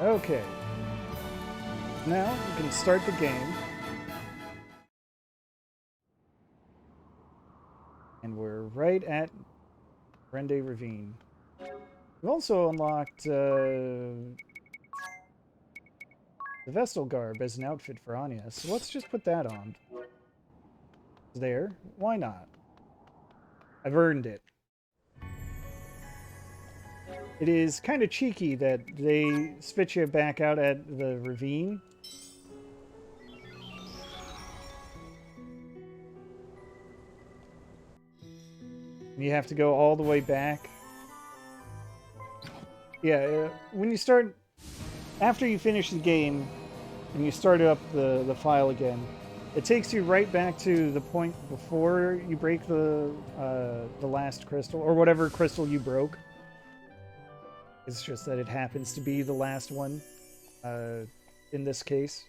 Okay. Now we can start the game. And we're right at Brende Ravine. We've also unlocked the Vestal Garb as an outfit for Anya, so let's just put that on. There. Why not? I've earned it. It is kind of cheeky that they spit you back out at the ravine. You have to go all the way back. Yeah, when you start... After you finish the game and you start up the file again, it takes you right back to the point before you break the last crystal, or whatever crystal you broke. It's just that it happens to be the last one in this case.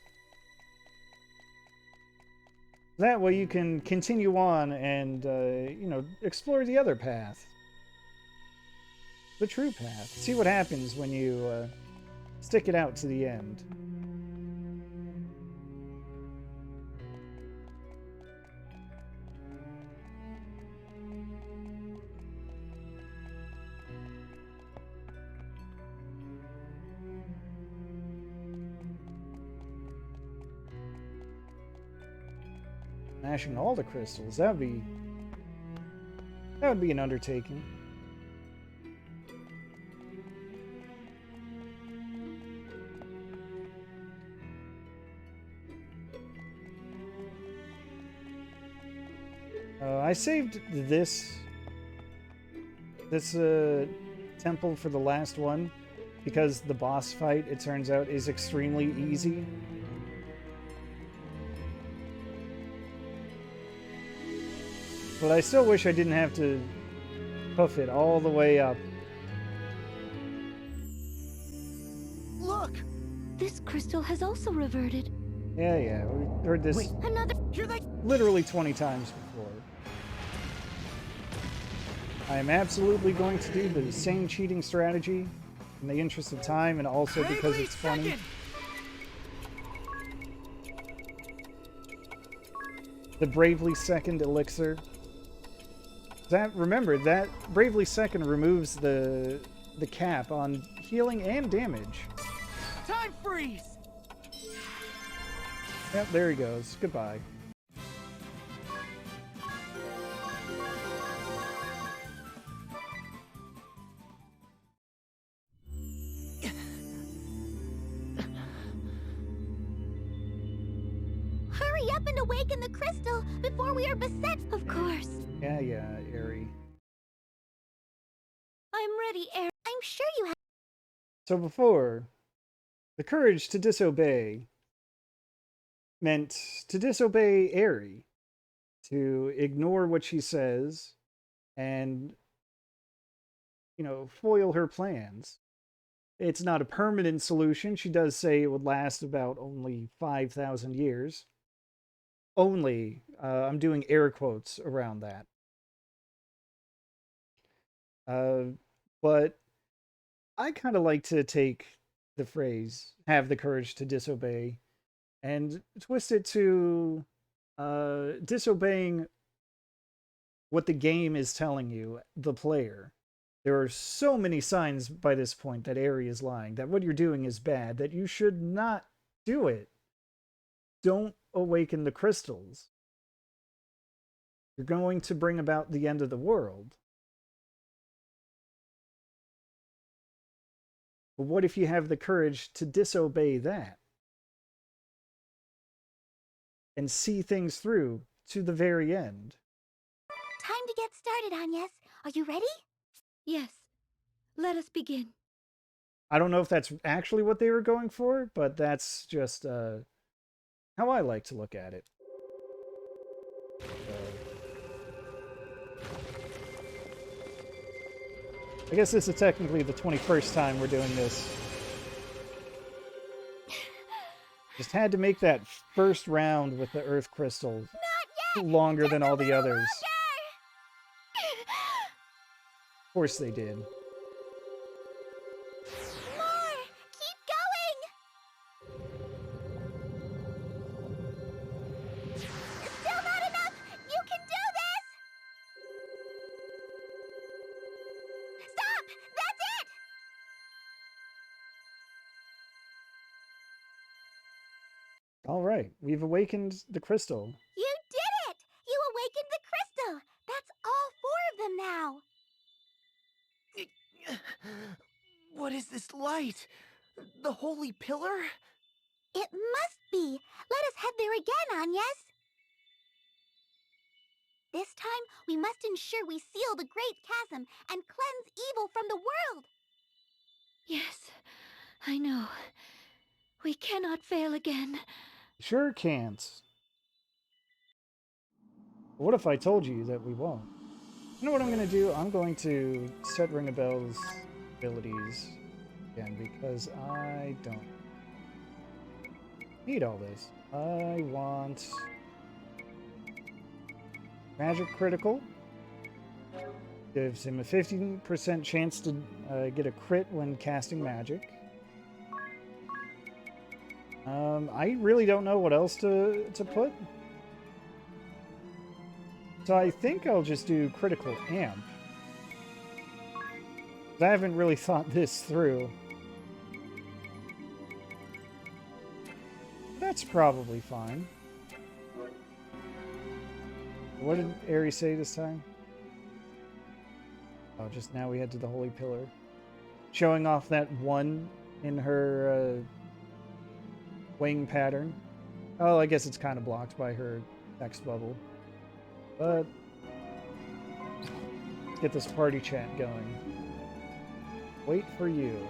That way you can continue on and, you know, explore the other path. The true path. See what happens when you stick it out to the end. Smashing all the crystals, that would be an undertaking. I saved this temple for the last one because the boss fight, it turns out, is extremely easy. But I still wish I didn't have to hoof it all the way up. Look! This crystal has also reverted. Yeah, we heard this Wait, Another. literally 20 times before. I am absolutely going to do the same cheating strategy in the interest of time and also because it's funny. The Bravely Second elixir. Remember, that Bravely Second removes the cap on healing and damage. Time freeze! Yep, there he goes. Goodbye. Hurry up and awaken the crystal before we are beset. Of course. Yeah, Airy. I'm ready, Airy. I'm sure you have. So before, the courage to disobey meant to disobey Airy, to ignore what she says, and, you know, foil her plans. It's not a permanent solution. She does say it would last about only 5,000 years. Only. I'm doing air quotes around that. But I kind of like to take the phrase, have the courage to disobey, and twist it to disobeying what the game is telling you, the player. There are so many signs by this point that Airy is lying, that what you're doing is bad, that you should not do it. Don't awaken the crystals. You're going to bring about the end of the world. But what if you have the courage to disobey that? And see things through to the very end. Time to get started, Agnes. Are you ready? Yes. Let us begin. I don't know if that's actually what they were going for, but that's just how I like to look at it. I guess this is technically the 21st time we're doing this. Just had to make that first round with the Earth Crystal longer than all the others. Of course they did. More! Keep going! All right, we've awakened the crystal. You did it! You awakened the crystal! That's all 4 of them now! What is this light? The holy pillar? It must be! Let us head there again, Agnes! This time, we must ensure we seal the Great Chasm and cleanse evil from the world! Yes, I know. We cannot fail again. Sure can't. What if I told you that we won't? You know what I'm going to do? I'm going to set Ring a Bell's abilities again because I don't need all this. I want magic critical. Gives him a 15% chance to get a crit when casting magic. I really don't know what else to put. So I think I'll just do critical amp. I haven't really thought this through. That's probably fine. What did Airy say this time? Oh, just now we head to the Holy Pillar. Showing off that 1 in her wing pattern. Oh, I guess it's kind of blocked by her text bubble. But let's get this party chat going. Wait for you.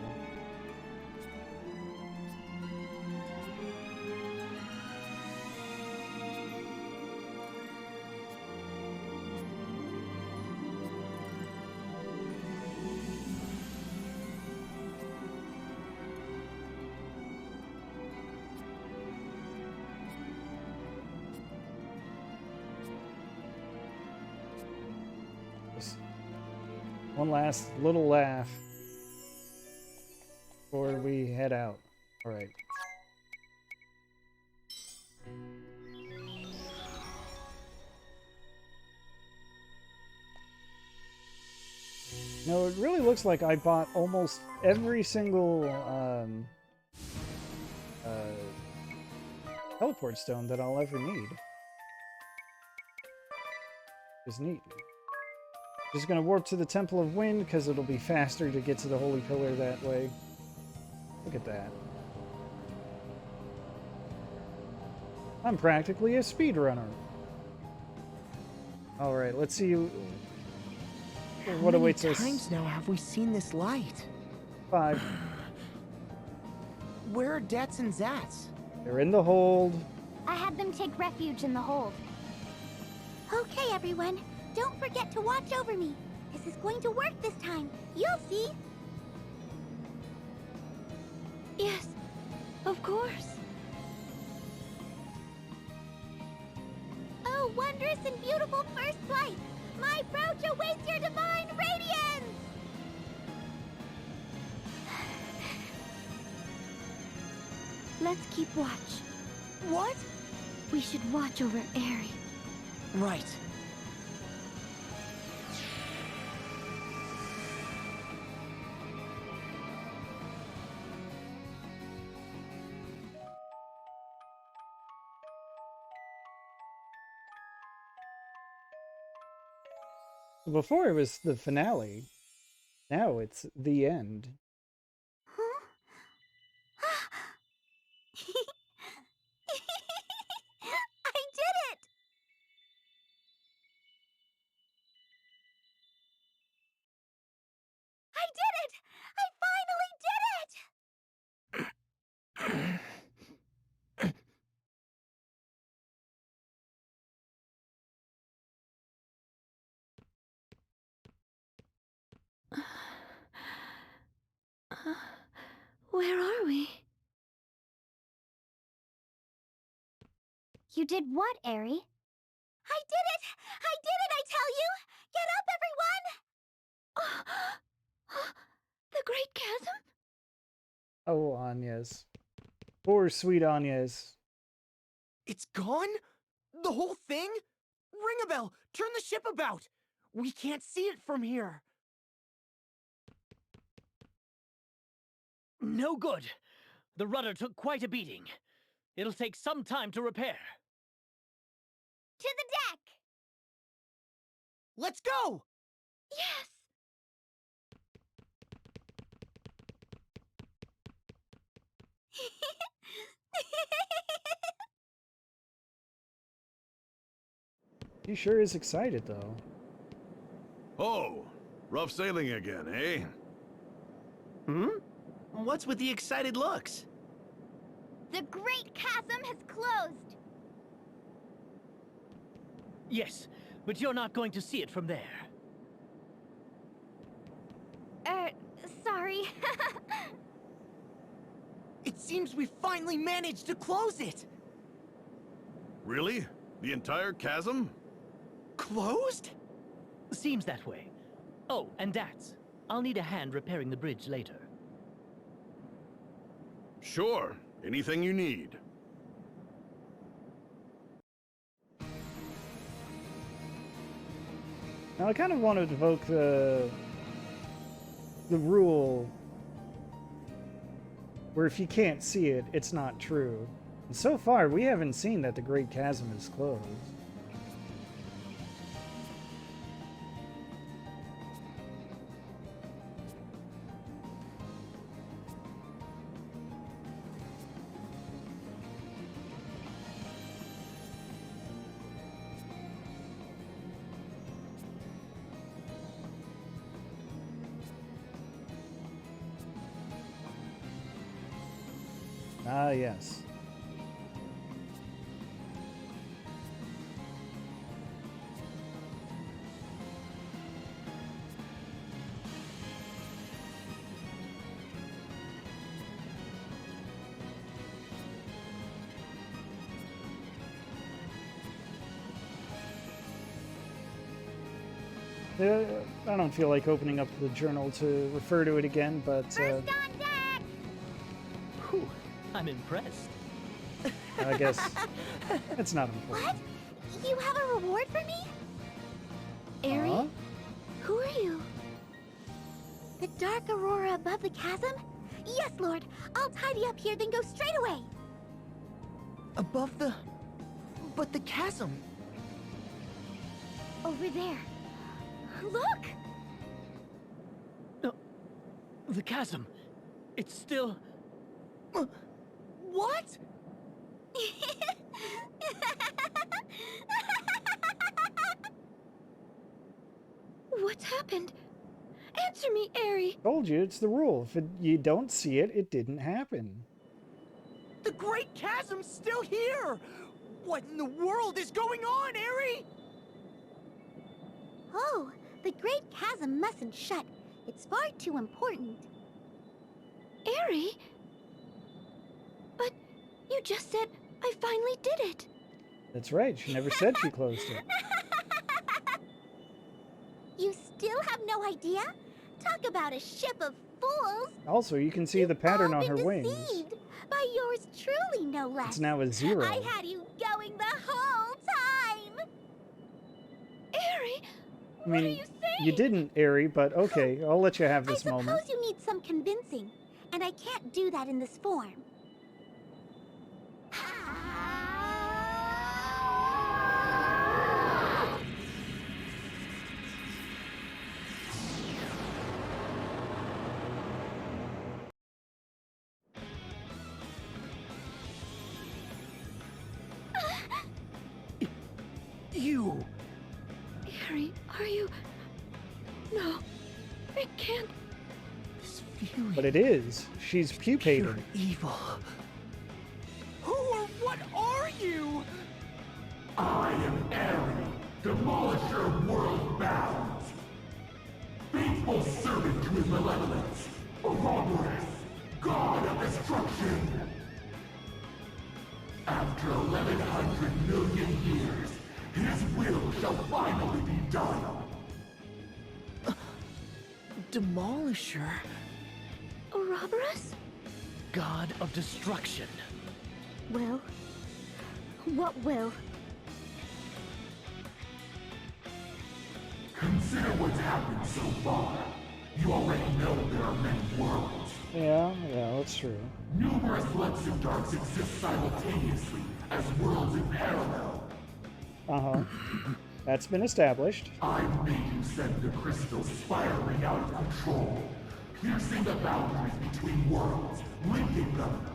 One last little laugh before we head out. All right. No, it really looks like I bought almost every single teleport stone that I'll ever need. It's neat. Just gonna warp to the Temple of Wind because it'll be faster to get to the Holy Pillar that way. Look at that. I'm practically a speedrunner. Alright, let's see what awaits us. How many times now have we seen this light? 5. Where are Dats and Zats? They're in the hold. I had them take refuge in the hold. Okay, everyone. Don't forget to watch over me. This is going to work this time. You'll see. Yes, of course. Oh, wondrous and beautiful first flight! My approach awaits your divine radiance! Let's keep watch. What? We should watch over Airy. Right. Before it was the finale. Now it's the end. Huh? I did it! I did it! I finally did it! Where are we? You did what, Airy? I did it! I did it, I tell you! Get up, everyone! The Great Chasm? Oh, Agnes. Poor sweet Agnes. It's gone? The whole thing? Ring a bell! Turn the ship about! We can't see it from here! No good. The rudder took quite a beating. It'll take some time to repair. To the deck! Let's go! Yes! He sure is excited, though. Oh, rough sailing again, eh? Hmm? What's with the excited looks? The Great Chasm has closed! Yes, but you're not going to see it from there. Sorry. It seems we finally managed to close it! Really? The entire chasm? Closed? Seems that way. Oh, and Dats, I'll need a hand repairing the bridge later. Sure. Anything you need. Now I kind of want to evoke the rule where if you can't see it, it's not true. And so far, we haven't seen that the Great Chasm is closed. Ah, yes. I don't feel like opening up the journal to refer to it again, but First on deck! Whew, I'm impressed. I guess it's not important. What? You have a reward for me? Airy, Huh? who are you? The dark aurora above the chasm? Yes, Lord. I'll tidy up here, then go straight away. Above the... But the chasm... Over there. Look! No, the chasm. It's still... What? What's happened? Answer me, Airy. Told you, it's the rule. If you don't see it, it didn't happen. The Great Chasm's still here! What in the world is going on, Airy? Oh, the Great Chasm mustn't shut. It's far too important. Airy? But you just said I finally did it. That's right. She never said she closed it. You still have no idea? Talk about a ship of fools! Also, you can see the pattern on her wings. Deceived by yours truly, no less. It's now a 0. I had you going the whole time! Airy, I What are mean, you saying? you didn't, Airy, but okay, I'll let you have I this suppose moment. you need some convincing, and I can't do that in this form. You... Airy, are you... No, it can't. This feeling... But it is. She's pupated. Pure evil. Who or what are you? I am Airy, demolisher world bound. Faithful servant to his malevolence, Ouroboros, god of destruction. After 1100 million years, his will shall finally be done. Demolisher. Ouroboros? God of destruction. Will? What will? Consider what's happened so far. You already know there are many worlds. Yeah, that's true. Numerous Lexu darks exist simultaneously as worlds in parallel. Uh-huh. That's been established. I made you send the crystals spiraling out of control, piercing the boundaries between worlds, linking them.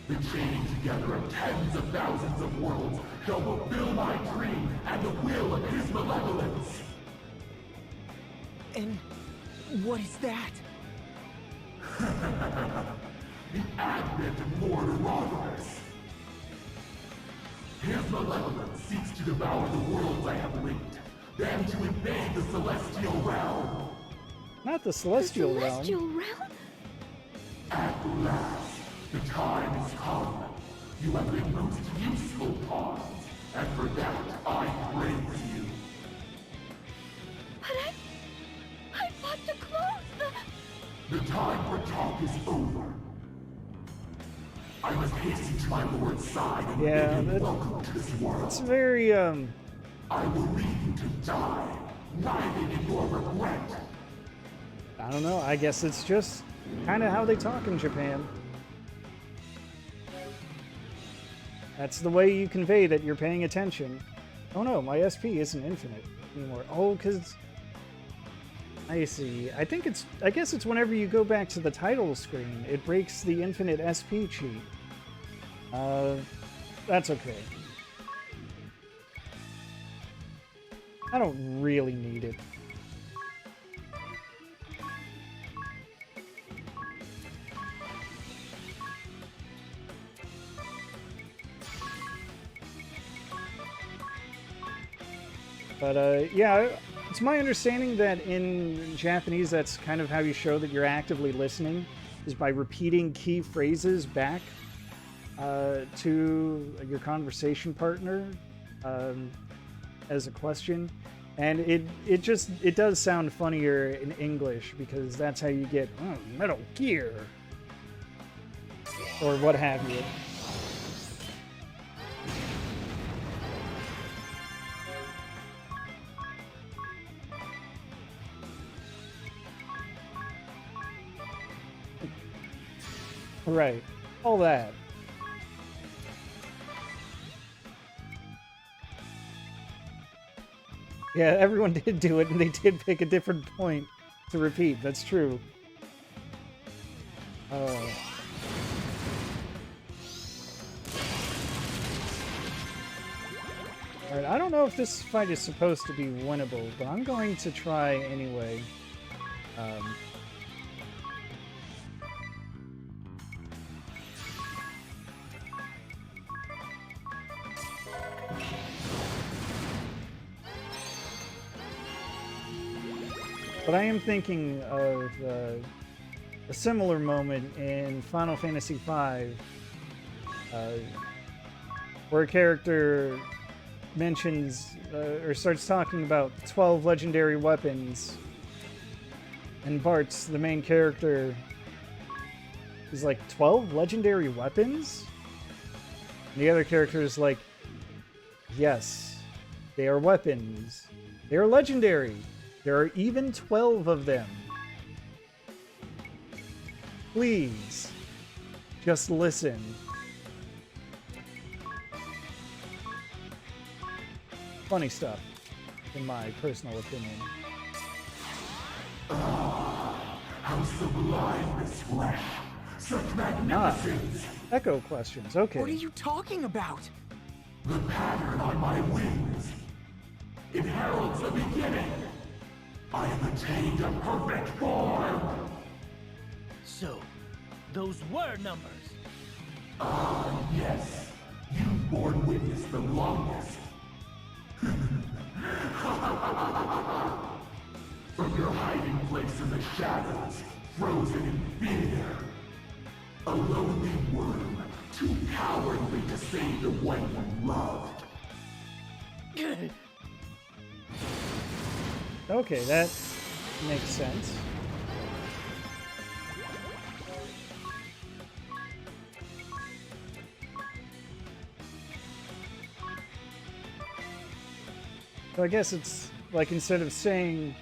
The chaining together of tens of thousands of worlds shall fulfill my dream and the will of his malevolence. And what is that? The advent of Lord Ouroboros. His malevolence seeks to devour the worlds I have linked, then to invade the celestial realm. Not the celestial realm. Celestial realm? At last, the time has come. You have been most useful pawns, and for that I praise you. But I fought to close the... The time for talk is over. I must hasten to my lord's side and Yeah, bid him welcome to this world. It's very, I will leave you to die, writhing in your regret. I don't know. I guess it's just kind of how they talk in Japan. That's the way you convey that you're paying attention. Oh no, my SP isn't infinite anymore. Oh, because... I see. I guess it's whenever you go back to the title screen, it breaks the infinite SP cheat. That's okay. I don't really need it. But, yeah, it's my understanding that in Japanese, that's kind of how you show that you're actively listening, is by repeating key phrases back to your conversation partner as a question. And it does sound funnier in English, because that's how you get Metal Gear, or what have you. Right. All that. Yeah, everyone did do it, and they did pick a different point to repeat. That's true. Alright, I don't know if this fight is supposed to be winnable, but I'm going to try anyway. But I am thinking of a similar moment in Final Fantasy V, where a character mentions or starts talking about 12 legendary weapons, and Bart's, the main character, is like, 12 legendary weapons? And the other character is like, yes, they are weapons. They are legendary. There are even 12 of them. Please, just listen. Funny stuff, in my personal opinion. How sublime this flesh! Such magnificence! Echo questions, okay. What are you talking about? The pattern on my wings! It heralds the beginning! I have attained a perfect form! So, those were numbers. Ah, yes. You born witness the longest. From your hiding place in the shadows, frozen in fear. A lonely worm, too cowardly to save the one you loved. Okay, that makes sense. So I guess it's like, instead of saying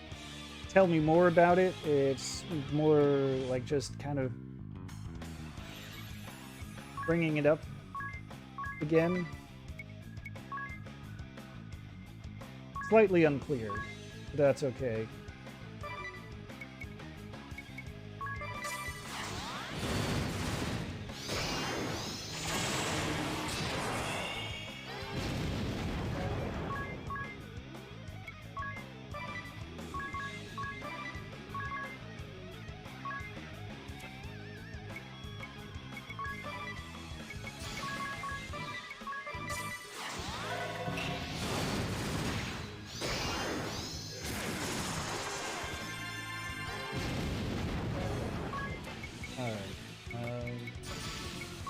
tell me more about it. It's more like just kind of bringing it up again. Slightly unclear, but that's okay.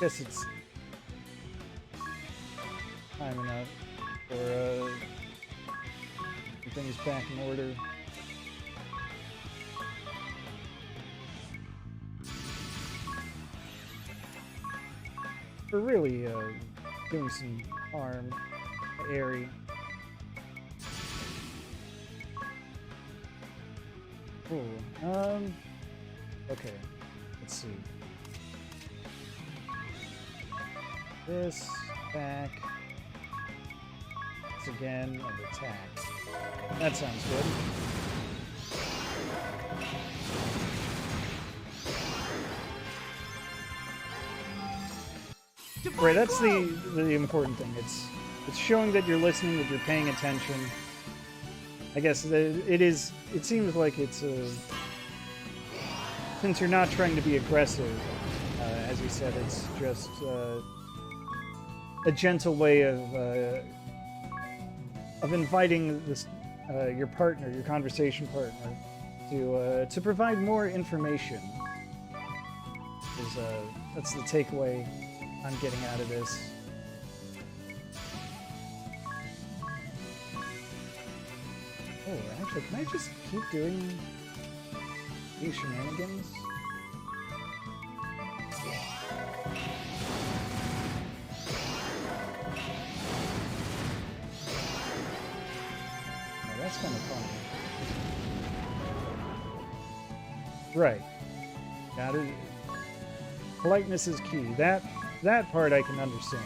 Guess it's time enough for things back in order. For really doing some harm to Airy. Ooh, okay, let's see. This, back, this again, and attack. That sounds good. Right, that's the important thing. It's showing that you're listening, that you're paying attention. I guess it seems like it's since you're not trying to be aggressive, as you said, it's just a gentle way of inviting this your partner, your conversation partner, to provide more information. That's the takeaway I'm getting out of this. Oh, actually, can I just keep doing these shenanigans? That's kind of funny. Right. Got it. Politeness is key. That part I can understand.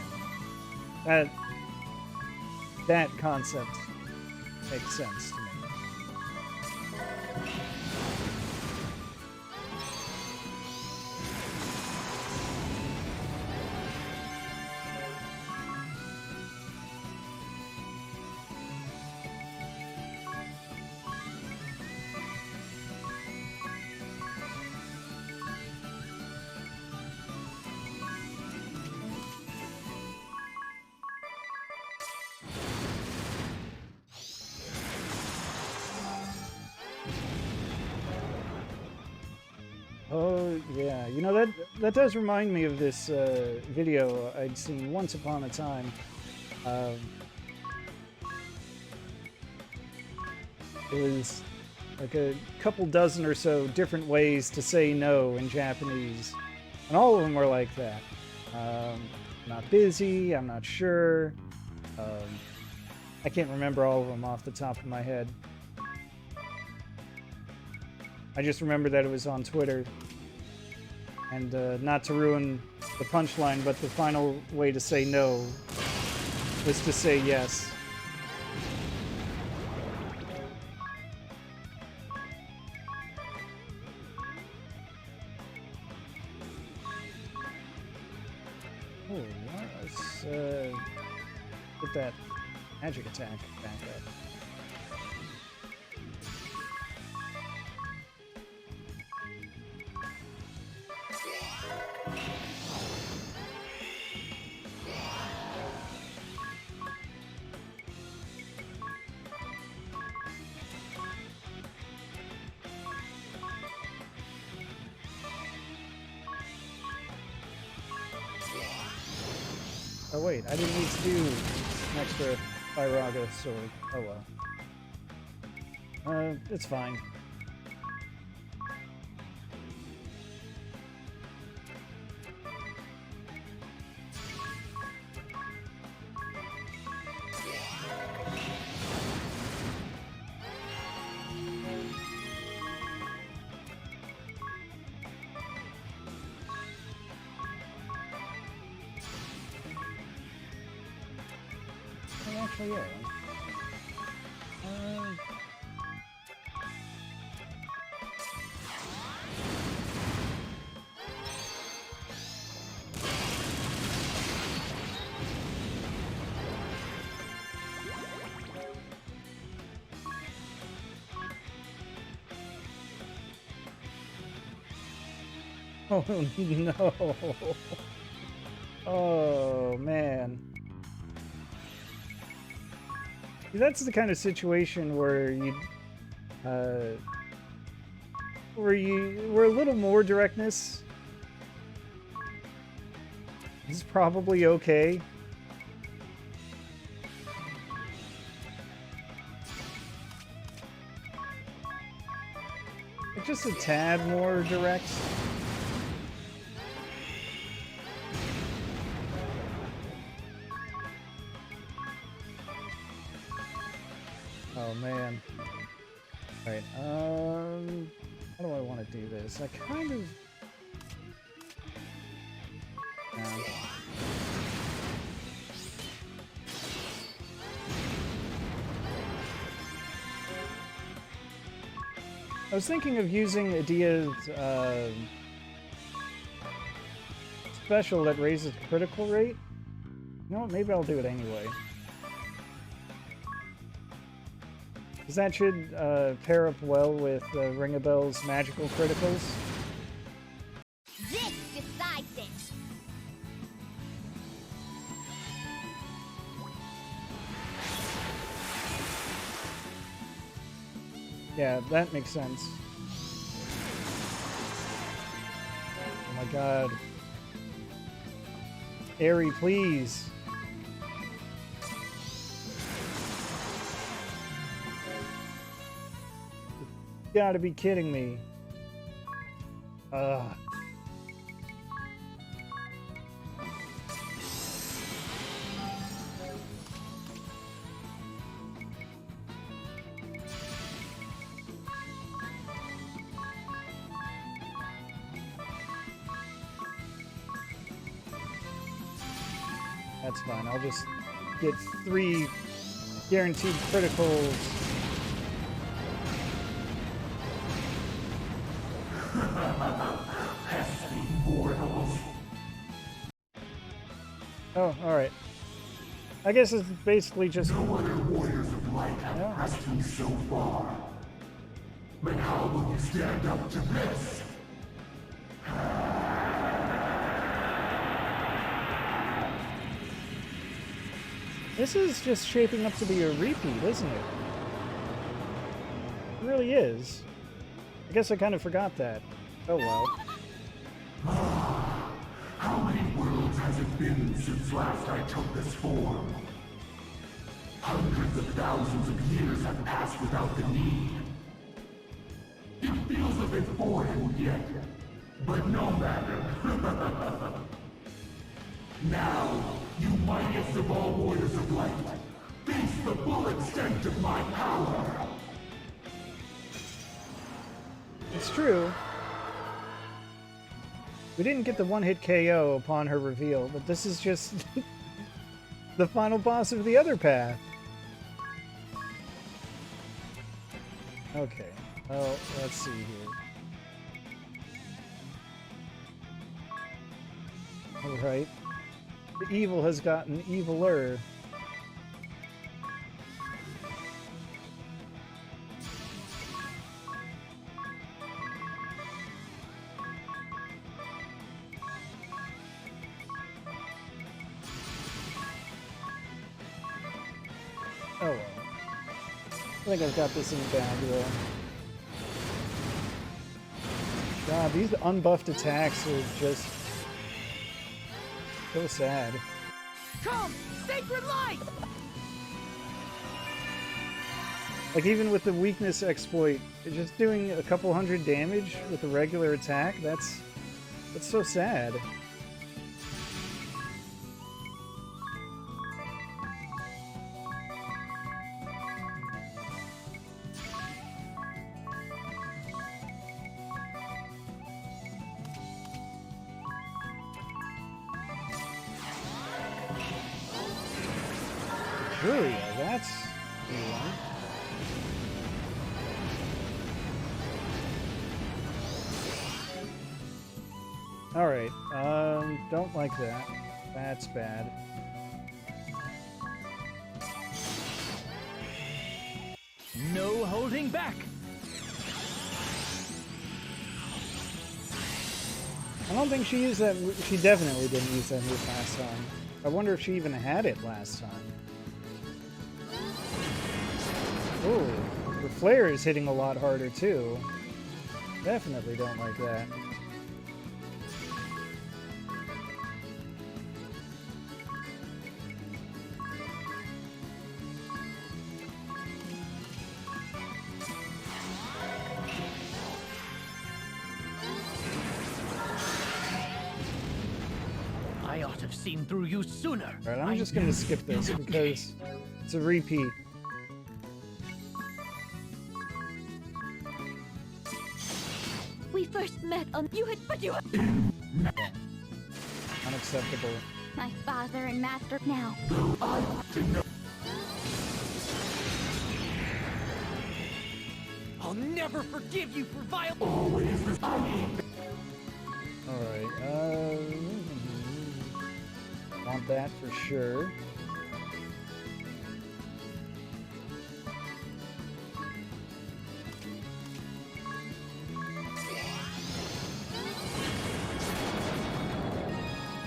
That concept makes sense to me. Oh, yeah. You know, that does remind me of this video I'd seen once upon a time. It was like a couple dozen or so different ways to say no in Japanese. And all of them were like that. I'm not busy, I'm not sure. I can't remember all of them off the top of my head. I just remember that it was on Twitter. And not to ruin the punchline, but the final way to say no was to say yes. Oh, let's put that magic attack back up. Oh wait, I didn't need to do an extra Firaga sword. Oh well. It's fine. Oh yeah. Oh no. Oh man. That's the kind of situation where where a little more directness is probably okay. But just a tad more direct. Oh man. Alright, how do I want to do this? I kind of... No. I was thinking of using Adia's special that raises critical rate. You know what, maybe I'll do it anyway. Because that should pair up well with Ring a Bell's magical criticals. This decides it. Yeah, that makes sense. Oh my god. Airy, please. You gotta be kidding me. Ugh. That's fine. I'll just get 3 guaranteed criticals. Pesky mortals. Oh, alright. I guess it's basically just... No other warriors of light have pressed me so far. But how will you stand up to this? This is just shaping up to be a repeat, isn't it? It really is. I guess I kind of forgot that. Oh well. How many worlds has it been since last I took this form? Hundreds of thousands of years have passed without the need. It feels a bit foreign yet, but no matter. Now, you mightiest of all warriors of light, face the full extent of my power. It's true. We didn't get the one-hit KO upon her reveal, but this is just the final boss of the other path. Okay. Well, let's see here. Alright. The evil has gotten eviler. Oh well. I think I've got this in the bag though. God, these unbuffed attacks are just so sad. Come, sacred light! Like even with the weakness exploit, just doing a couple hundred damage with a regular attack, that's so sad. Furia, that's a new one. Alright, don't like that. That's bad. No holding back. I don't think she used that. She definitely didn't use that move last time. I wonder if she even had it last time. Oh, her flare is hitting a lot harder too. Definitely don't like that. I ought to have seen through you sooner. Alright, I'm just gonna skip this because it's a repeat. We first met on but you Unacceptable. My father and master now. I'll never forgive you for vile. Alright, want that for sure.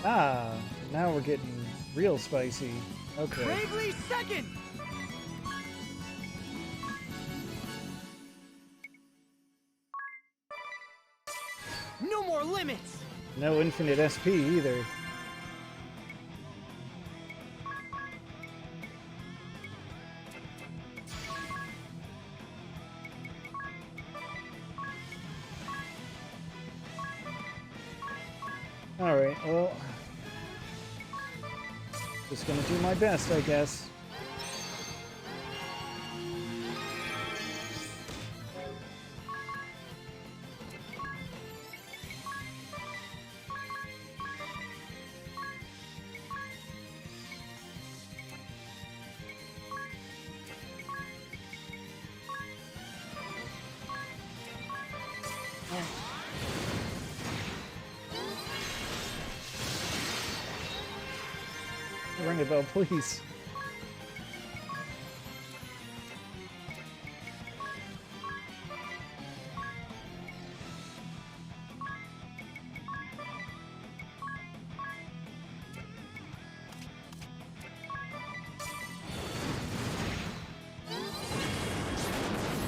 Ah, now we're getting real spicy. Okay. Bravely second. No more limits. No infinite SP either. Alright, well, just gonna do my best, I guess. Ring a bell, please.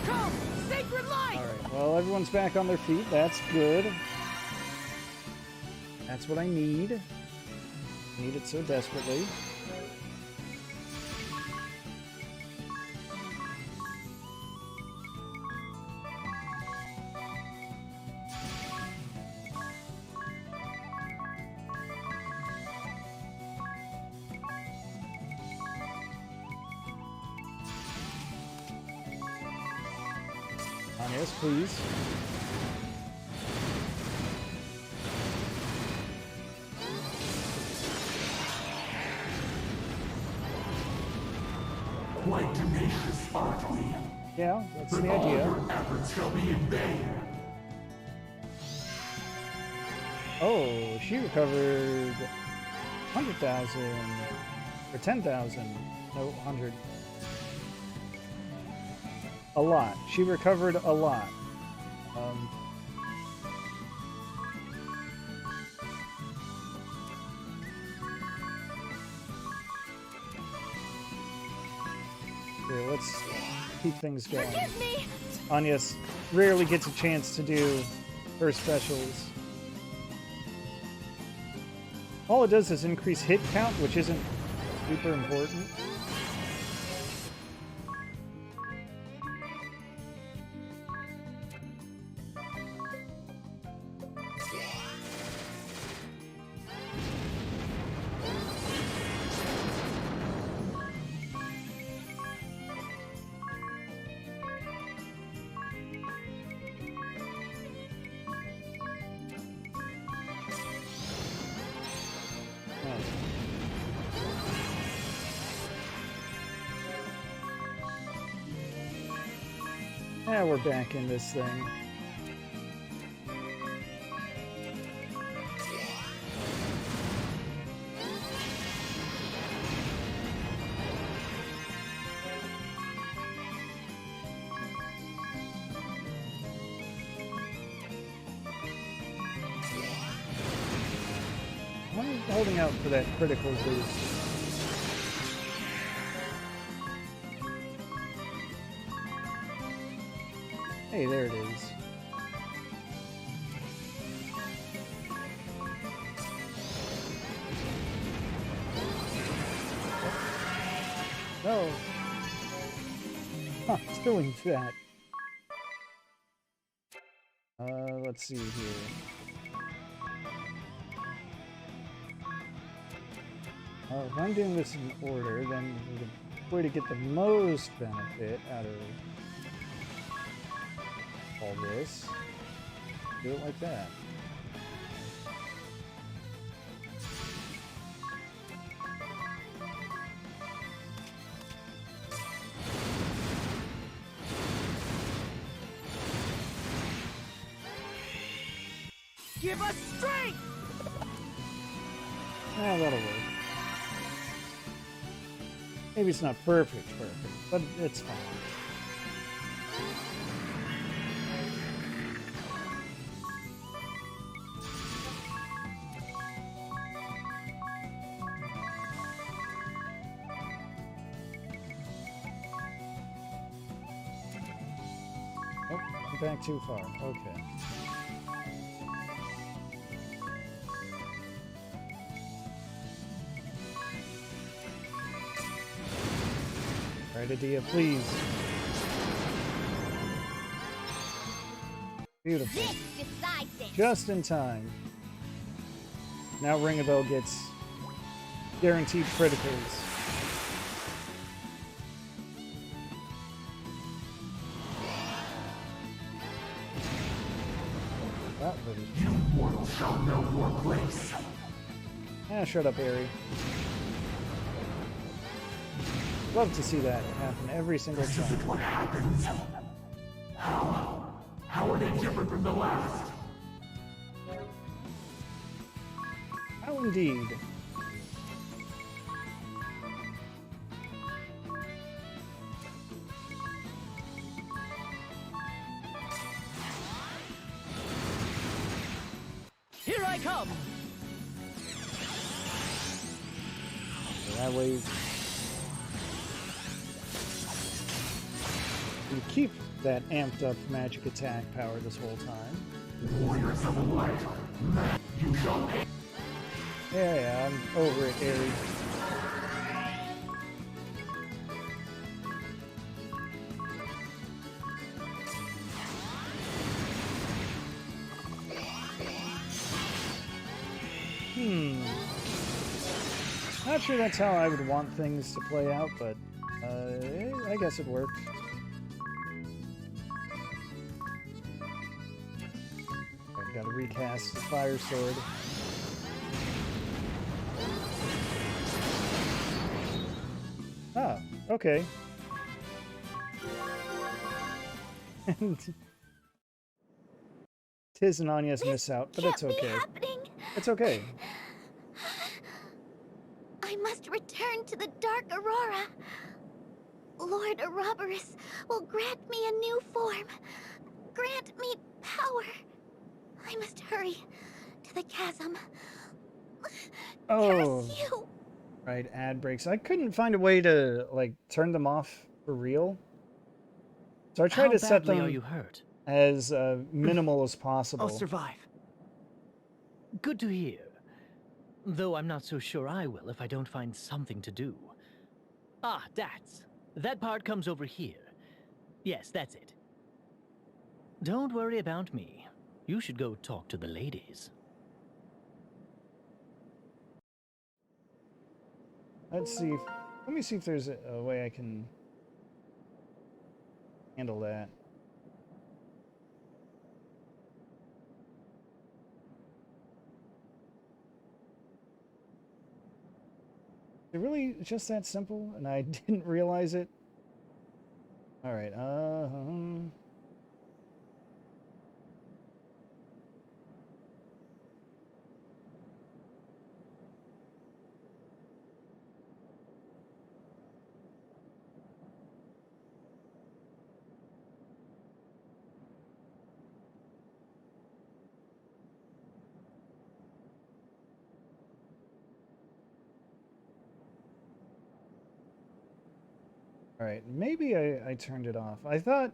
Come, sacred light. Alright, well, everyone's back on their feet. That's good. That's what I need. Need it so desperately. Yes, please. Quite tenacious, aren't we? Yeah, that's the But all idea. your efforts shall be in vain. Oh, she recovered 100,000 or 10,000. No, 100. A lot. She recovered a lot. Here, let's keep things going. forgive me. Anya's rarely gets a chance to do her specials. All it does is increase hit count, which isn't super important. Now we're back in this thing. I'm holding out for that critical boost. Hey, there it is. No. Huh, it's doing that. Let's see here. If I'm doing this in order, then the way to get the most benefit out of all this, do it like that. Give us strength! Ah, that'll work. Maybe it's not perfect, but it's fine. Oh, I'm back too far. Okay. Right idea, please. Beautiful. This decides it. Just in time. Now Ring a Bell gets guaranteed criticals. That wouldn't. You mortals shall know your place. Ah, shut up, Airy. Love to see that happen every single This isn't time. what happens. How? How are they different from the last? How indeed. Here I come! So that way you keep that amped up magic attack power this whole time. Warriors of the light, you shall pay. Yeah, I'm over it, Airy. Not sure that's how I would want things to play out, but I guess it worked. I've got to recast the Fire Sword. Ah, okay. Tiz and Anya's miss out, but it's Can't be okay. happening. It's okay. I must return to the Dark Aurora. Lord Ouroboros will grant me a new form. Grant me power. I must hurry to the chasm. Oh, Curse you! right, ad breaks. I couldn't find a way to, like, turn them off for real. So I tried How to set badly them are you hurt? as minimal as possible. I'll survive. Good to hear. Though I'm not so sure I will if I don't find something to do. Ah, that part comes over here. Yes, that's it. Don't worry about me. You should go talk to the ladies. Let's see. Let me see if there's a way I can handle that. Is it really just that simple, and I didn't realize it? All right. Alright, maybe I turned it off. I thought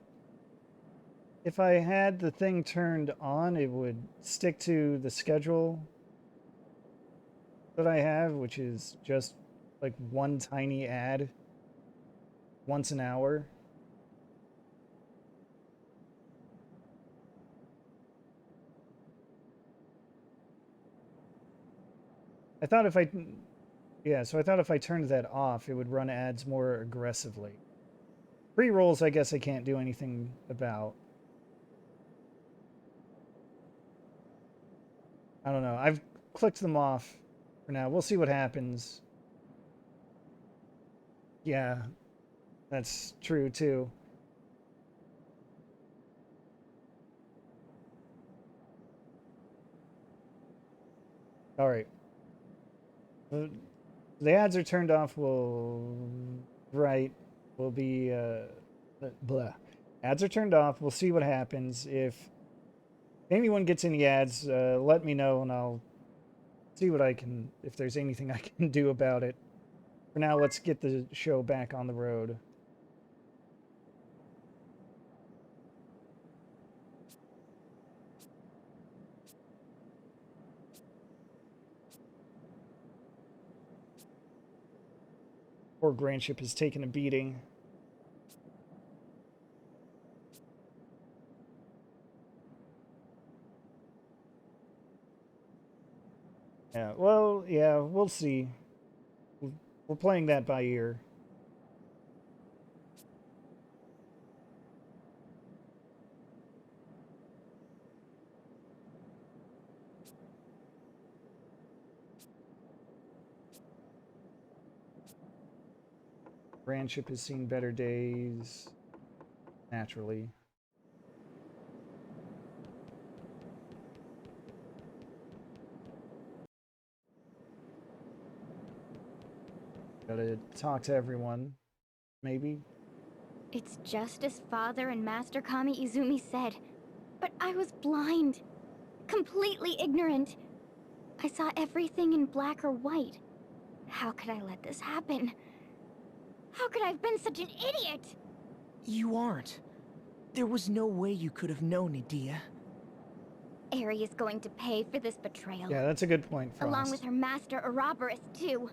if I had the thing turned on, it would stick to the schedule that I have, which is just like one tiny ad once an hour. I thought if I, yeah, so I thought if I turned that off, it would run ads more aggressively. Pre-rolls, I guess I can't do anything about. I don't know. I've clicked them off for now. We'll see what happens. Yeah, that's true too. All right. The ads are turned off. Will be blah. Ads are turned off. We'll see what happens. If anyone gets any ads, let me know and I'll see what I can, if there's anything I can do about it. For now, let's get the show back on the road. Poor Grandship has taken a beating. Yeah, well, yeah, we'll see. We're playing that by ear. Grandship has seen better days, naturally. Gotta talk to everyone, maybe. It's just as Father and Master Kami Izumi said. But I was blind. Completely ignorant. I saw everything in black or white. How could I let this happen? How could I have been such an idiot? You aren't. There was no way you could have known, Idia. Airy is going to pay for this betrayal. Yeah, that's a good point, Frost. Along with her master Ouroboros, too.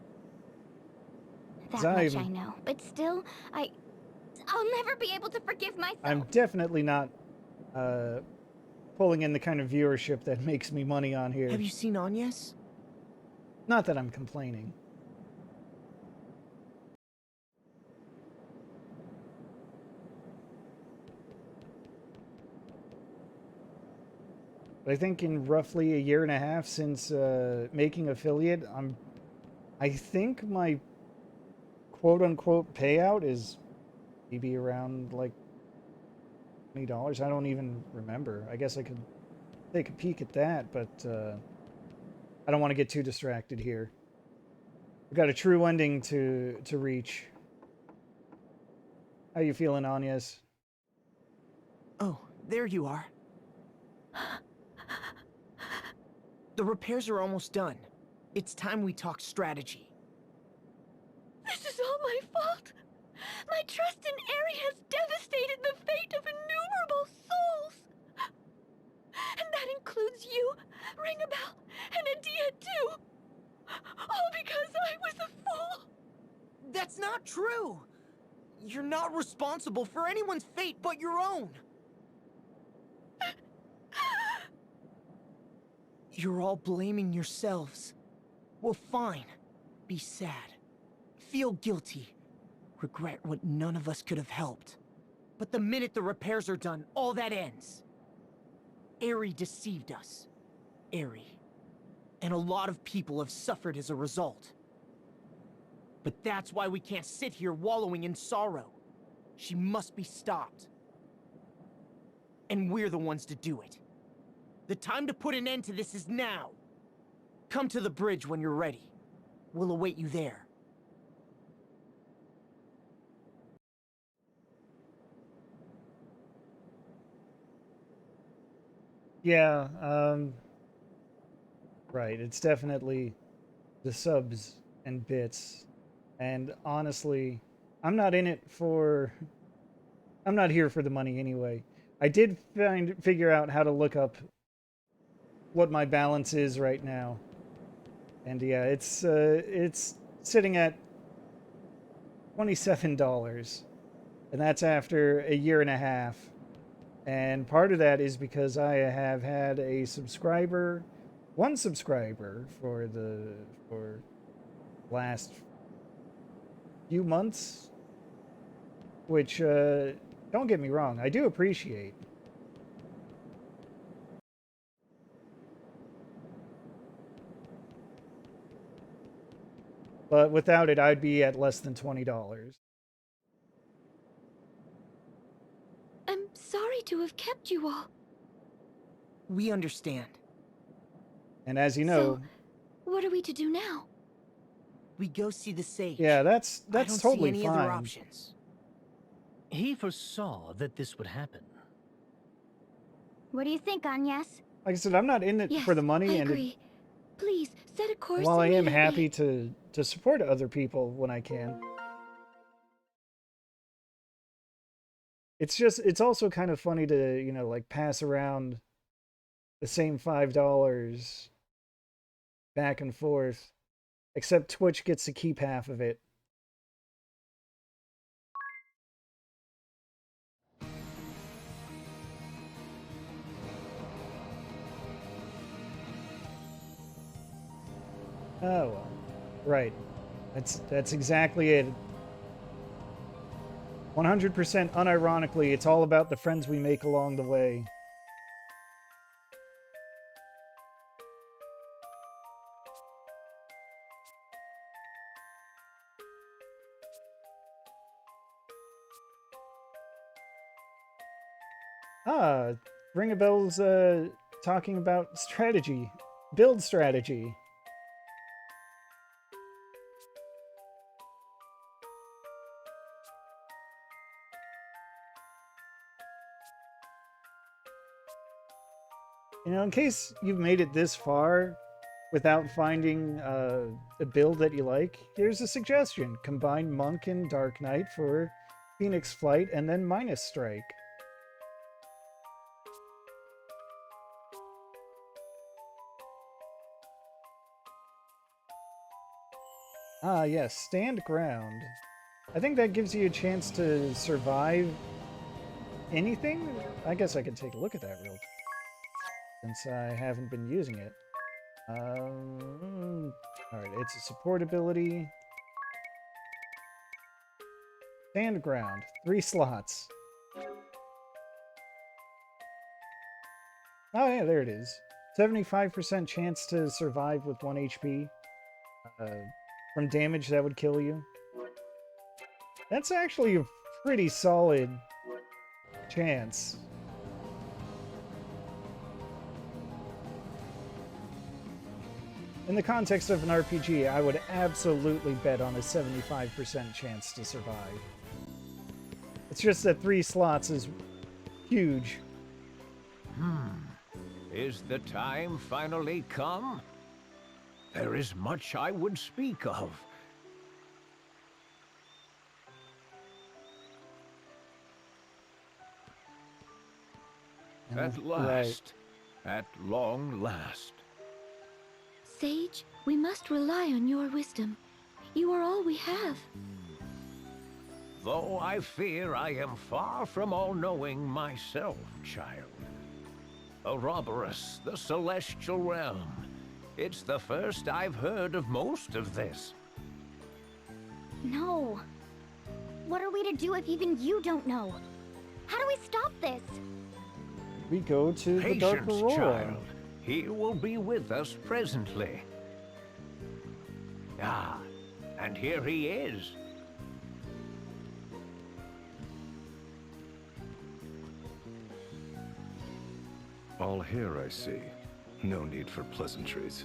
That Zime. much I know, but still, I'll never be able to forgive myself. I'm definitely not pulling in the kind of viewership that makes me money on here. Have you seen Agnes? Not that I'm complaining. But I think in roughly a year and a half since making affiliate, I think my quote-unquote payout is maybe around like $20. I don't even remember. I guess I could take a peek at that, but I don't want to get too distracted here. We've got a true ending to reach. How you feeling, Agnes? Oh, there you are. The repairs are almost done. It's time we talk strategy. This is all my fault. My trust in Airy has devastated the fate of innumerable souls. And that includes you, Ringabel, and Adia too. All because I was a fool. That's not true! You're not responsible for anyone's fate but your own. You're all blaming yourselves. Well, fine. Be sad. Feel guilty. Regret what none of us could have helped. But the minute the repairs are done, all that ends. Airy deceived us. Airy. And a lot of people have suffered as a result. But that's why we can't sit here wallowing in sorrow. She must be stopped. And we're the ones to do it. The time to put an end to this is now. Come to the bridge when you're ready. We'll await you there. Yeah, right. It's definitely the subs and bits. And honestly, I'm not in it for... I'm not here for the money anyway. I did figure out how to look up what my balance is right now. And yeah, it's sitting at $27. And that's after a year and a half. And part of that is because I have had one subscriber for last few months, which, don't get me wrong, I do appreciate. But without it, I'd be at less than $20. I'm sorry to have kept you all. We understand. And as you know, So, what are we to do now? We go see the sage. yeah, that's I don't totally see any fine. other options. He foresaw that this would happen. What do you think, Agnes? Like I said, I'm not in it Yes, for the money, I and agree. Please, set a course while I am immediately. happy to support other people when I can, it's also kind of funny to, you know, like pass around the same $5 back and forth, except Twitch gets to keep half of it. Oh well, right. That's exactly it. 100% unironically, it's all about the friends we make along the way. Ah, Ring a Bell's talking about strategy, build strategy. You know, in case you've made it this far without finding a build that you like, here's a suggestion. Combine Monk and Dark Knight for Phoenix Flight and then Minus Strike. Ah, yes, Stand Ground. I think that gives you a chance to survive anything? I guess I could take a look at that real quick, since I haven't been using it. Alright, it's a support ability. Stand Ground, 3 slots. Oh yeah, there it is. 75% chance to survive with 1 HP. From damage that would kill you. That's actually a pretty solid chance. In the context of an RPG, I would absolutely bet on a 75% chance to survive. It's just that 3 slots is huge. Is the time finally come? There is much I would speak of. At last. At long last. Sage, we must rely on your wisdom. You are all we have. Though I fear I am far from all-knowing myself, child. Ouroboros, the celestial realm. It's the first I've heard of most of this. No. What are we to do if even you don't know? How do we stop this? We go to the Dark Patience, Aurora. child. He will be with us presently. Ah, and here he is. All here, I see. No need for pleasantries.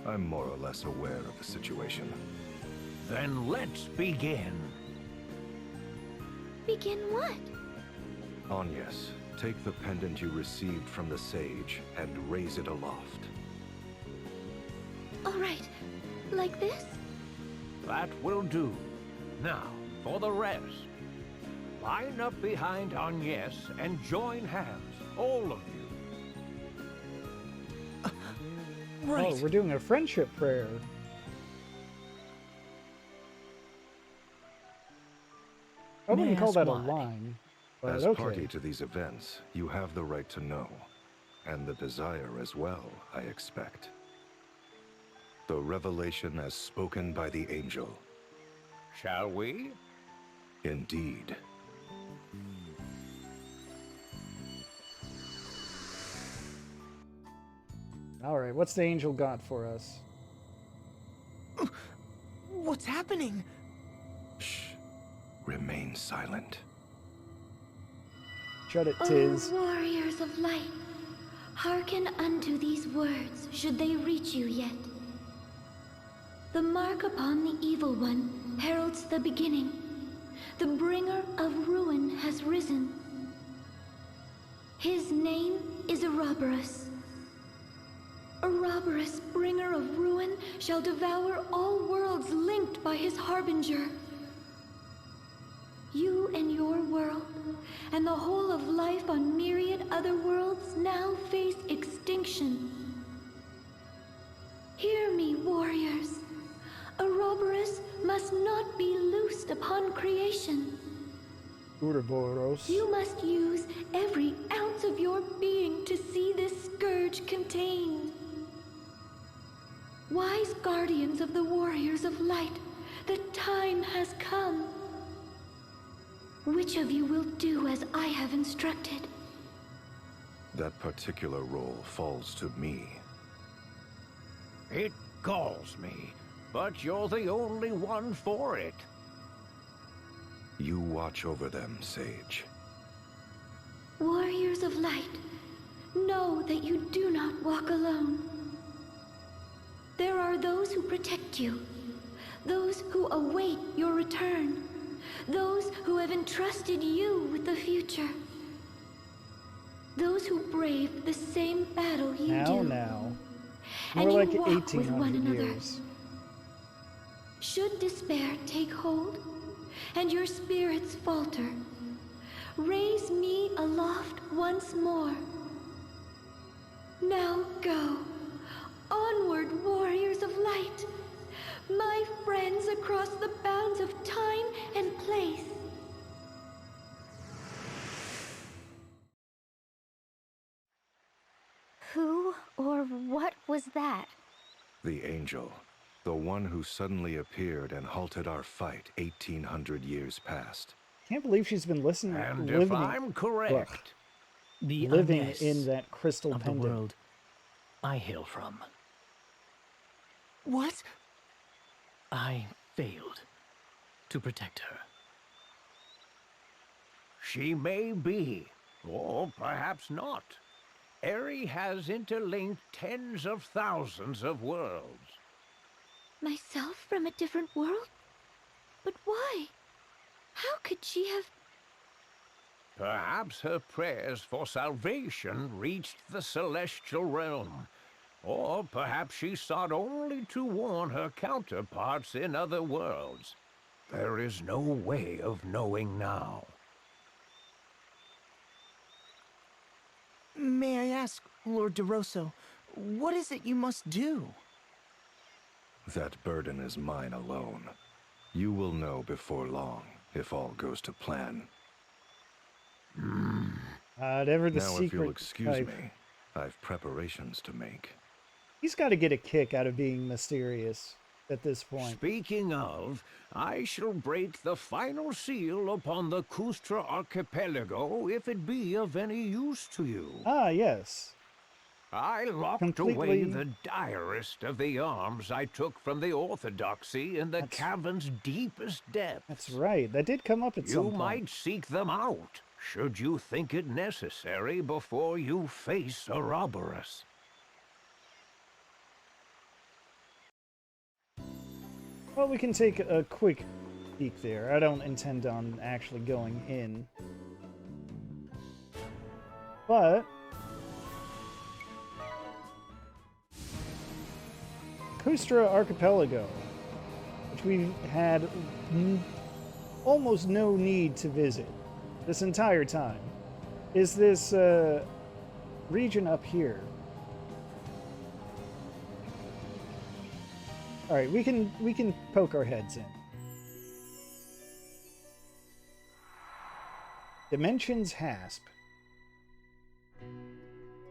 I'm more or less aware of the situation. Then let's begin. Begin what? Agnes, take the pendant you received from the sage and raise it aloft. All right. Like this? That will do. Now, for the rest. Line up behind Agnes and join hands, all of you. Right. Oh, we're doing a friendship prayer. I May wouldn't I call ask that a why? line, but As okay. party to these events, you have the right to know. And the desire as well, I expect. The revelation as spoken by the angel. Shall we? Indeed. All right, what's the angel got for us? What's happening? Shh. Remain silent. Shut it, O Tiz. warriors of light, hearken unto these words, should they reach you yet. The mark upon the evil one heralds the beginning. The bringer of ruin has risen. His name is Ouroboros. Ouroboros, bringer of ruin, shall devour all worlds linked by his harbinger. You and your world, and the whole of life on myriad other worlds now face extinction. Hear me, warriors. Ouroboros must not be loosed upon creation. Ouroboros. You must use every ounce of your being to see this scourge contained. Wise guardians of the warriors of light, the time has come. Which of you will do as I have instructed? That particular role falls to me. It galls me, but you're the only one for it. You watch over them, Sage. Warriors of light, know that you do not walk alone. There are those who protect you, those who await your return, those who have entrusted you with the future, those who brave the same battle you do. Now. And More you like walk with one 1800 another. years. Should despair take hold, and your spirits falter, raise me aloft once more. Now go, onward, warriors of light, my friends across the bounds of time and place. Who or what was that? The angel. The one who suddenly appeared and halted our fight 1800 years past. Can't believe she's been listening, And if living, I'm correct, The living Agnes in that crystal of the pendant. world I hail from. What? I failed to protect her. she may be, or perhaps not. Airy has interlinked tens of thousands of worlds. Myself from a different world? But why? How could she have... Perhaps her prayers for salvation reached the celestial realm. Or perhaps she sought only to warn her counterparts in other worlds. There is no way of knowing now. May I ask, Lord DeRosso, what is it you must do? That burden is mine alone. You will know before long, if all goes to plan. Never the Now, secret if you'll excuse type. me, I've preparations to make. He's got to get a kick out of being mysterious at this point. Speaking of, I shall break the final seal upon the Kustra archipelago if it be of any use to you. Ah, yes. I locked Completely- away the direst of the arms I took from the Orthodoxy in the cavern's deepest depths. That's right. That did come up at some You point. might seek them out, should you think it necessary before you face Ouroboros. Well, we can take a quick peek there. I don't intend on actually going in. But Kustra Archipelago, which we had almost no need to visit this entire time is this region up here. All right, we can poke our heads in. Dimensions Hasp.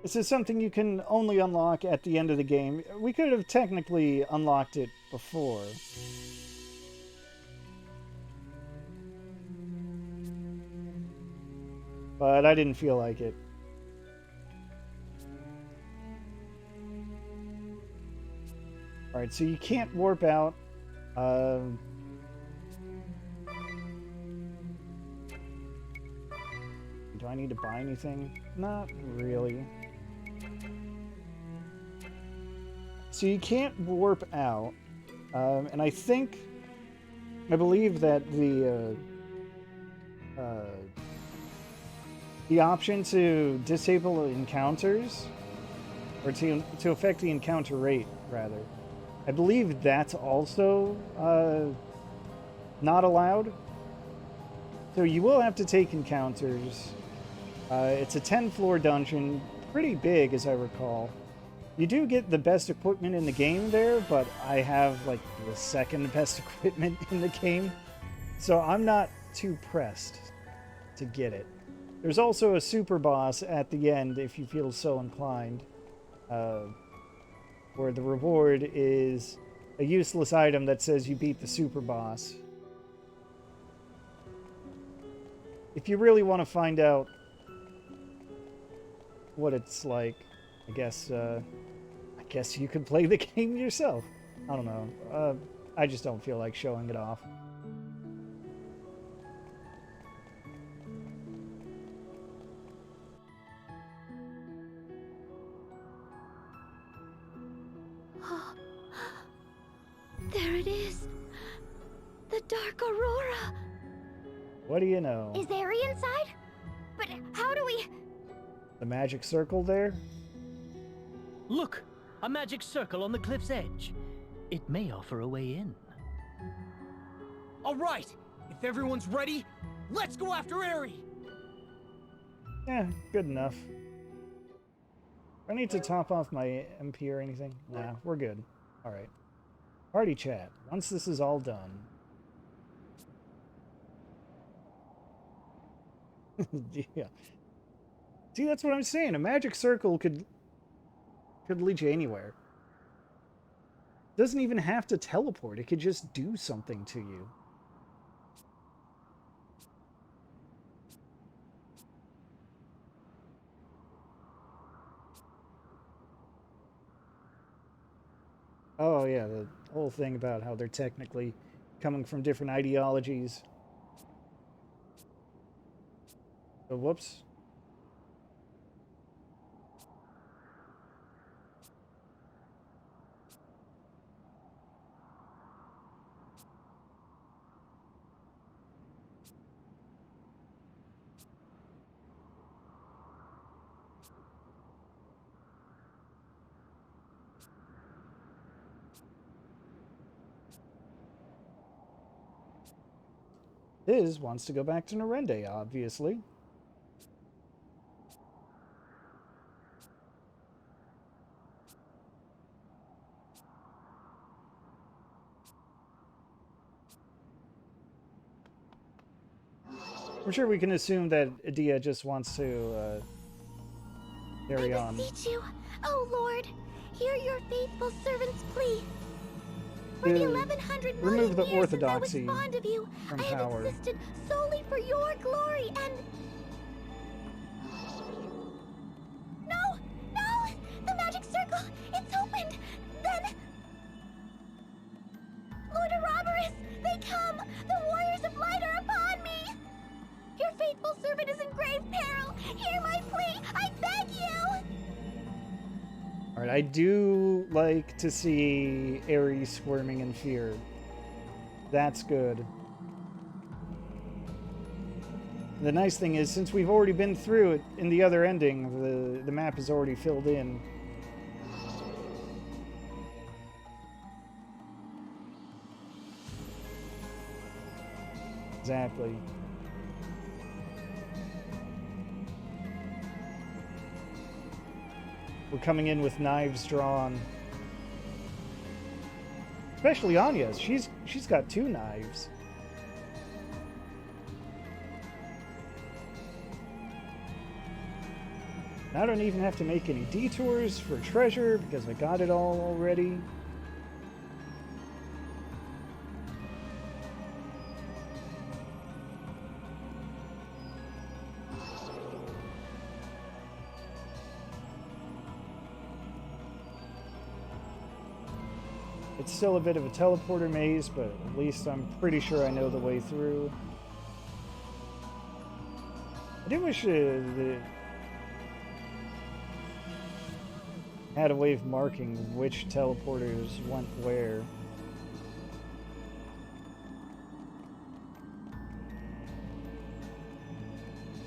This is something you can only unlock at the end of the game. We could have technically unlocked it before. But I didn't feel like it. Alright, so you can't warp out. Do I need to buy anything? Not really. So you can't warp out. And I believe that the option to disable encounters, or to affect the encounter rate, rather, I believe that's also not allowed. So you will have to take encounters. It's a 10-floor dungeon, pretty big as I recall. You do get the best equipment in the game there, but I have like the second best equipment in the game. So I'm not too pressed to get it. There's also a super boss at the end if you feel so inclined, where the reward is a useless item that says you beat the super boss. If you really want to find out what it's like, I guess you could play the game yourself. I don't know. I just don't feel like showing it off. There it is. The Dark Aurora. What do you know? Is Airy inside? But how do we... The magic circle there? Look! A magic circle on the cliff's edge. It may offer a way in. All right, if everyone's ready, let's go after Airy. Yeah, good enough. Do I need to top off my MP or anything? Nah, we're good. All right. Party chat. Once this is all done. Yeah. See, that's what I'm saying. A magic circle could lead you anywhere. Doesn't even have to teleport. It could just do something to you. Oh yeah, the whole thing about how they're technically coming from different ideologies. Oh, whoops. Liz wants to go back to Narende, obviously. I'm sure we can assume that Adia just wants to carry on. I beseech you, oh Lord, hear your faithful servant's plea. For the 1100 million remove the years orthodoxy since I was fond of you, from I have power. existed solely for your glory and... No! No! The magic circle! It's opened! Then... Lord Ouroboros! They come! The warriors of light are upon me! Your faithful servant is in grave peril! Hear my plea! I beg you! Alright, I do like to see Airy squirming in fear. That's good. The nice thing is, since we've already been through it in the other ending, the map is already filled in. Exactly. We're coming in with knives drawn. Especially Anya's. She's got 2 knives. I don't even have to make any detours for treasure because I got it all already. It's still a bit of a teleporter maze, but at least I'm pretty sure I know the way through. I do wish that had a way of marking which teleporters went where.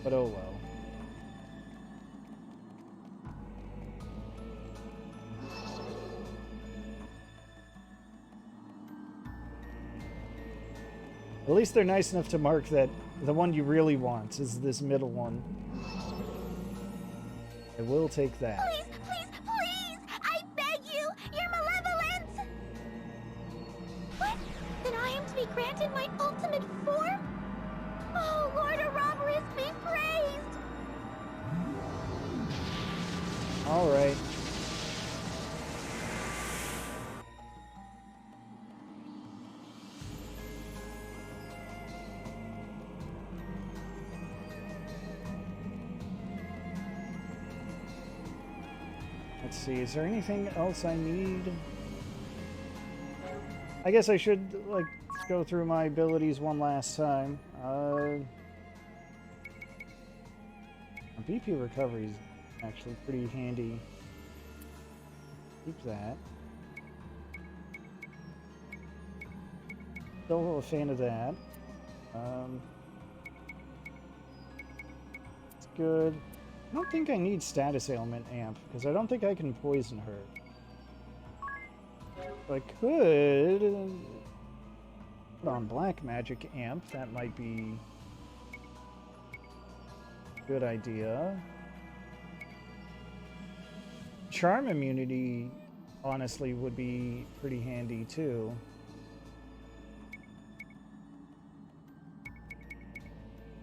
But oh well. At least they're nice enough to mark that the one you really want is this middle one. I will take that. Please, please, please! I beg you! Your malevolence! What? Then I am to be granted my ultimate form? Oh, Lord Ouroboros, be praised! Alright. Let's see, is there anything else I need? I guess I should, like, go through my abilities one last time. BP recovery is actually pretty handy. Keep that. Still a fan of that. It's good. I don't think I need status ailment amp, because I don't think I can poison her. I could put on black magic amp. That might be a good idea. Charm immunity, honestly, would be pretty handy too.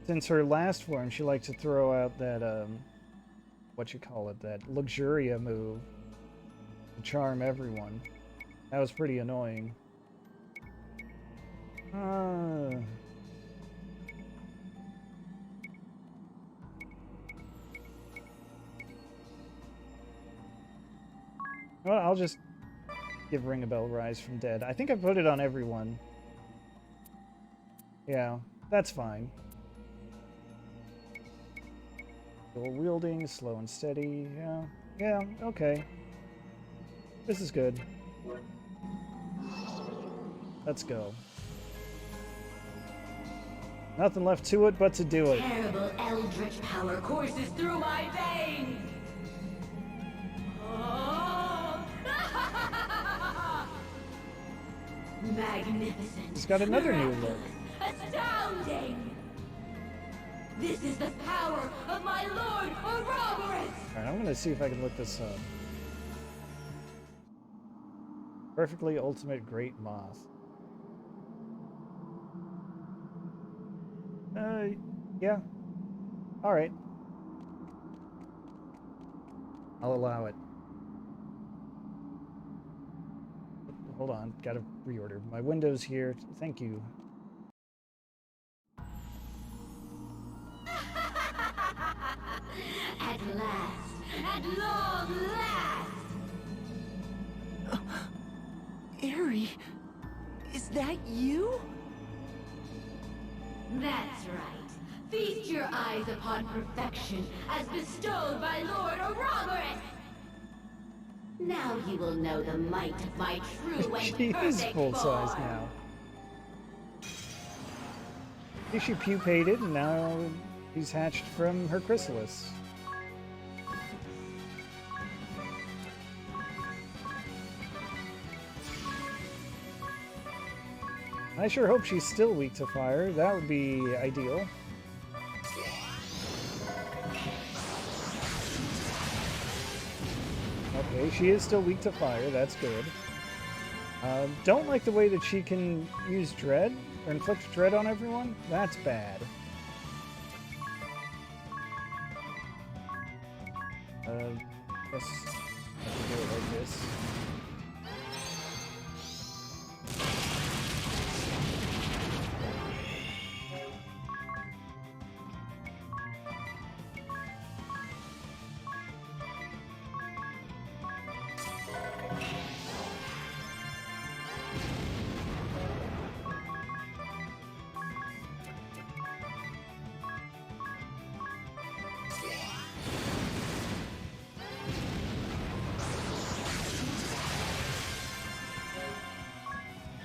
Since her last form, she liked to throw out that that Luxuria move to charm everyone. That was pretty annoying. Well, I'll just give Ring a Bell Rise from Dead. I think I put it on everyone. Yeah, that's fine. Dual wielding, slow and steady. Yeah, okay. This is good. Let's go. Nothing left to it but to do it. Terrible eldritch power courses through my veins! Oh. Magnificent! It's got another new look. Astounding! This is the power of my Lord Ouroboros! Alright, I'm gonna see if I can look this up. Perfectly Ultimate Great Moth. Yeah. Alright. I'll allow it. Hold on, gotta reorder. My window's here. Thank you. At last! At long last! Airy, is that you? That's right. Feast your eyes upon perfection as bestowed by Lord Ouroboros! Now you will know the might of my true and She perfect is full size form. now. She pupated and now he's hatched from her chrysalis. I sure hope she's still weak to fire. That would be ideal. Okay, she is still weak to fire. That's good. Don't like the way that she can use dread or inflict dread on everyone. That's bad. Guess I can do it like this.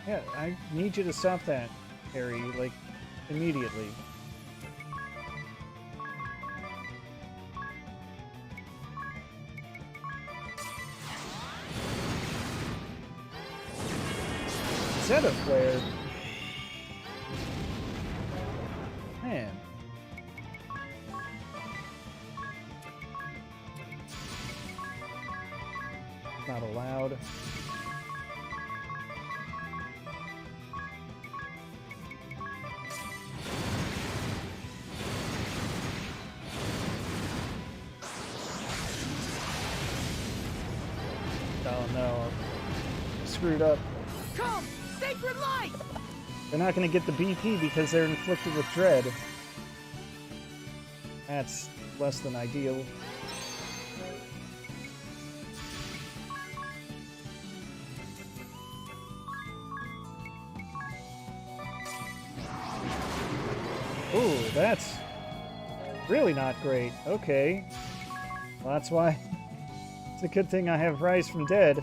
Yeah, I need you to stop that, Airy, like, immediately. Set of flare. Man. Not allowed. Oh no, screwed up. Come, sacred light! They're not going to get the BP because they're inflicted with dread. That's less than ideal. Ooh, that's really not great. Okay. Well, that's why it's a good thing I have Rise from Dead.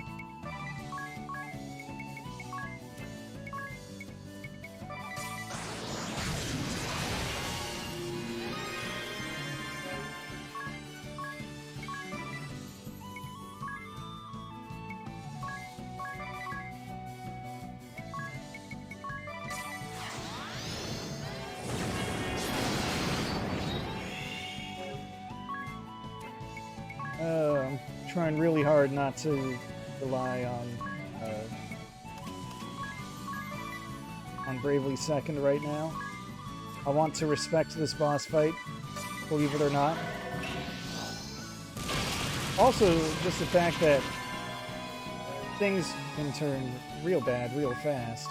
I'm trying really hard not to rely on Bravely Second right now. I want to respect this boss fight, believe it or not. Also, just the fact that things can turn real bad real fast.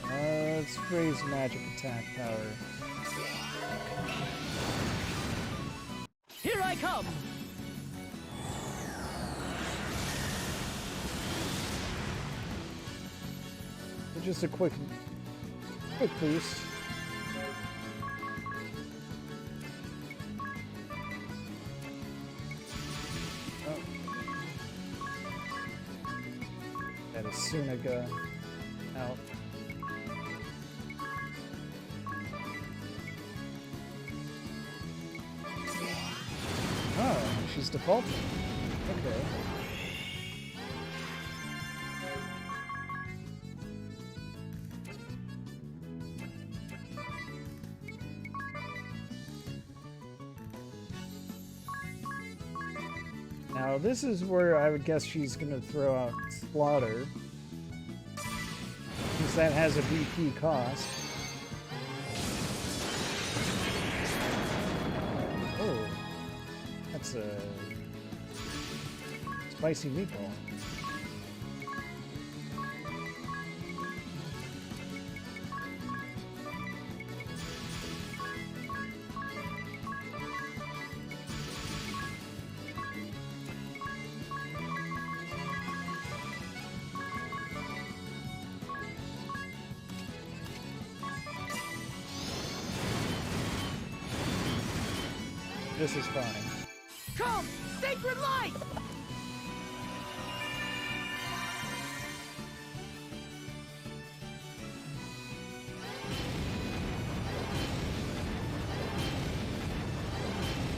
Let's raise magic attack power. Here I come! Just a quick boost. Oh. That is Sunaga out. Oh, she's defaulting. Okay. Now this is where I would guess she's gonna throw out Slaughter, since that has a BP cost. Oh, that's a spicy meatball. This is fine. Come, sacred light!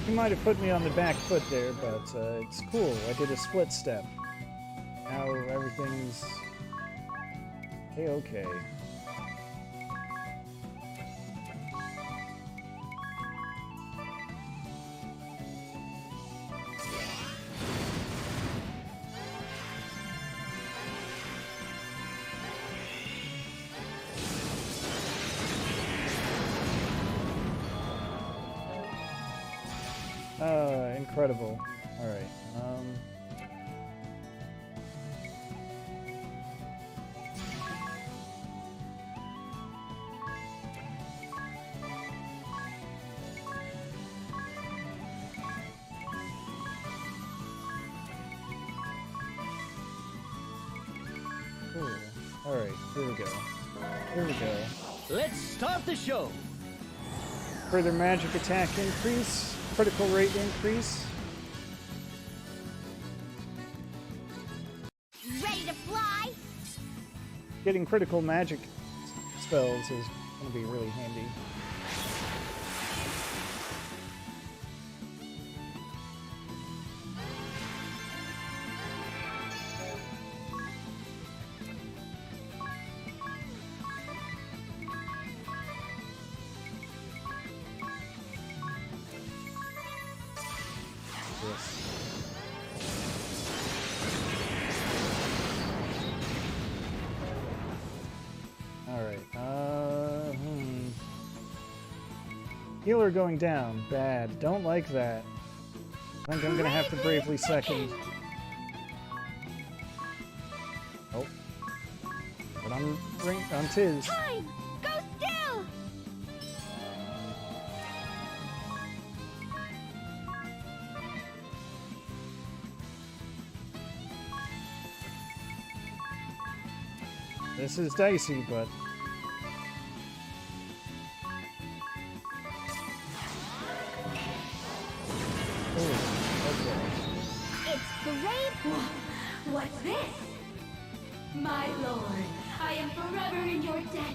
You might have put me on the back foot there, but it's cool. I did a split step. Now everything's okay. Incredible. Alright, cool. Alright, here we go. Here we go. Let's start the show. Further magic attack increase, critical rate increase. Ready to fly? Getting critical magic spells is going to be really handy. Healer going down. Bad. Don't like that. I think I'm gonna have to bravely second. Oh. But I'm Tiz. Time! Go still! This is dicey, but What's this? My lord, I am forever in your debt.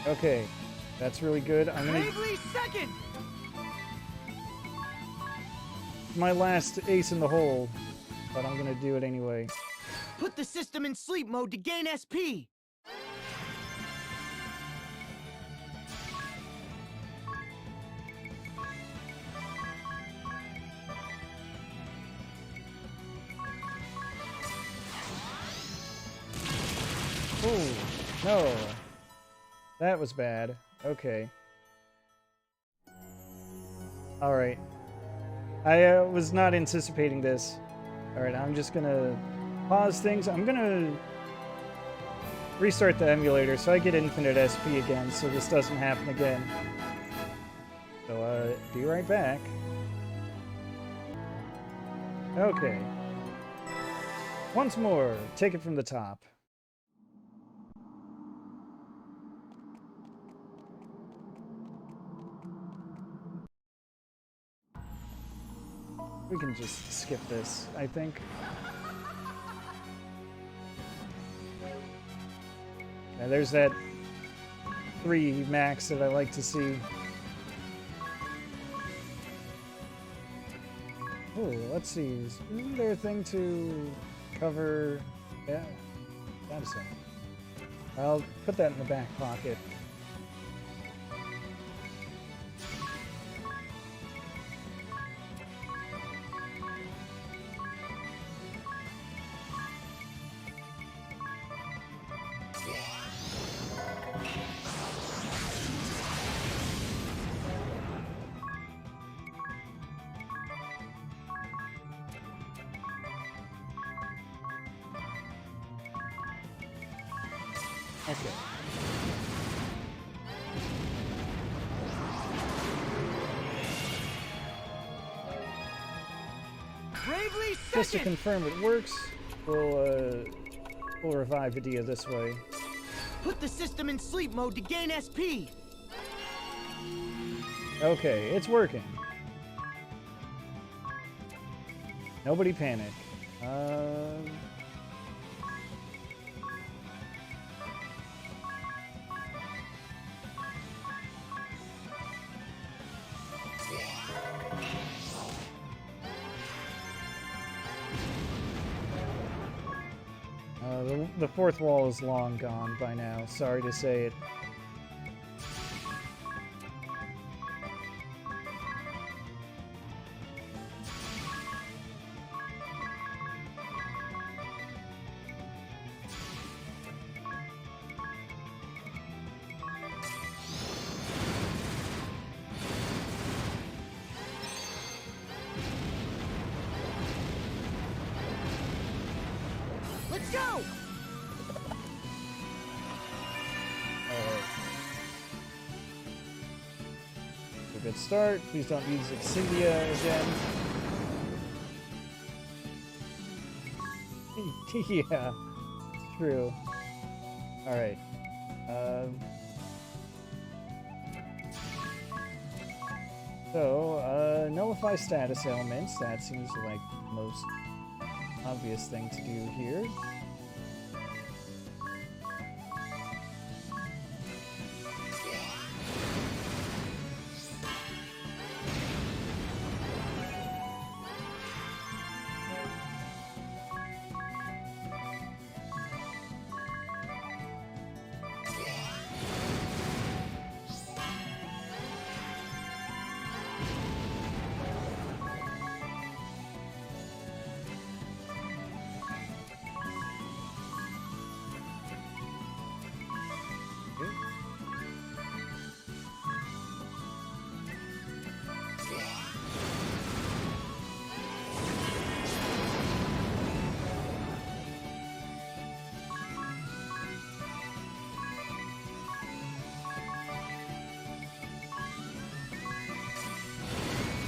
okay. That's really good. I'm gonna Bravely second! my last ace in the hole, but I'm gonna do it anyway. Put the system in sleep mode to gain SP! Oh, no. That was bad. Okay. Alright. I was not anticipating this. Alright, I'm just gonna pause things. I'm gonna restart the emulator so I get infinite SP again so this doesn't happen again. So, be right back. Okay. Once more, take it from the top. We can just skip this, I think. Yeah, there's that 3 max that I like to see. Oh, let's see. Isn't there a thing to cover? Yeah, that's it. I'll put that in the back pocket. Okay. Bravely Just to second! confirm it works, we'll revive Vidia this way. Put the system in sleep mode to gain SP! Okay, it's working. Nobody panic. the fourth wall is long gone by now. Sorry to say it. Let's go! A good start. Please don't use Exindia again. Yeah, it's true. Alright. Nullify status elements. That seems like the most obvious thing to do here.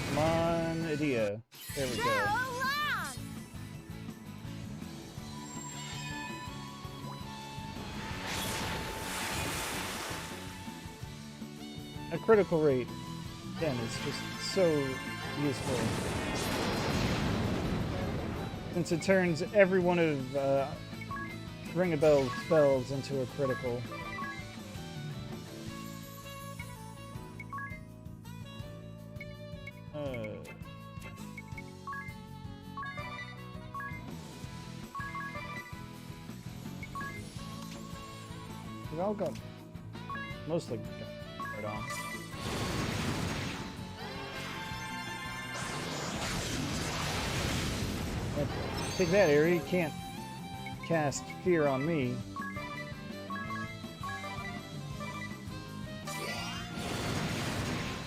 Come on, Idea. There we go. A critical rate, again, is just so useful. Since it turns every one of Ring a Bell spells into a critical. They've all got, mostly got right on. Take that, Airy. You can't cast fear on me.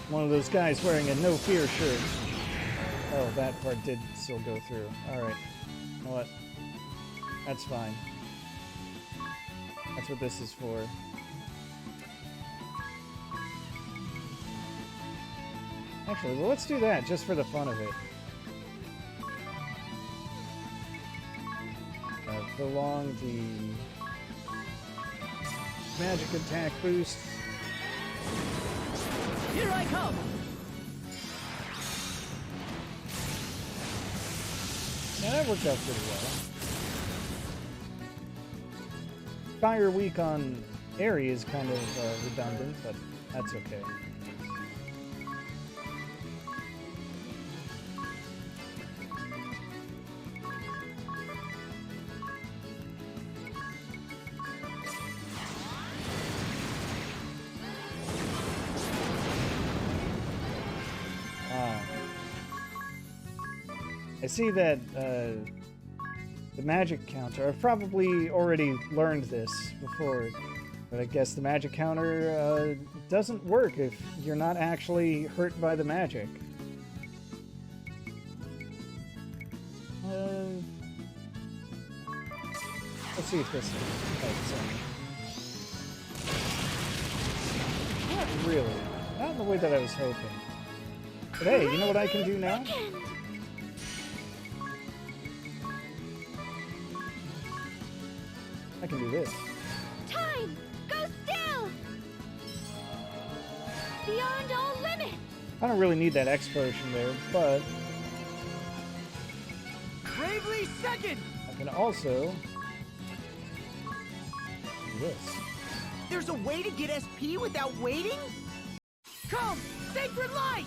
One of those guys wearing a no fear shirt. Oh, that part did still go through. Alright. You know what? That's fine. That's what this is for. Actually, well, let's do that just for the fun of it. Prolong the magic attack boost. Here I come! Yeah, that worked out pretty well. Fire weak on Airy is kind of redundant, but that's okay. I see that the magic counter, I've probably already learned this before, but I guess the magic counter doesn't work if you're not actually hurt by the magic. Let's see if this helps. Not really. Not in the way that I was hoping. But hey, you know what I can do now? I can do this. Time! Go still! Beyond all limits! I don't really need that X potion there, but Bravely second! I can also do this. There's a way to get SP without waiting? Come, Sacred Light!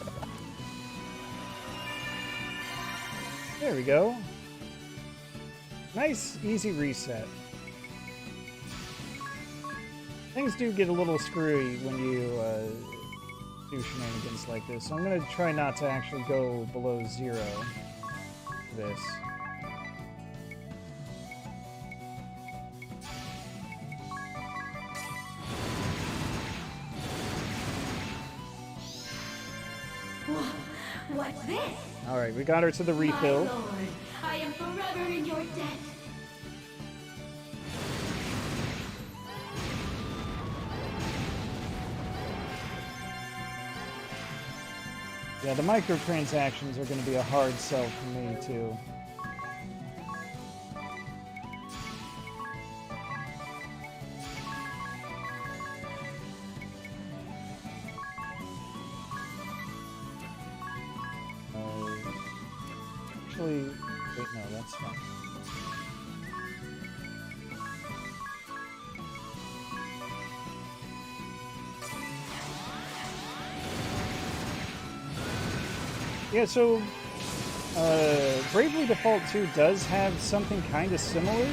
There we go. Nice, easy reset. things do get a little screwy when you do shenanigans like this. So I'm going to try not to actually go below 0 for this. What's this? All right, we got her to the refill. My lord, I am forever in your debt. Yeah, the microtransactions are going to be a hard sell for me, too. Actually, wait, no, that's fine. Yeah, so Bravely Default 2 does have something kind of similar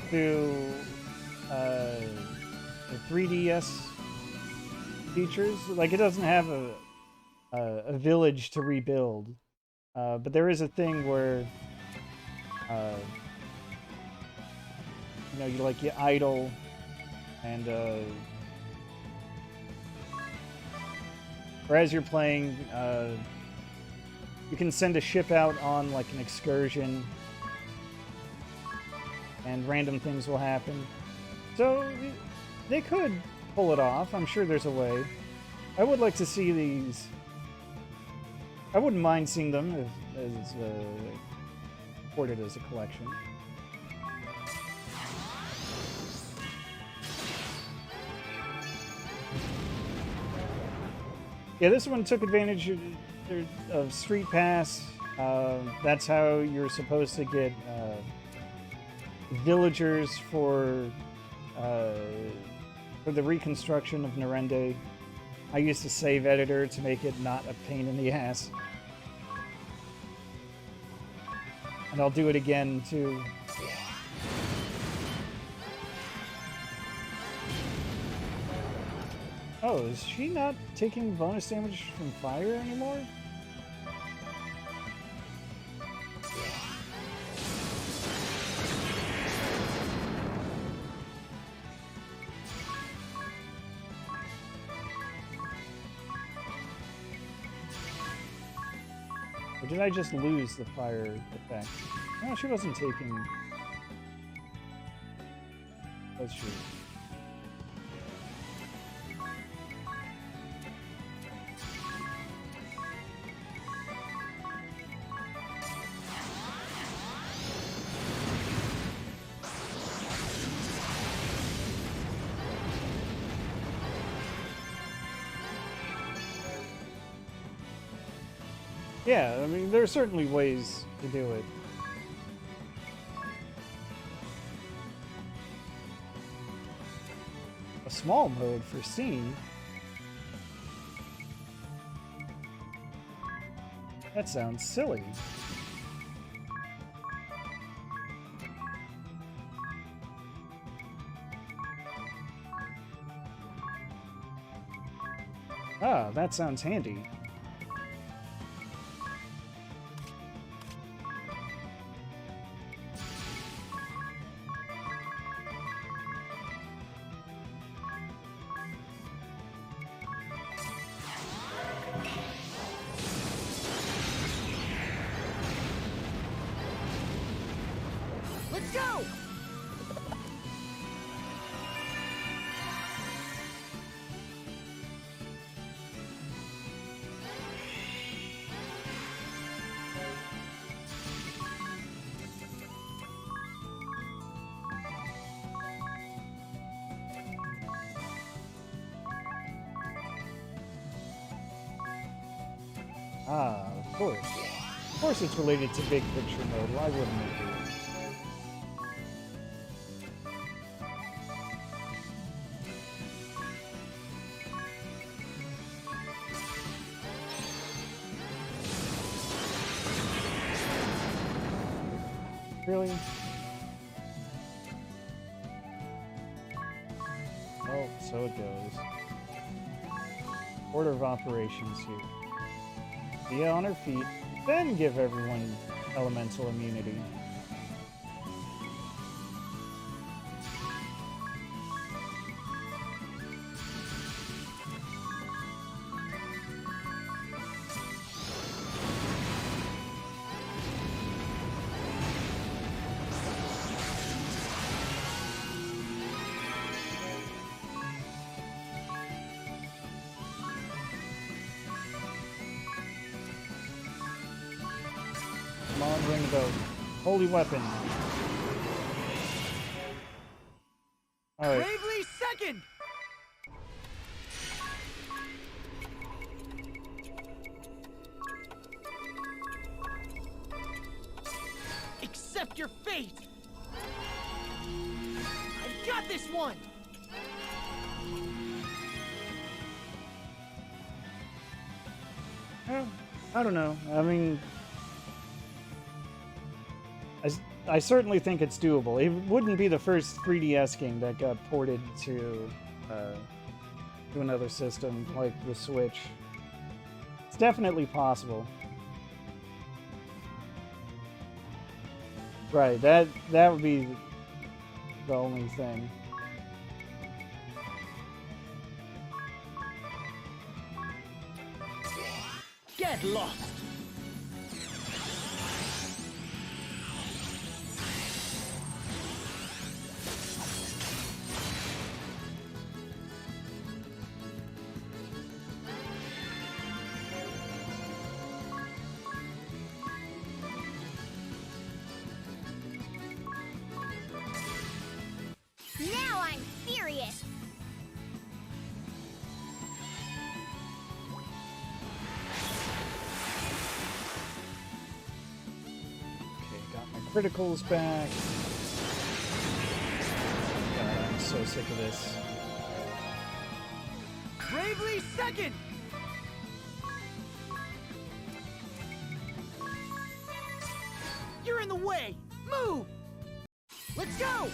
to the 3DS features. Like, it doesn't have a village to rebuild, but there is a thing where you know, you idle and or as you're playing, you can send a ship out on like an excursion, and random things will happen. So they could pull it off. I'm sure there's a way. I would like to see these. I wouldn't mind seeing them as ported as a collection. Yeah, this one took advantage of Street Pass. That's how you're supposed to get villagers for the reconstruction of Narende. I used a save editor to make it not a pain in the ass. And I'll do it again, too. Oh, is she not taking bonus damage from fire anymore? Or did I just lose the fire effect? No, she wasn't taking... Was she? Yeah, I mean, there are certainly ways to do it. A small mode for scene? That sounds silly. Ah, that sounds handy. Let's go! Ah, of course. Of course it's related to big picture mode. Why wouldn't it be? Really? so it goes. Order of operations here. Be on her feet, then give everyone elemental immunity. Come on, ring the bell. Holy weapon. Alright. Bravely second! Accept your fate! I got this one! I don't know. I mean, I certainly think it's doable. It wouldn't be the first 3DS game that got ported to another system like the Switch. It's definitely possible. Right, that would be the only thing. Get lost! Now I'm serious. Okay, got my criticals back. God, I'm so sick of this. Bravely second! You're in the way! Move! Let's go!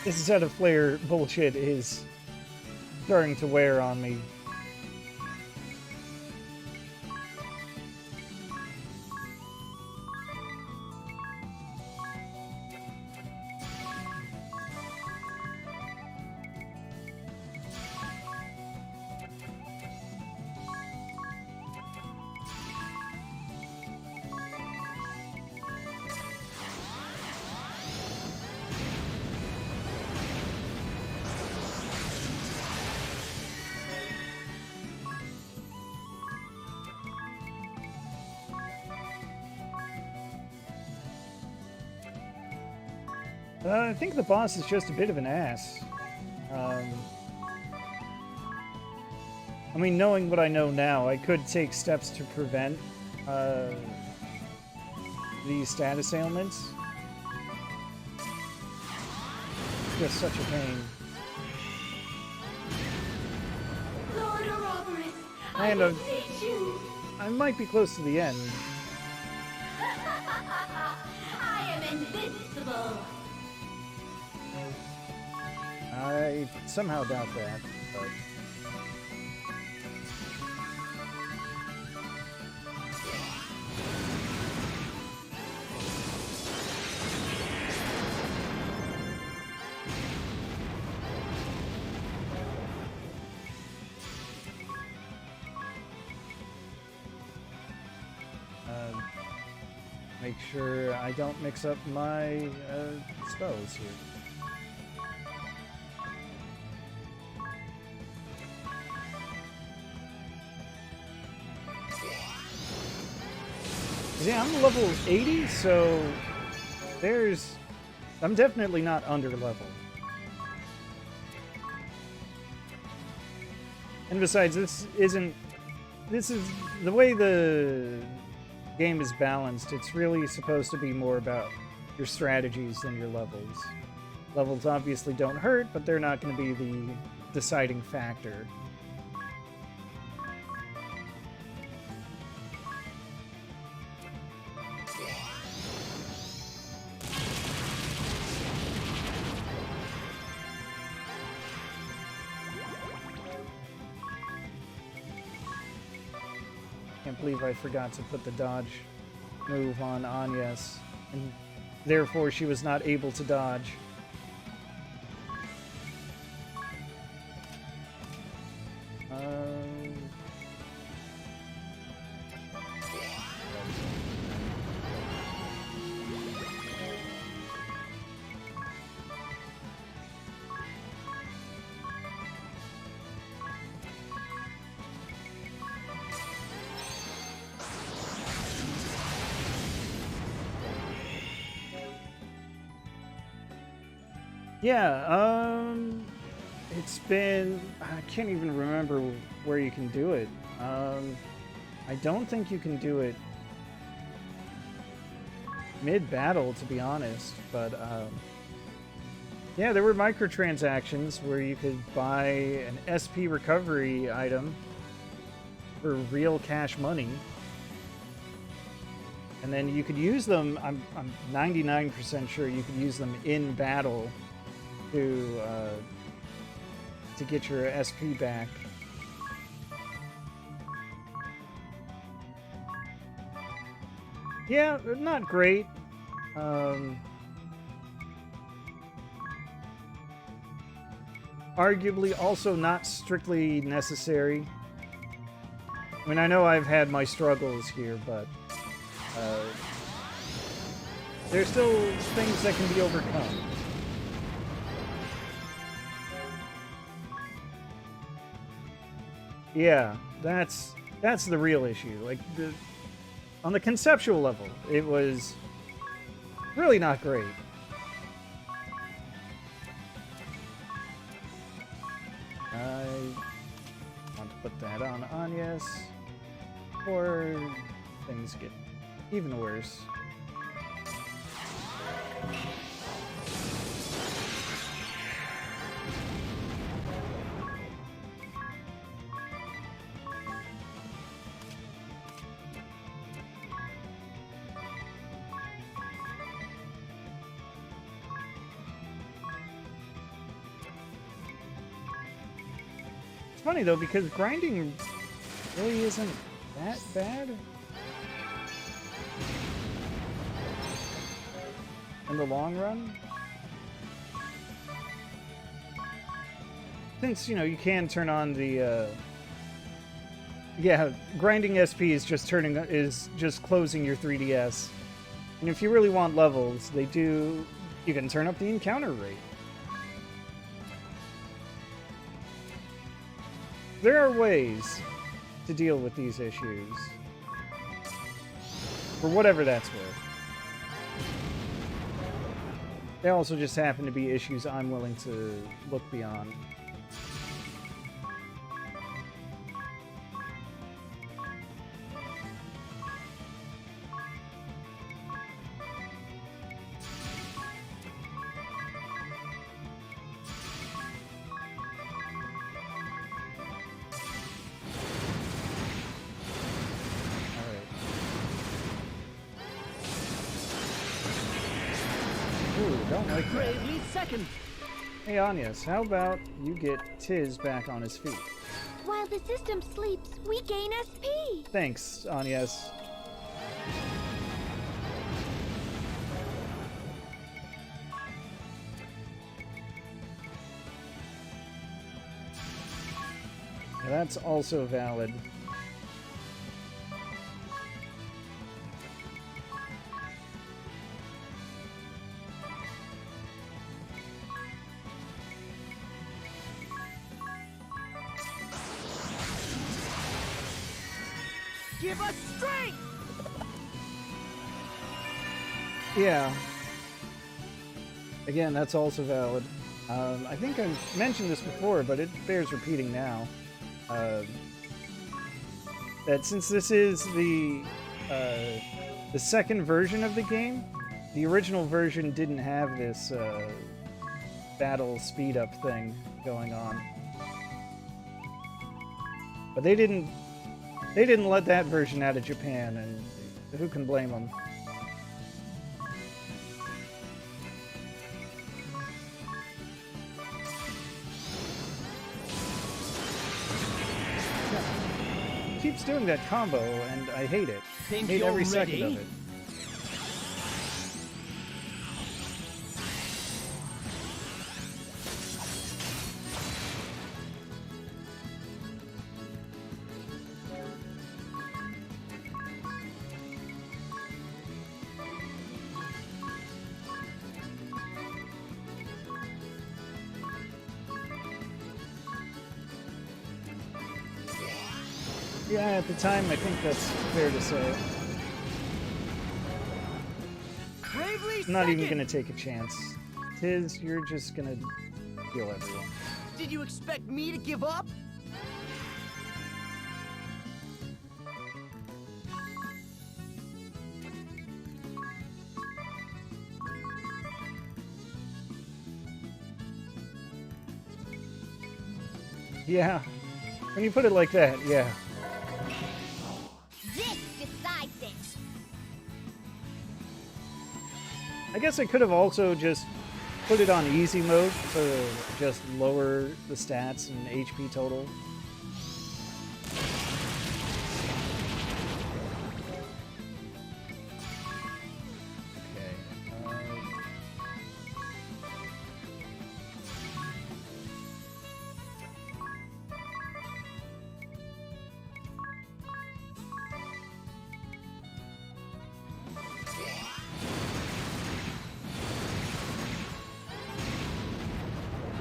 This set of flare bullshit is starting to wear on me. I think the boss is just a bit of an ass. I mean, knowing what I know now, I could take steps to prevent these status ailments. It's just such a pain. Lord Ouroboros, And I beseech you. I might be close to the end. I am invincible. I somehow doubt that, but... Make sure I don't mix up my spells here. Yeah, I'm level 80, so I'm definitely not under level. And besides, this is the way the game is balanced. It's really supposed to be more about your strategies than your levels. Levels obviously don't hurt, but they're not going to be the deciding factor. Can't believe I forgot to put the dodge move on Agnes, and therefore she was not able to dodge. Yeah, it's been, I can't even remember where you can do it. I don't think you can do it mid-battle, to be honest, but, yeah, there were microtransactions where you could buy an SP recovery item for real cash money. And then you could use them, I'm 99% sure you could use them in battle to get your SP back. Yeah, not great. Arguably also not strictly necessary. I mean, I know I've had my struggles here, but there's still things that can be overcome. Yeah, that's the real issue. Like, on the conceptual level, it was really not great. I want to put that on Agnes, or things get even worse. Funny though, because grinding really isn't that bad in the long run. Since, you know, you can turn on the yeah, grinding SP is just closing your 3DS. And if you really want levels, you can turn up the encounter rate. There are ways to deal with these issues, for whatever that's worth. They also just happen to be issues I'm willing to look beyond. Bravely second. Hey Agnes, how about you get Tiz back on his feet? While the system sleeps, we gain SP. Thanks, Agnes. That's also valid. Give us strength! Yeah. Again, that's also valid. I think I mentioned this before, but it bears repeating now. That since this is the second version of the game, the original version didn't have this battle speed up thing going on. But they didn't let that version out of Japan, and who can blame them? keeps doing that combo, and I hate it. Think Hate you're every second ready? of it. Yeah, at the time, I think that's fair to say. Bravely I'm not even second! gonna take a chance. Tiz, you're just gonna kill everyone. Did you expect me to give up? Yeah. When you put it like that, yeah. This decides it. I guess I could have also just put it on easy mode to just lower the stats and HP total.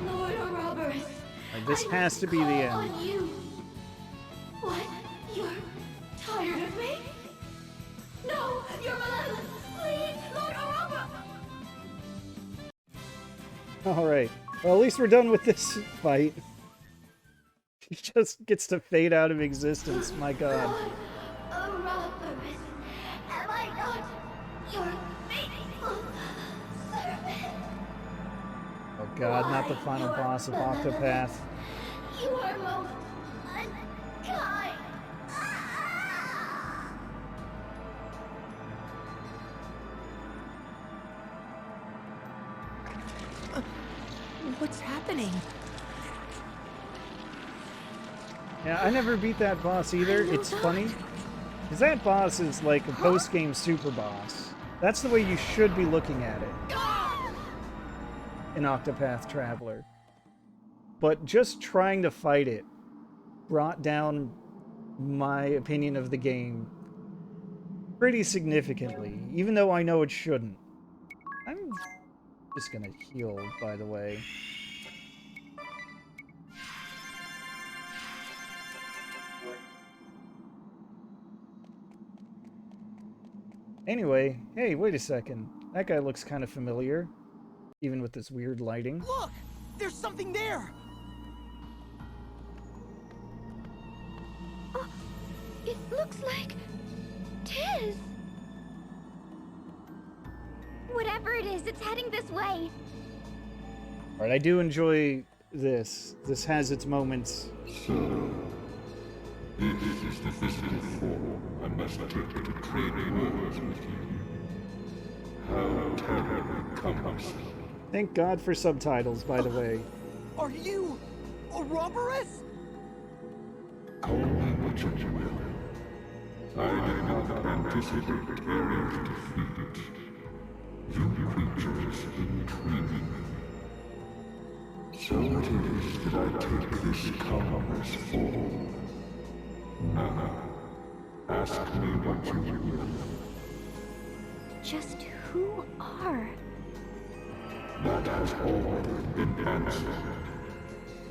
Lord Ouroboros, This has to be the end. on you. What? You're tired of me? No, you're malevolent. Please, Lord Ouroboros. Alright. Well, at least we're done with this fight. He just gets to fade out of existence, my god. Lord Ouroboros, am I not your faithful servant? Oh god, not the final boss of Octopath. You are most unkind. What's happening? Yeah, I never beat that boss either. It's funny. Because that boss is like a post-game super boss. That's the way you should be looking at it in Octopath Traveler. But just trying to fight it brought down my opinion of the game pretty significantly, even though I know it shouldn't. I'm just gonna heal, by the way. Anyway, hey, wait a second. That guy looks kind of familiar, even with this weird lighting. Look! There's something there! Oh, it looks like Tiz. Whatever it is, it's heading this way. Alright, I do enjoy this. This has its moments. So, this is the physical form I must take to trade wars with you. How terribly cumbersome. Thank God for subtitles, by the way. Are you Ouroboros? Call me what you will. I did not anticipate Airy's defeat. You creatures intrigue me. So it is that I take this cumbrous form. Now, ask me what you will. Just who are? That has already been answered.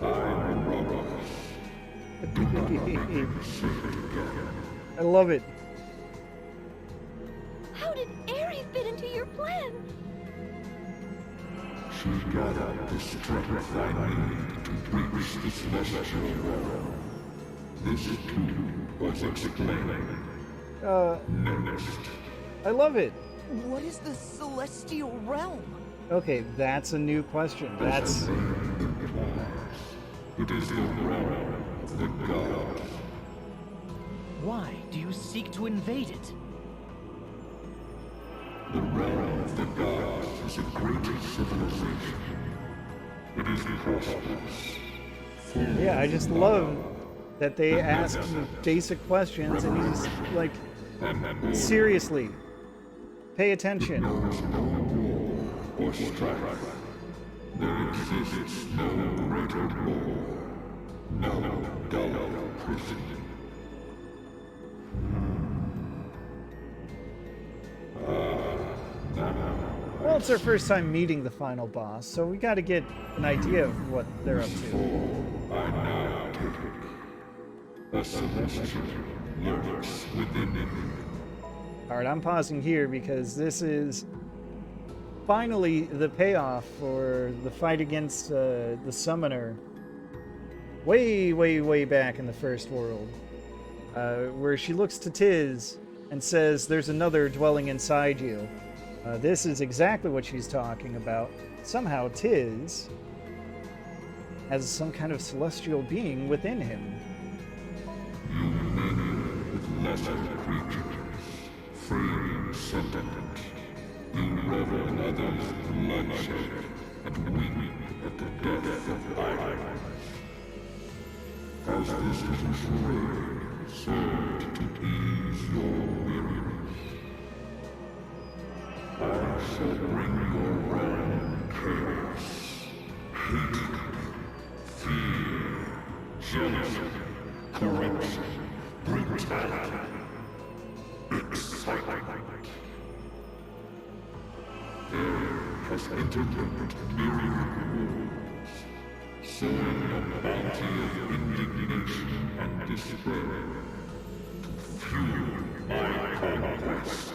I am Ouroboros. Do not make me say it again. I love it. How did Airy fit into your plan? She gathered the strength I need to reach the celestial realm. This too was explained. Next. I love it. What is the celestial realm? Okay, that's a new question. That's... It is the realm of the gods. Why do you seek to invade it? The realm of the gods is a great civilization. It is prosperous. Yeah, I just love that they ask him basic questions, and he's like, seriously, pay attention. Or strife. There exists no greater war, no duller prison. Well, it's our first time meeting the final boss, so we got to get an idea of what they're up to. I now take a celestial lurks within him. Alright, I'm pausing here because this is finally the payoff for the fight against the summoner way, way, way back in the first world, where she looks to Tiz and says, there's another dwelling inside you. This is exactly what she's talking about. Somehow Tiz has some kind of celestial being within him. You men with lesser creatures, free sentiment, you revel in others' bloodshed and weep at the death of idols. As this little charade served to ease your weariness, I shall bring your realm chaos, hate, fear, jealousy, corruption, brutality, excitement. There has interlooped myriad worlds, sowing a bounty of indignation and despair to fuel my conquest.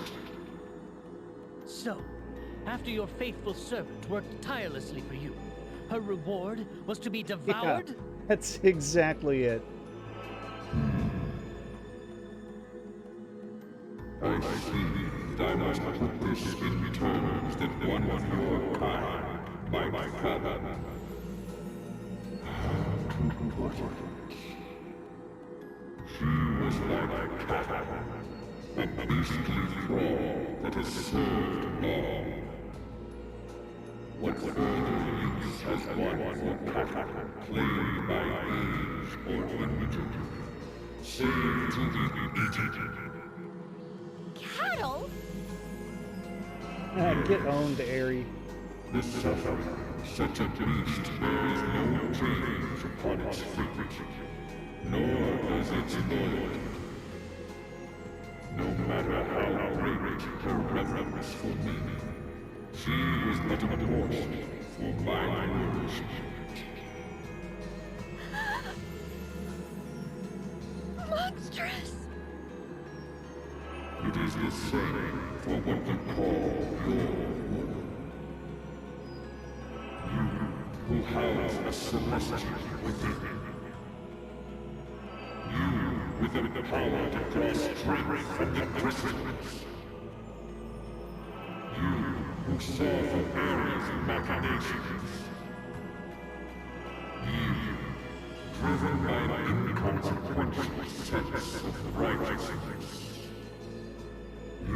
So, after your faithful servant worked tirelessly for you, her reward was to be devoured? Yeah, that's exactly it. I see that I must put this in terms that one of your kind might fathom. How to put it? She was like a cat, a beastly thrall that has served long. What further use has one for cattle, played by age or injury, save to be eaten? Cattle? Get owned, Airy. The suffering, such a beast bears no change upon its frequency, nor does its loyalty. No matter how great her reverence for me, she was but a morsel for my nourishment. Monstrous! It is the same for what you call your world. You who house a celestial within. You with the power to draw strength from the crystals. You who saw through Airy's machinations. You, driven by an inconsequential sense of righteousness. You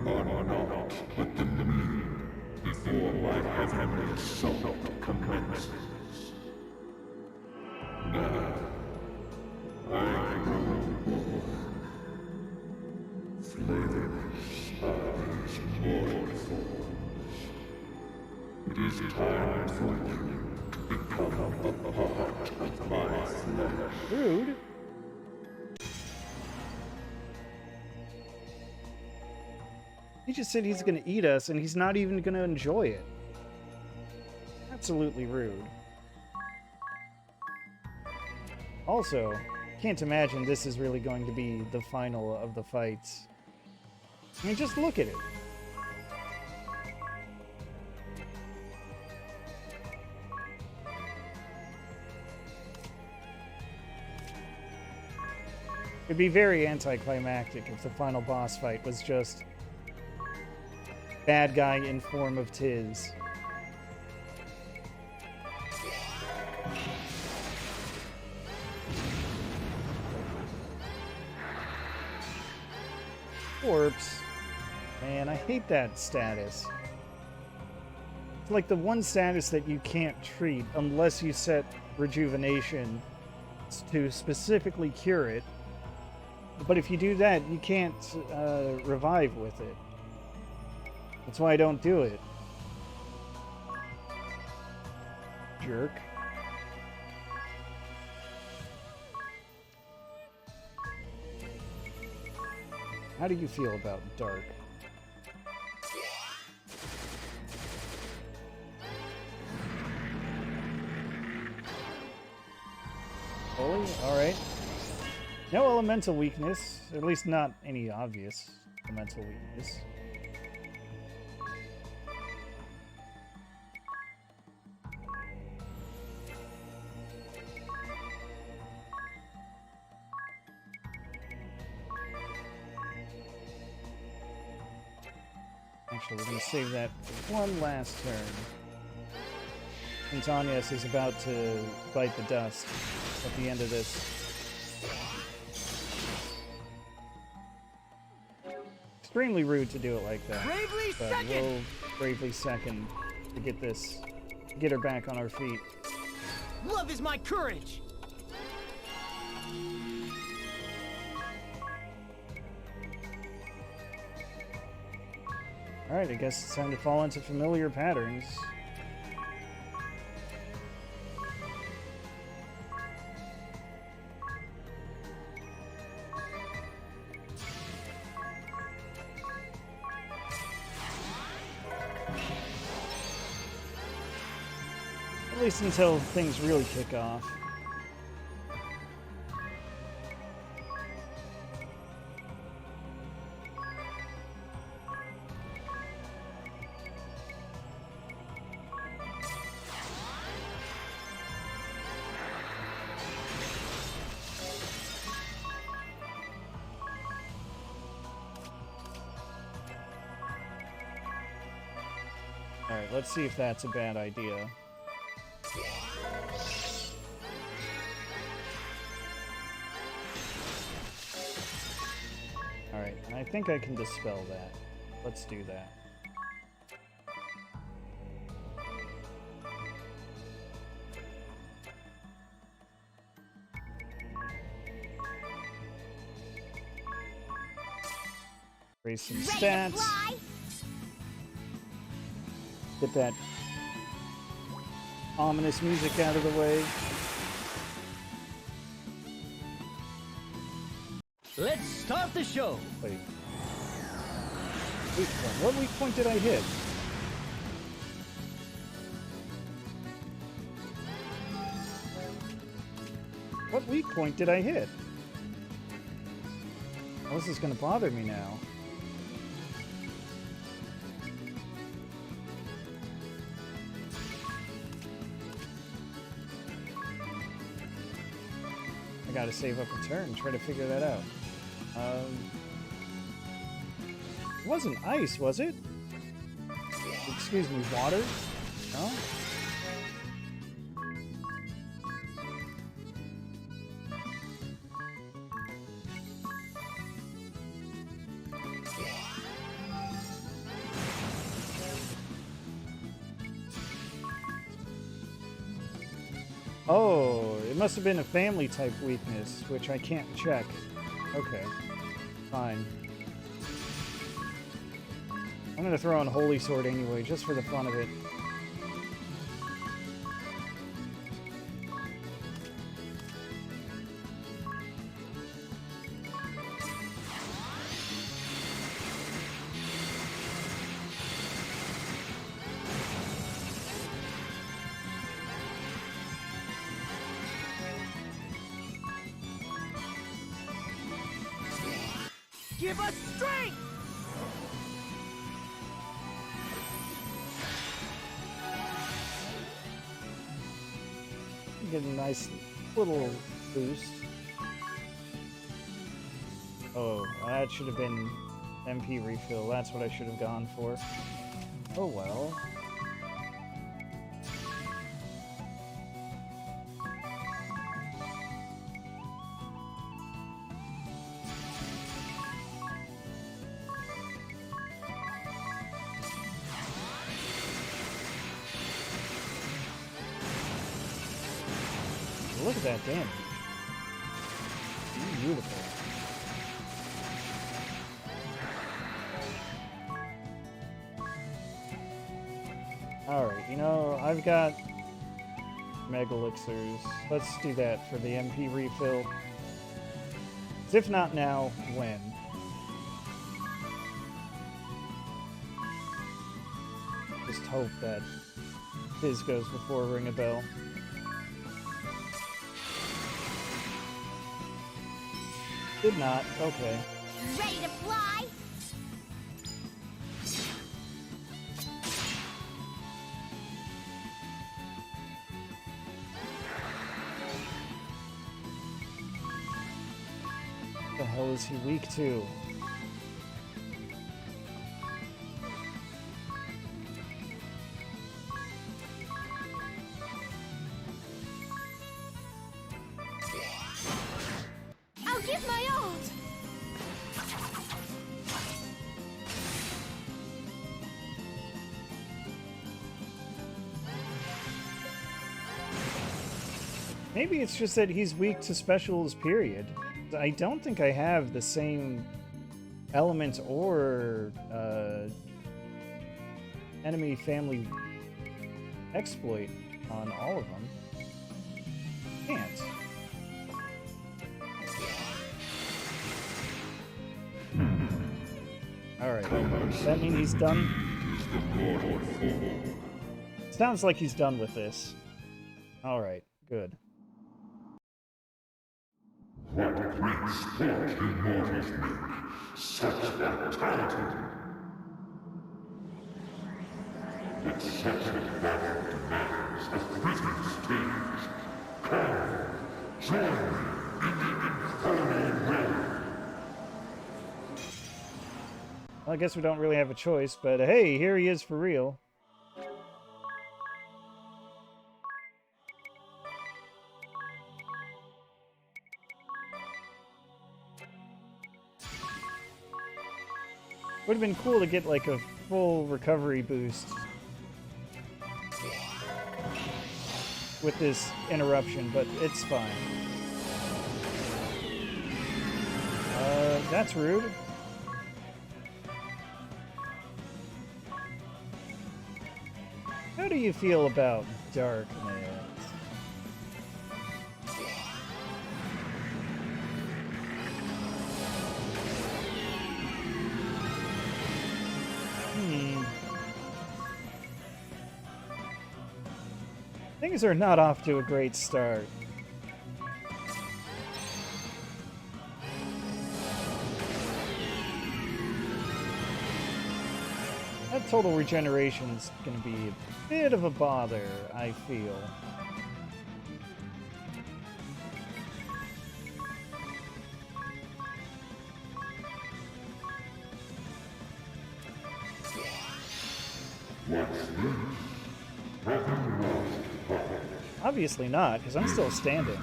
are not but the mean before my heavenly assault commences. Now, I grow bored. Flavorless are these mortal forms. It is time for you to become a part of my flesh. Rude. He just said he's going to eat us, and he's not even going to enjoy it. Absolutely rude. Also, can't imagine this is really going to be the final of the fights. I mean, just look at it. It'd be very anticlimactic if the final boss fight was just bad guy in form of Tiz. Corpse. Man, I hate that status. It's like the one status that you can't treat unless you set rejuvenation to specifically cure it. But if you do that, you can't revive with it. That's why I don't do it. Jerk. How do you feel about dark? Holy? Alright. No elemental weakness, or at least not any obvious elemental weakness. Actually, we're going to save that for one last turn. Antonius is about to bite the dust at the end of this. Extremely rude to do it like that. Bravely but second! we'll bravely second to get this, get her back on our feet. Love is my courage! Alright, I guess it's time to fall into familiar patterns. At least until things really kick off. Alright, let's see if that's a bad idea. Alright, I think I can dispel that. Let's do that. Raise some stats. Get that ominous music out of the way. Let's start the show. Wait, what weak point did I hit? What weak point did I hit? Oh, this is gonna bother me now. I gotta save up a turn and try to figure that out. It wasn't ice, was it? Excuse me, water? No? Oh, it must have been a family type weakness, which I can't check. Okay, fine. I'm gonna throw on Holy Sword anyway, just for the fun of it. Give us strength! Get a nice little boost. Oh, that should have been MP refill. That's what I should have gone for. Oh well. Look at that damage. Beautiful. Alright, you know, I've got Mega Elixirs. Let's do that for the MP refill. 'Cause if not now, when? Just hope that Fizz goes before Ring a Bell. Did not. Okay. Ready to fly? What the hell is he weak to? I'll give my all. Maybe it's just that he's weak to specials, period. I don't think I have the same element or enemy family exploit on all of them. Can't. Alright. Does that mean he's done? Sounds like he's done with this. Alright, good. What great sport immortals make, such vitality! But such a battle demands a fitting stage. Come, join me in the infernal realm! Well, I guess we don't really have a choice, but hey, here he is for real. Would have been cool to get like a full recovery boost with this interruption, but it's fine. That's rude. How do you feel about darkness? Things are not off to a great start. That total regeneration's gonna be a bit of a bother, I feel. Obviously not, because I'm still standing.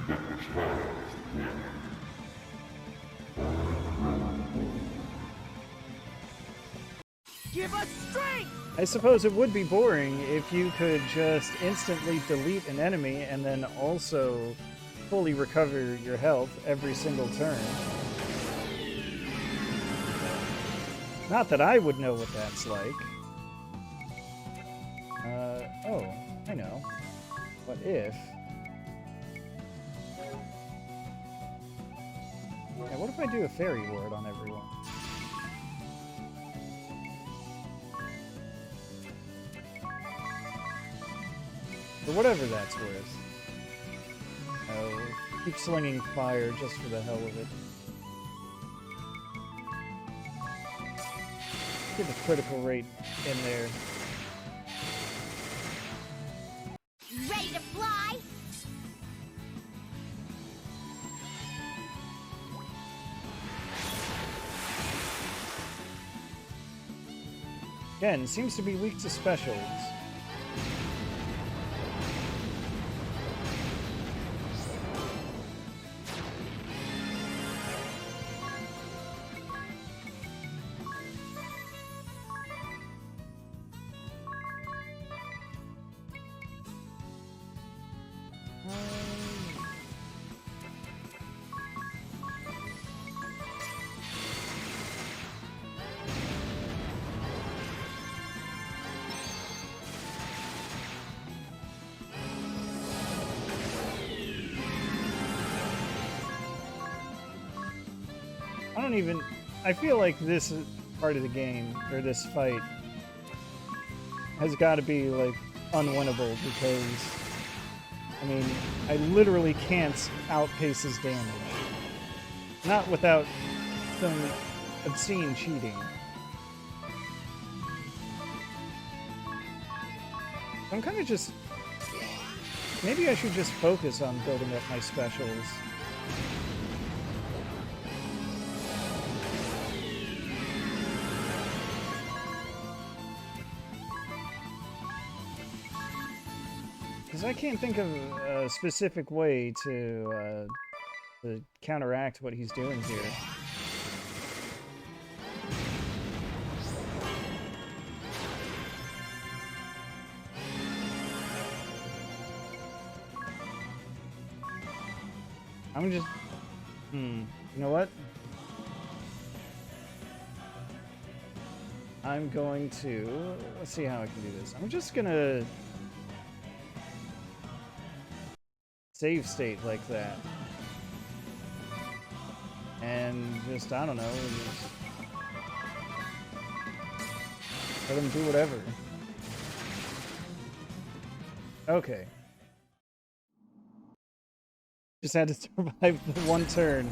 Give us strength! I suppose it would be boring if you could just instantly delete an enemy and then also fully recover your health every single turn. Not that I would know what that's like. Oh, I know. What if... Yeah, what if I do a fairy ward on everyone? For whatever that's worth. Oh, keep slinging fire just for the hell of it. Get the critical rate in there. Ready to fly? Again, seems to be weak to specials. I don't even... I feel like this part of the game, or this fight, has got to be, like, unwinnable because, I mean, I literally can't outpace his damage. Not without some obscene cheating. I'm kind of just... Maybe I should just focus on building up my specials. Because I can't think of a specific way to counteract what he's doing here. I'm just... You know what? I'm going to... Let's see how I can do this. I'm just gonna... save state like that. And just, I don't know, just let him do whatever. Okay. Just had to survive the one turn.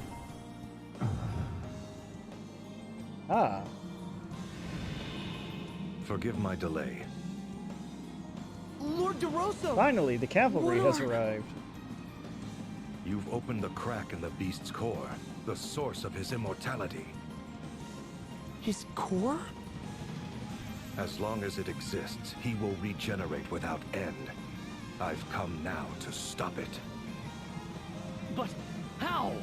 Ah. Forgive my delay. Lord DeRosso! Finally, the cavalry has Monarch! arrived. You've opened the crack in the beast's core, the source of his immortality. His core? As long as it exists, he will regenerate without end. I've come now to stop it. But how?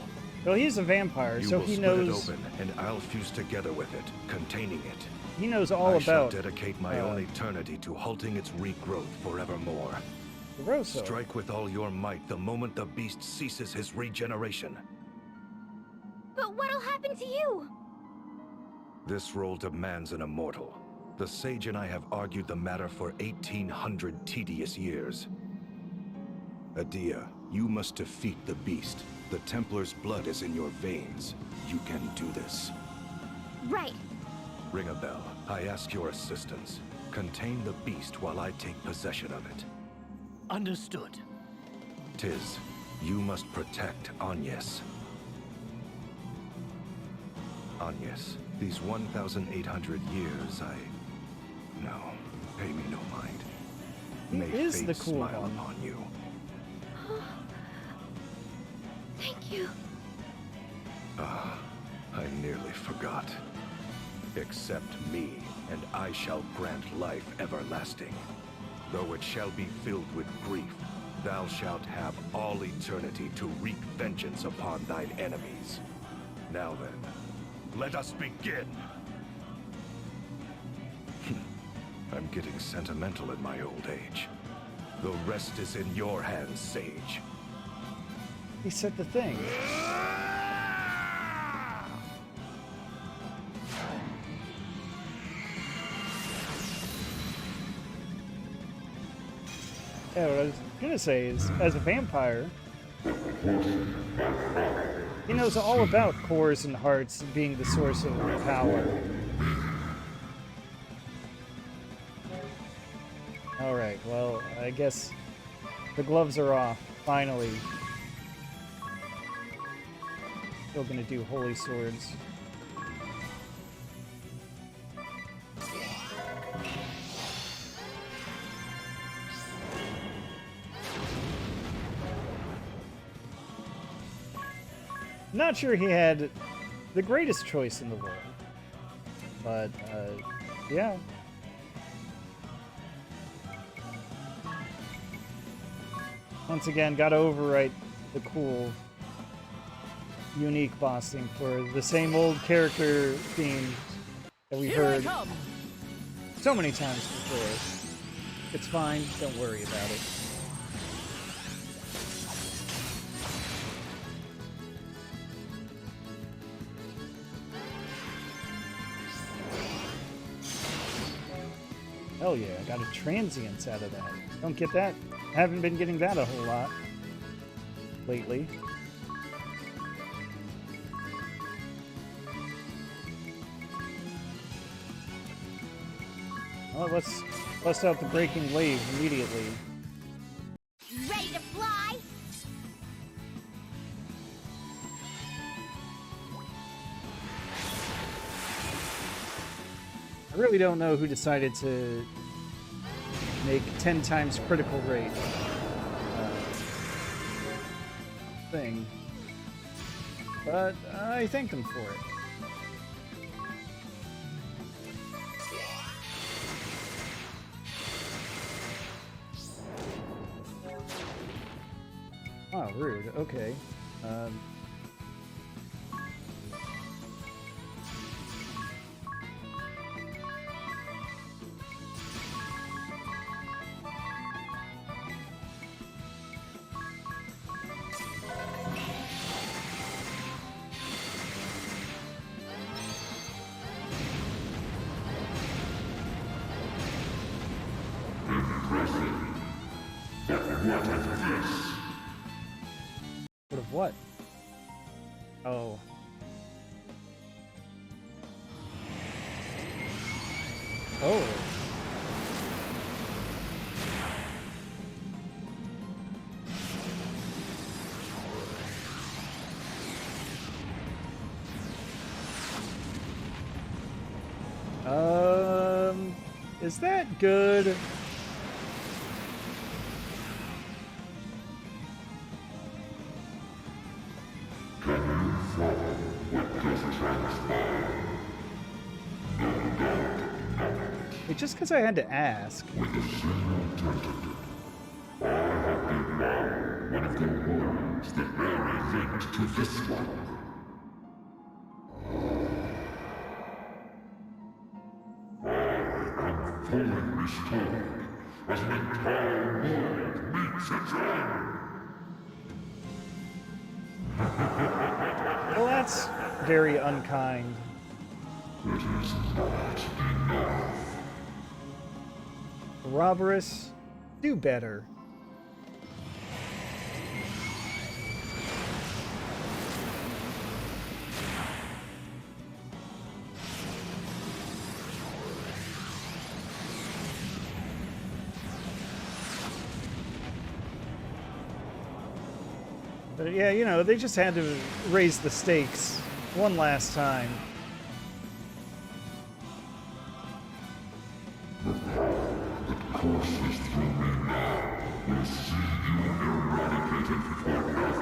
Well, he's a vampire, You so will he split knows... it open, and I'll fuse together with it, containing it. He knows all I shall about... dedicate my own eternity to halting its regrowth forevermore. DeRosso. Strike with all your might the moment the beast ceases his regeneration. But what'll happen to you? This role demands an immortal. The sage and I have argued the matter for 1,800 tedious years. Adia, you must defeat the beast. The Templar's blood is in your veins. You can do this. Right. Ring a bell. I ask your assistance. Contain the beast while I take possession of it. Understood. Tiz, you must protect Agnes. Agnes, these 1,800 years, No, pay me no mind. May is fate the cool smile one. upon you. Thank you. Ah, I nearly forgot. Accept me, and I shall grant life everlasting. Though it shall be filled with grief, thou shalt have all eternity to wreak vengeance upon thine enemies. Now then, let us begin! I'm getting sentimental in my old age. The rest is in your hands, Sage. He said the thing. Yeah, what I was gonna say is, as a vampire, he knows all about cores and hearts being the source of power. Alright, well, I guess the gloves are off, finally. Still gonna do holy swords. Not sure he had the greatest choice in the world, but yeah. Once again, got to overwrite the cool, unique boss theme for the same old character theme that we Here I heard come. so many times before. It's fine, don't worry about it. Hell yeah, I got a transience out of that. Don't get that. Haven't been getting that a whole lot lately. Well, let's bust out the breaking wave immediately. Ready to fly? I really don't know who decided to make 10 times critical rate thing, but I thank them for it. Oh, rude. Okay. What of what? Oh. Oh. Is that good? Hey, just because I had to ask. With a single tentacle, I have devoured one of the worlds that Airy linked to this one. I am fully restored as an entire world meets its end. Well, that's very unkind. It is not enough. Ouroboros, do better. But yeah, you know, they just had to raise the stakes one last time. Courses through me now will see you eradicated forever.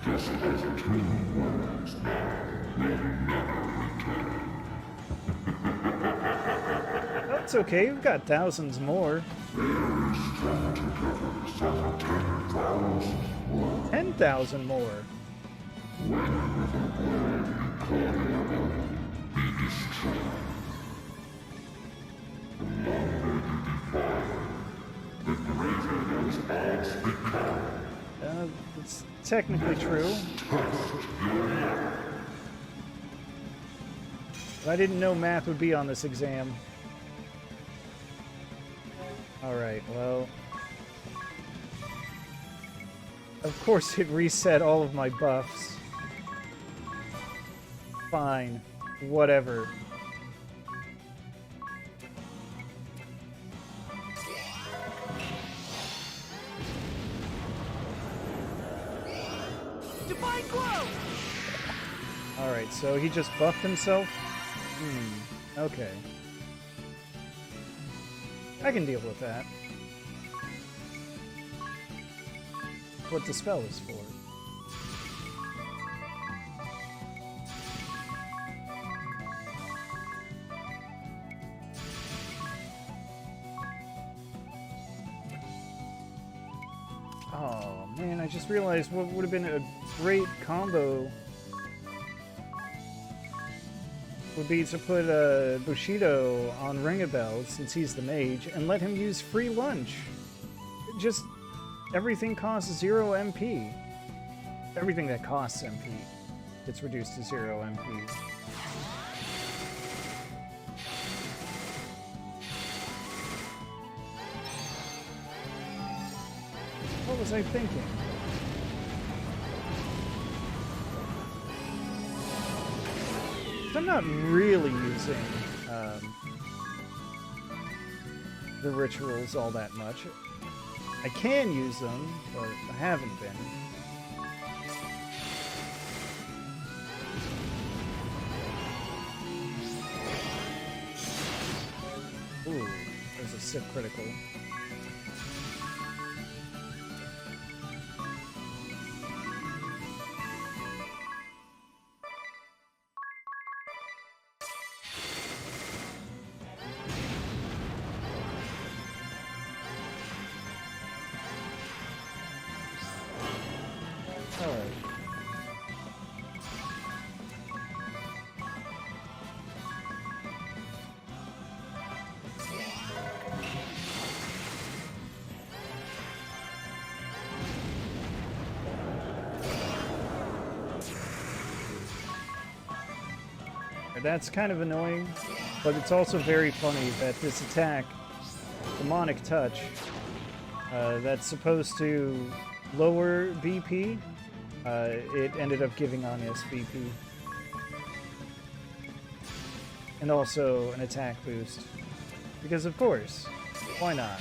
Just as 2 worlds now will never return. That's okay, we've got thousands more. Very strong together, some 10,000 more. 10,000 more. When will the world you call your own be destroyed? The longer you defy it, the greater those odds become. It's technically true. Test your luck. But I didn't know math would be on this exam. Alright, well... Of course it reset all of my buffs. Fine. Whatever. Divine glow! Alright, so he just buffed himself? Okay. I can deal with that. What the spell is for. Oh man, I just realized what would have been a great combo would be to put Bushido on Ringabel, since he's the mage, and let him use free lunch. Just everything costs 0 MP. Everything that costs MP gets reduced to 0 MP. What was I thinking? I'm not really using the rituals all that much. I can use them, but I haven't been. Ooh, there's a Civ critical. That's kind of annoying, but it's also very funny that this attack, Demonic Touch, that's supposed to lower BP, it ended up giving on us BP. And also an attack boost. Because of course, why not?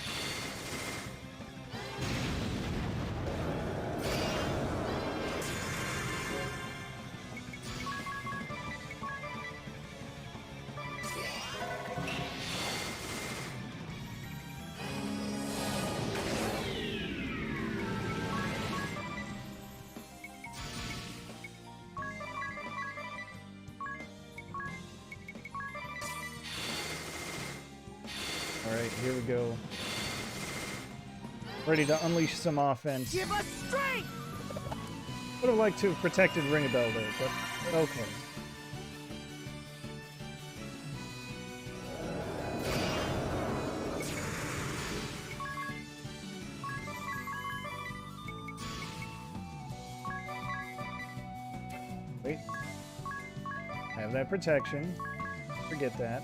Alright, here we go. Ready to unleash some offense. Give us strength! Would have liked to have protected Ringabel there, but okay. Wait. I have that protection. Forget that.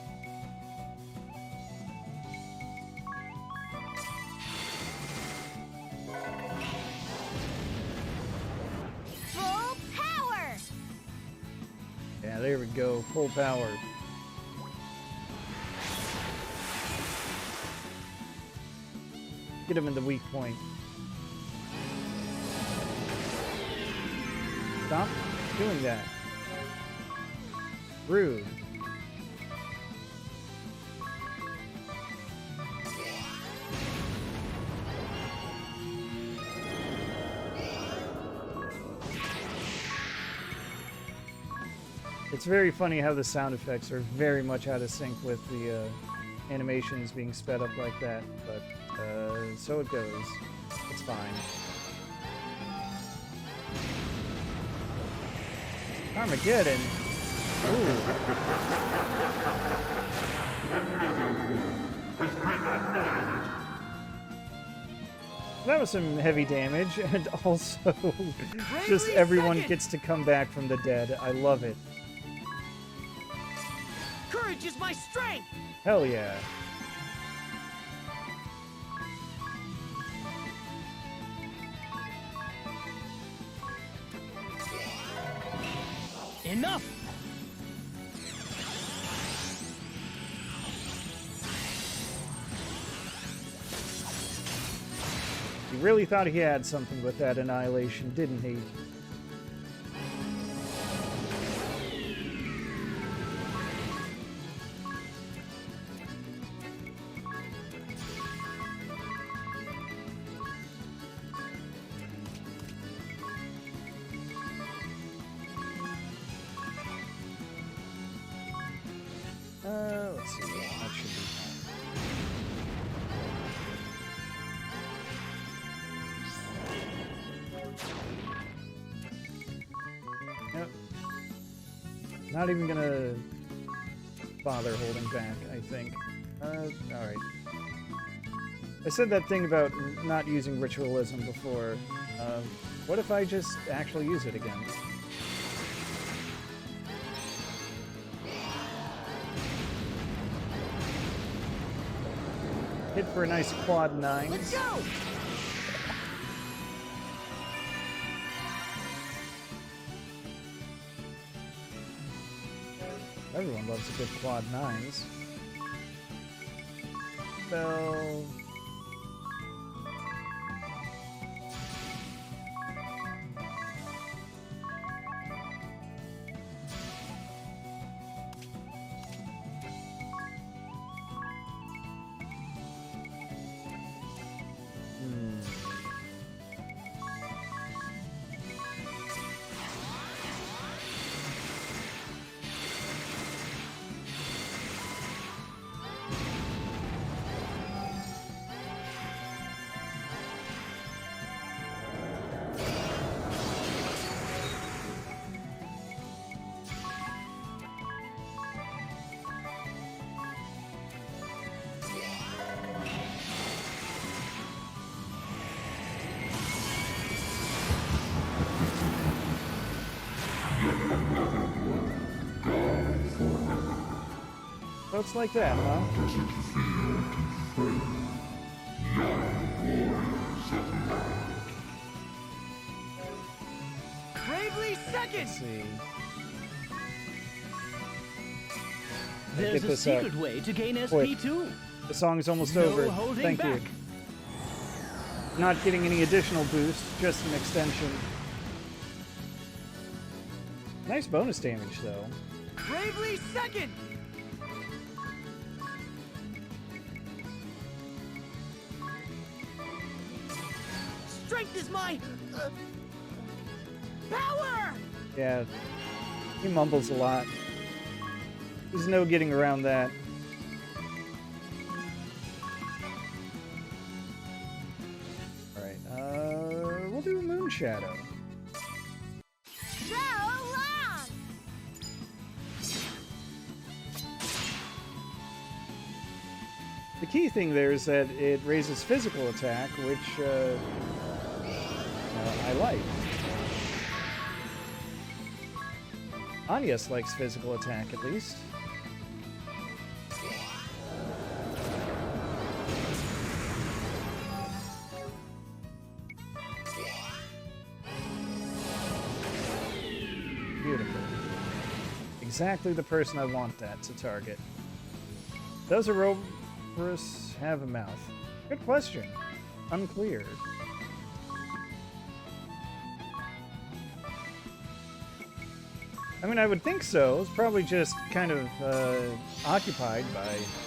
There we go, full power. Get him in the weak point. Stop doing that. Rude. It's very funny how the sound effects are very much out of sync with the animations being sped up like that, but so it goes. It's fine. Armageddon! Ooh. That was some heavy damage, and also just everyone gets to come back from the dead. I love it. Courage is my strength! Hell yeah. Enough! He really thought he had something with that annihilation, didn't he? Let's see. That should be fine. Yep. Not even gonna bother holding back, I think. Alright. I said that thing about not using ritualism before. What if I just actually use it again? Hit for a nice quad 9. Let's go! Everyone loves a good quad 9s. spell. So it's like that, huh? Bravely second! Let's see. There's Get a this secret way to gain quick. SP too. The song's almost No over. holding Thank back. you. Not getting any additional boost, just an extension. Nice bonus damage, though. Bravely second! Strength is my power! Yeah, he mumbles a lot. There's no getting around that. Alright, we'll do Moon Shadow. So long! The key thing there is that it raises physical attack, which I like. Agnes likes physical attack, at least. Beautiful. Exactly the person I want that to target. Does Ouroboros have a mouth? Good question. Unclear. I mean, I would think so. It's probably just kind of occupied by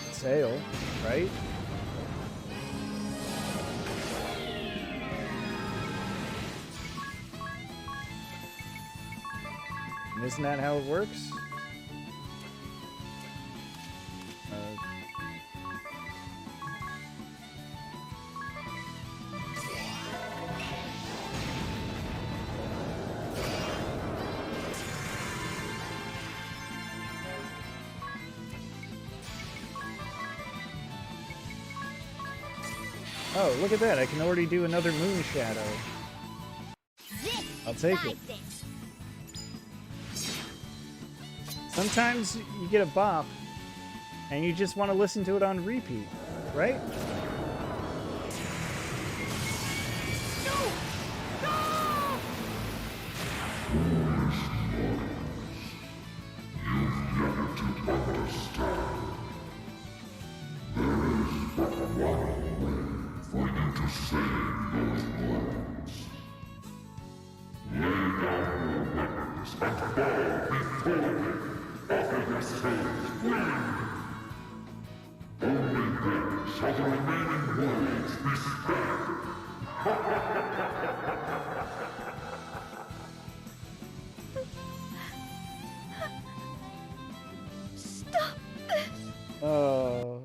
its tail, right? And isn't that how it works? Oh, look at that. I can already do another Moon Shadow. This I'll take it. decides Sometimes you get a bop, and you just want to listen to it on repeat, right? Stop this! Oh,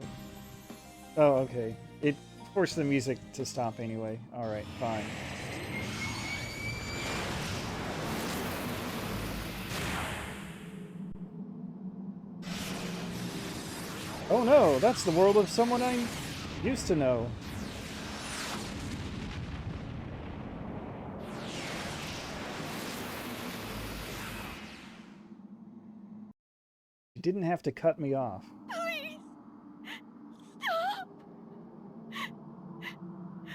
okay. It forced the music to stop anyway. Alright, fine. Oh no, that's the world of someone I used to know. You didn't have to cut me off. Please! Stop!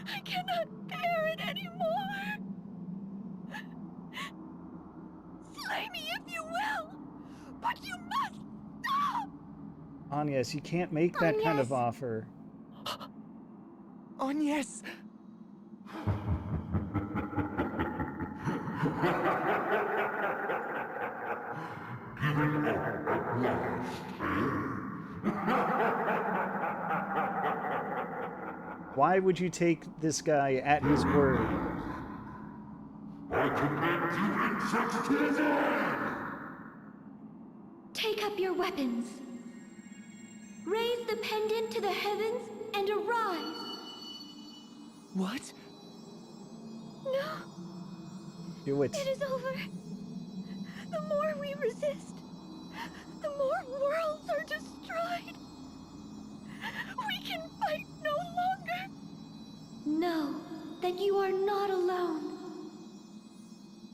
I cannot bear it anymore! Slay me if you will! But you must stop! Agnes, you can't make that kind of Agnes. offer. Agnes! Why would you take this guy at his word? I command you in such to the void! Take up your weapons. Raise the pendant to the heavens and arise. What? No, Do it. it is over. The more we resist, the more worlds are destroyed. We can fight no longer. Know that you are not alone.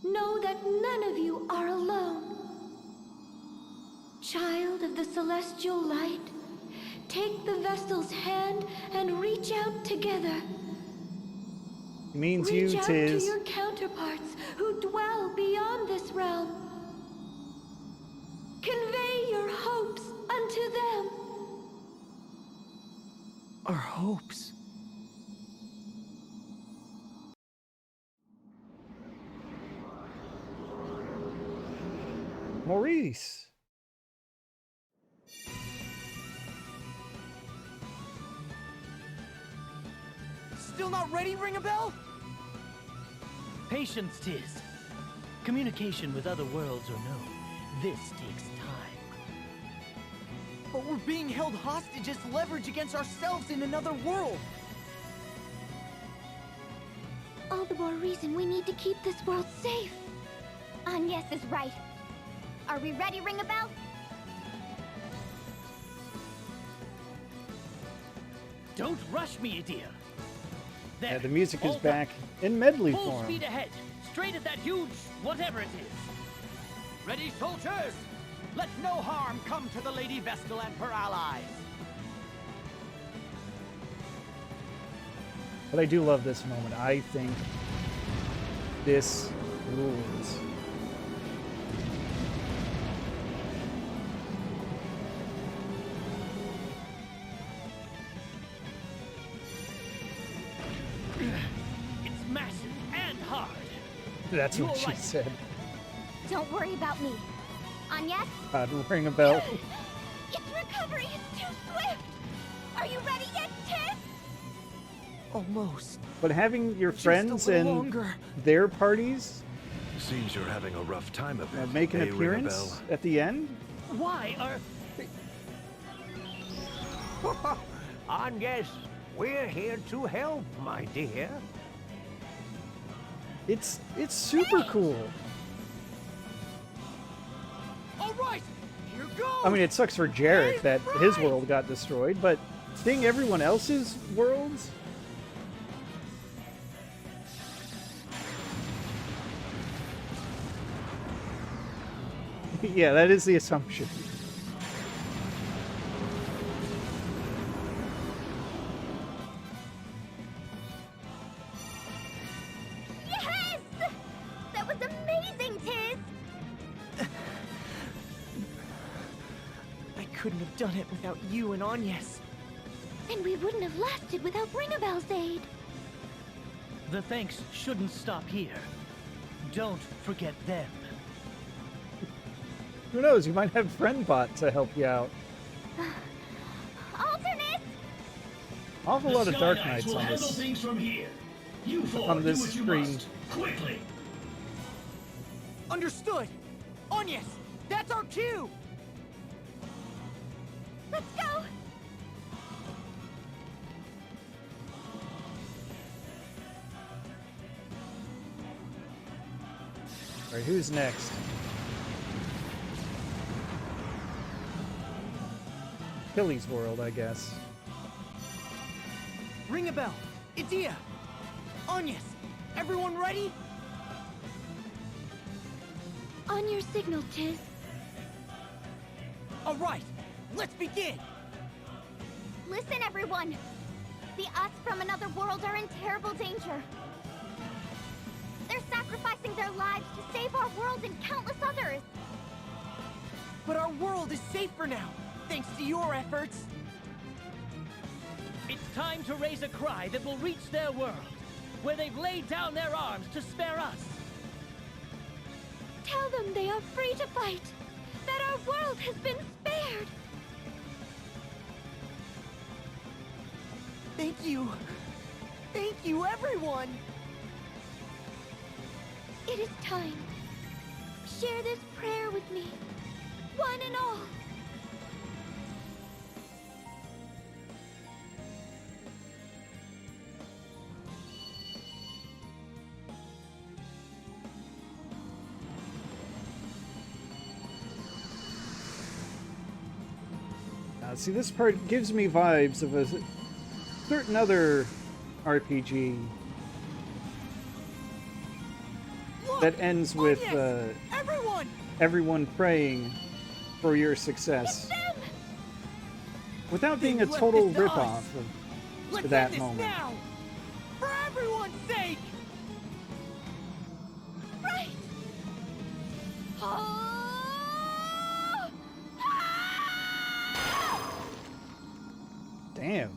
Know that none of you are alone. Child of the celestial light, take the vessel's hand and reach out together. It means you, Reach out to Tiz. your counterparts who dwell beyond this realm. Convey your hopes unto them. Our hopes. Maurice. Still not ready, ring a bell? Patience, Tiz. Communication with other worlds or no, this takes time. But we're being held hostage as leverage against ourselves in another world. All the more reason we need to keep this world safe. Agnes is right. Are we ready, Ring a Bell? Don't rush me, Adia. There. Yeah, the music is Hold back in medley Full form. speed ahead, straight at that huge whatever it is. Ready, soldiers? Let no harm come to the Lady Vestal and her allies. But I do love this moment. I think this rules. It's massive and hard. That's You what all she right? said. Don't worry about me. Agnes, Ring a bell. its recovery is too swift. Are you ready yet, Tiz? Almost. But having your Just a friends little and longer. their parties Seems you're having a rough time of it. make an Hey, appearance Ring at the end. Why are... Agnes, we're here to help, my dear. It's super cool. All right, here goes. I mean, it sucks for Jarek that his world got destroyed, but seeing everyone else's worlds. Yeah, that is the assumption. Yes! That was amazing, Tiz! I couldn't have done it without you and Agnes. And we wouldn't have lasted without Ring a Bell's aid. The thanks shouldn't stop here. Don't forget them. Who knows? You might have FriendBot to help you out. Alternate! Awful lot of Dark Knights on handle this things from here. You four on this do what you screen. must. Quickly. Understood. Agnes, that's our cue. Let's go! All right, who's next? Tilly's world, I guess. Ring a bell. Idia. Agnes, everyone ready? On your signal, Tiz. All right, let's begin. Listen, everyone. The us from another world are in terrible danger. They're sacrificing their lives to save our world and countless others. But our world is safer now, thanks to your efforts. It It's time to raise a cry that will reach their world, where they've laid down their arms to spare us. Tell them they are free to fight, that our world has been spared. Thank you. Thank you, everyone. It is time. Share this prayer with me, one and all. See, this part gives me vibes of a certain other RPG Look, that ends with everyone praying for your success without being a left total this to ripoff us. of Let's that end this moment. now, for everyone's sake. Right. Ah! Damn.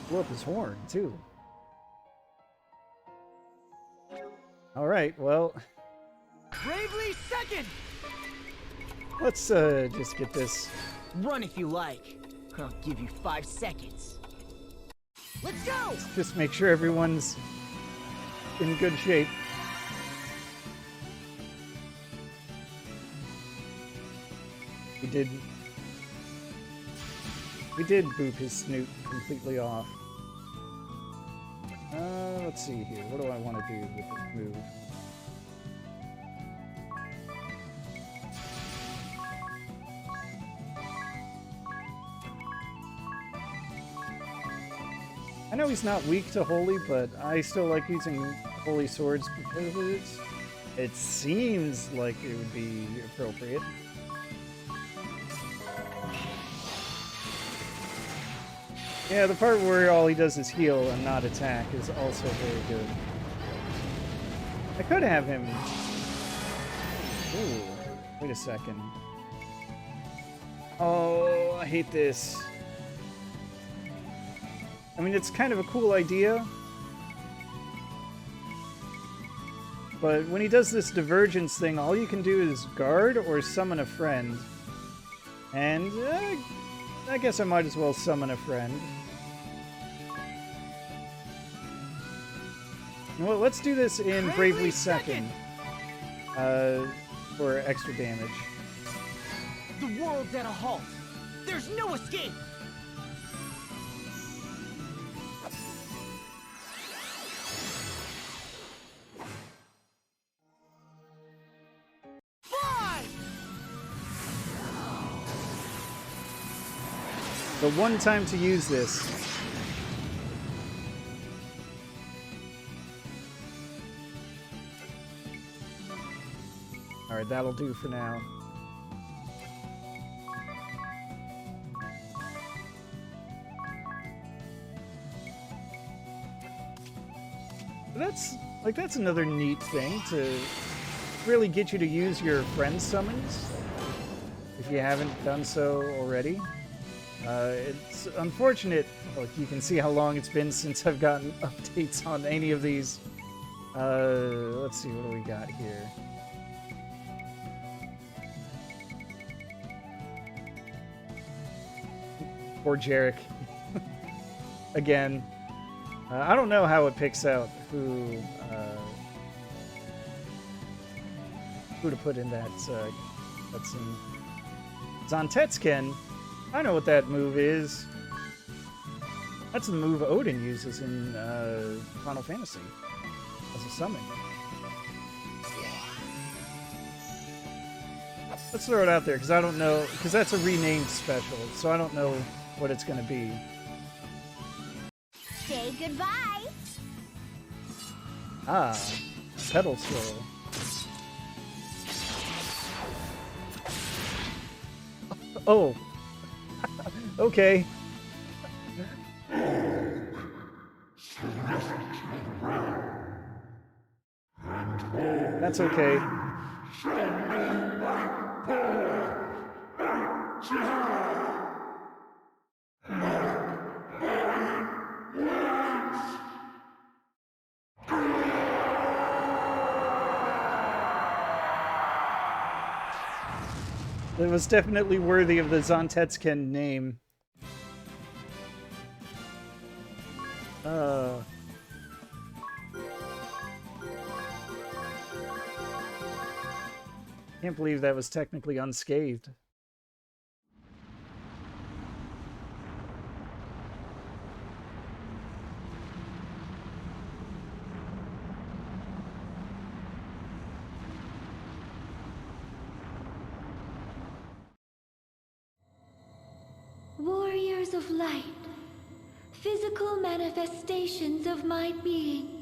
Blew up his horn, too. Alright, well, Bravely second. let's just get this. Run if you like. I'll give you 5 seconds. Let's go. Just make sure everyone's in good shape. We did boop his snoot completely off. Let's see here. What do I want to do with this move? I know he's not weak to holy, but I still like using holy swords because it seems like it would be appropriate. Yeah, the part where all he does is heal and not attack is also very good. I could have him... Ooh, wait a second. Oh, I hate this. I mean, it's kind of a cool idea. But when he does this divergence thing, all you can do is guard or summon a friend. And I guess I might as well summon a friend. You know what, let's do this in Bravely Second. For extra damage. The world's at a halt. There's no escape. The one time to use this. Alright, that'll do for now. That's another neat thing to really get you to use your friend summons if you haven't done so already. It's unfortunate. Look, you can see how long it's been since I've gotten updates on any of these. Let's see, what do we got here? Poor Jarek. Again. I don't know how it picks out who to put in that scene. Zantetsken. I know what that move is. That's the move Odin uses in Final Fantasy as a summon. Let's throw it out there because I don't know, because that's a renamed special, so I don't know what it's going to be. Say goodbye. Ah, pedal scroll. Oh. Okay. That's okay. It was definitely worthy of the Zontetsken name. Can't believe that was technically unscathed. Warriors of light, physical manifestations of my being.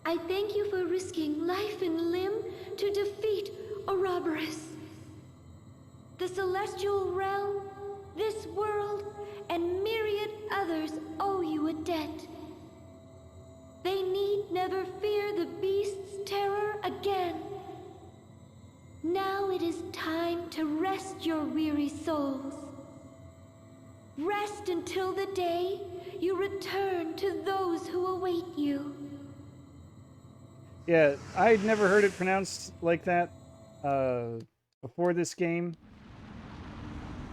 I thank you for risking life and limb to defeat Ouroboros. The celestial realm, this world, and myriad others owe you a debt. They need never fear the beast's terror again. Now it is time to rest your weary souls. Rest until the day you return to those who await you. Yeah, I'd never heard it pronounced like that before this game.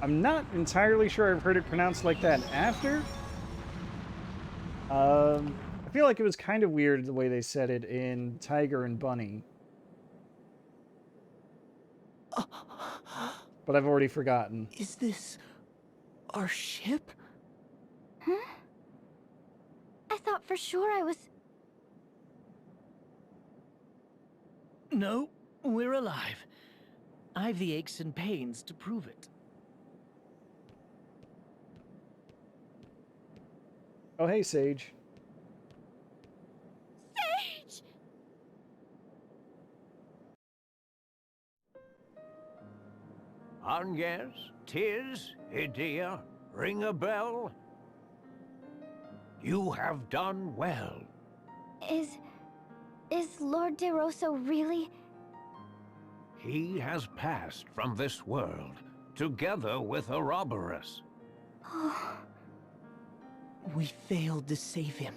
I'm not entirely sure I've heard it pronounced like that after. I feel like it was kind of weird the way they said it in Tiger and Bunny. But I've already forgotten. Is this our ship? Huh? I thought for sure I was... No, we're alive. I've the aches and pains to prove it. Oh, hey, Sage. Sage! Agnes, tis, Idea, ring a bell? You have done well. Is Lord De Rosso really... He has passed from this world, together with Ouroboros. We failed to save him.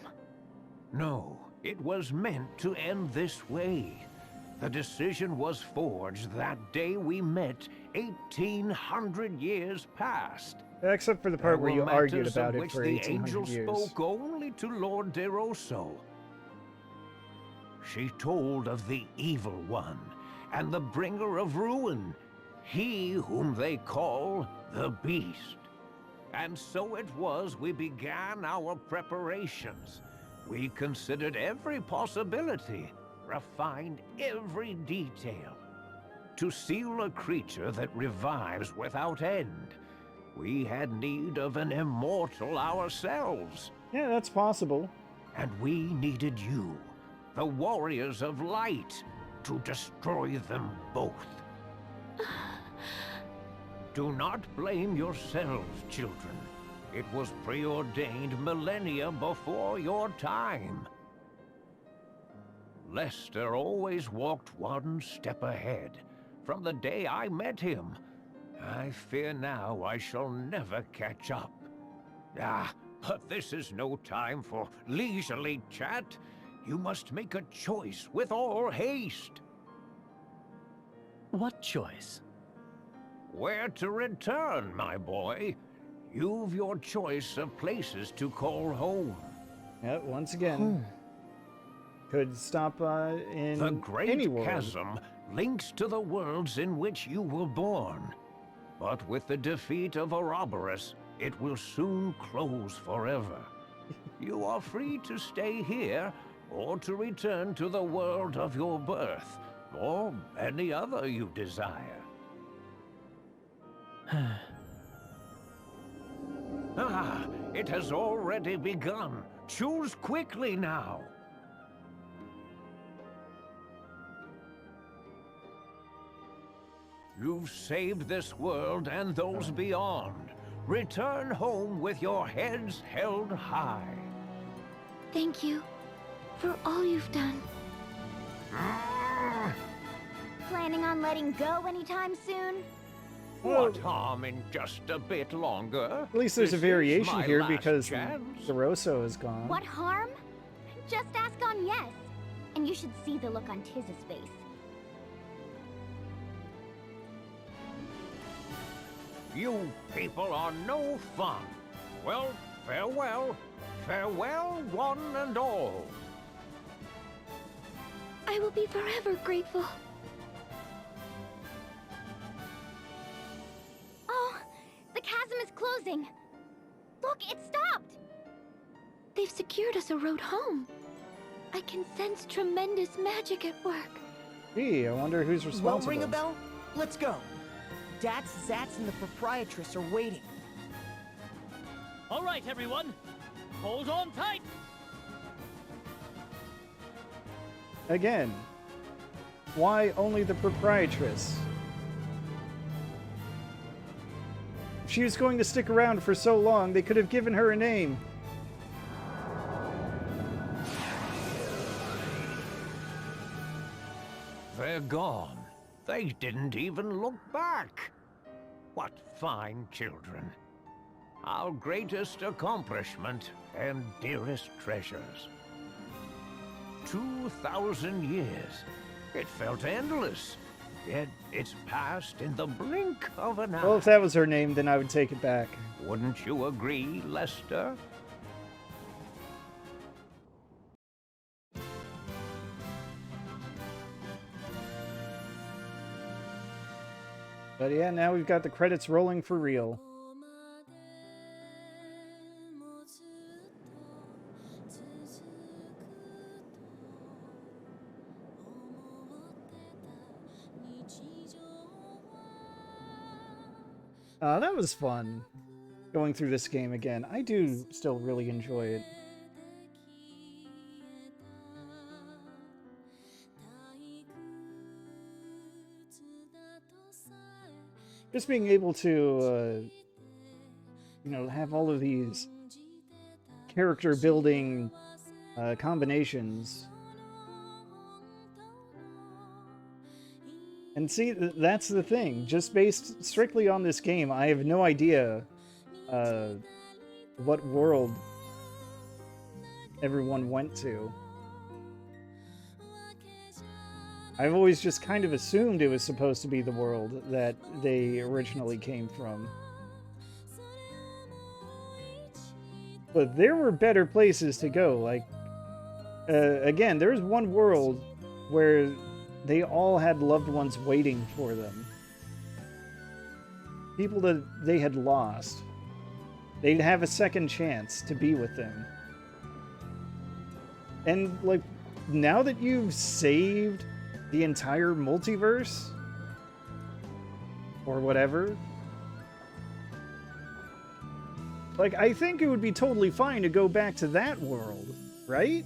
No, it was meant to end this way. The decision was forged that day we met 1,800 years past. Except for the part where you argued about it for 1,800 years. The angel years. spoke only to Lord De Rosso. She told of the evil one, and the bringer of ruin, he whom they call the Beast. And so it was we began our preparations. We considered every possibility, refined every detail. To seal a creature that revives without end, we had need of an immortal ourselves. Yeah, that's possible. And we needed you, the warriors of light, to destroy them both. Do not blame yourselves, children. It was preordained millennia before your time. Lester always walked one step ahead. From the day I met him, I fear now I shall never catch up. But this is no time for leisurely chat. You must make a choice with all haste. What choice? Where to return, my boy? You've your choice of places to call home. Yeah, once again. Could stop in the Great any world. Chasm links to the worlds in which you were born. But with the defeat of Ouroboros, it will soon close forever. You are free to stay here, or to return to the world of your birth, or any other you desire. It has already begun. Choose quickly now. You've saved this world and those beyond. Return home with your heads held high. Thank you for all you've done. Planning on letting go anytime soon? What harm in just a bit longer? At least there's a This is variation my here last because chance. DeRosso is gone. What harm? Just ask on yes. And you should see the look on Tiz's face. You people are no fun. Well, farewell. Farewell, one and all. I will be forever grateful. Oh, the chasm is closing. Look, it stopped. They've secured us a road home. I can sense tremendous magic at work. Gee, I wonder who's Won't responsible. ring a bell? Let's go. Dats, Zats, and the proprietress are waiting. All right, everyone. Hold on tight. Again, why only the proprietress? If she was going to stick around for so long, they could have given her a name. They're gone. They didn't even look back. What fine children. Our greatest accomplishment and dearest treasures. 2,000 years. It felt endless. Yet it's passed in the blink of an eye. Well, if that was her name, then I would take it back. Wouldn't you agree, Lester? But yeah, now we've got the credits rolling for real. That was fun, going through this game again. I do still really enjoy it. Just being able to, you know, have all of these character building combinations. And see, that's the thing. Just based strictly on this game, I have no idea what world everyone went to. I've always just kind of assumed it was supposed to be the world that they originally came from. But there were better places to go. Like, again, there's one world where they all had loved ones waiting for them. People that they had lost. They'd have a second chance to be with them. And, like, now that you've saved the entire multiverse, or whatever, like, I think it would be totally fine to go back to that world, right?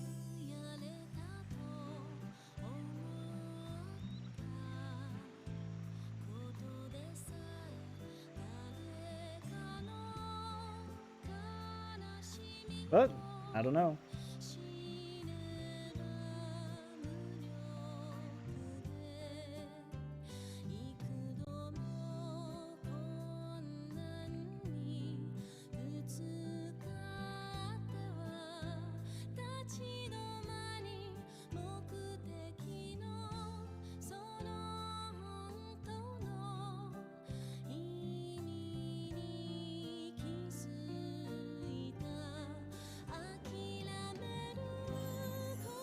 But I don't know.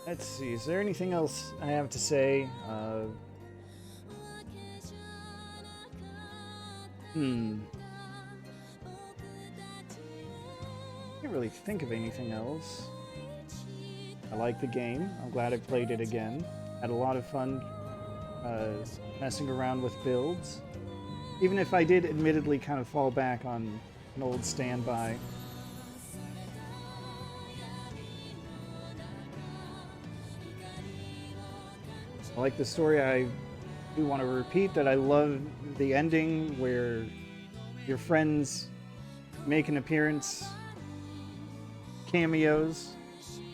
Let's see, is there anything else I have to say? Can't really think of anything else. I like the game. I'm glad I played it again. Had a lot of fun messing around with builds. Even if I did admittedly kind of fall back on an old standby. I like the story. I do want to repeat that I love the ending where your friends make an appearance, cameos.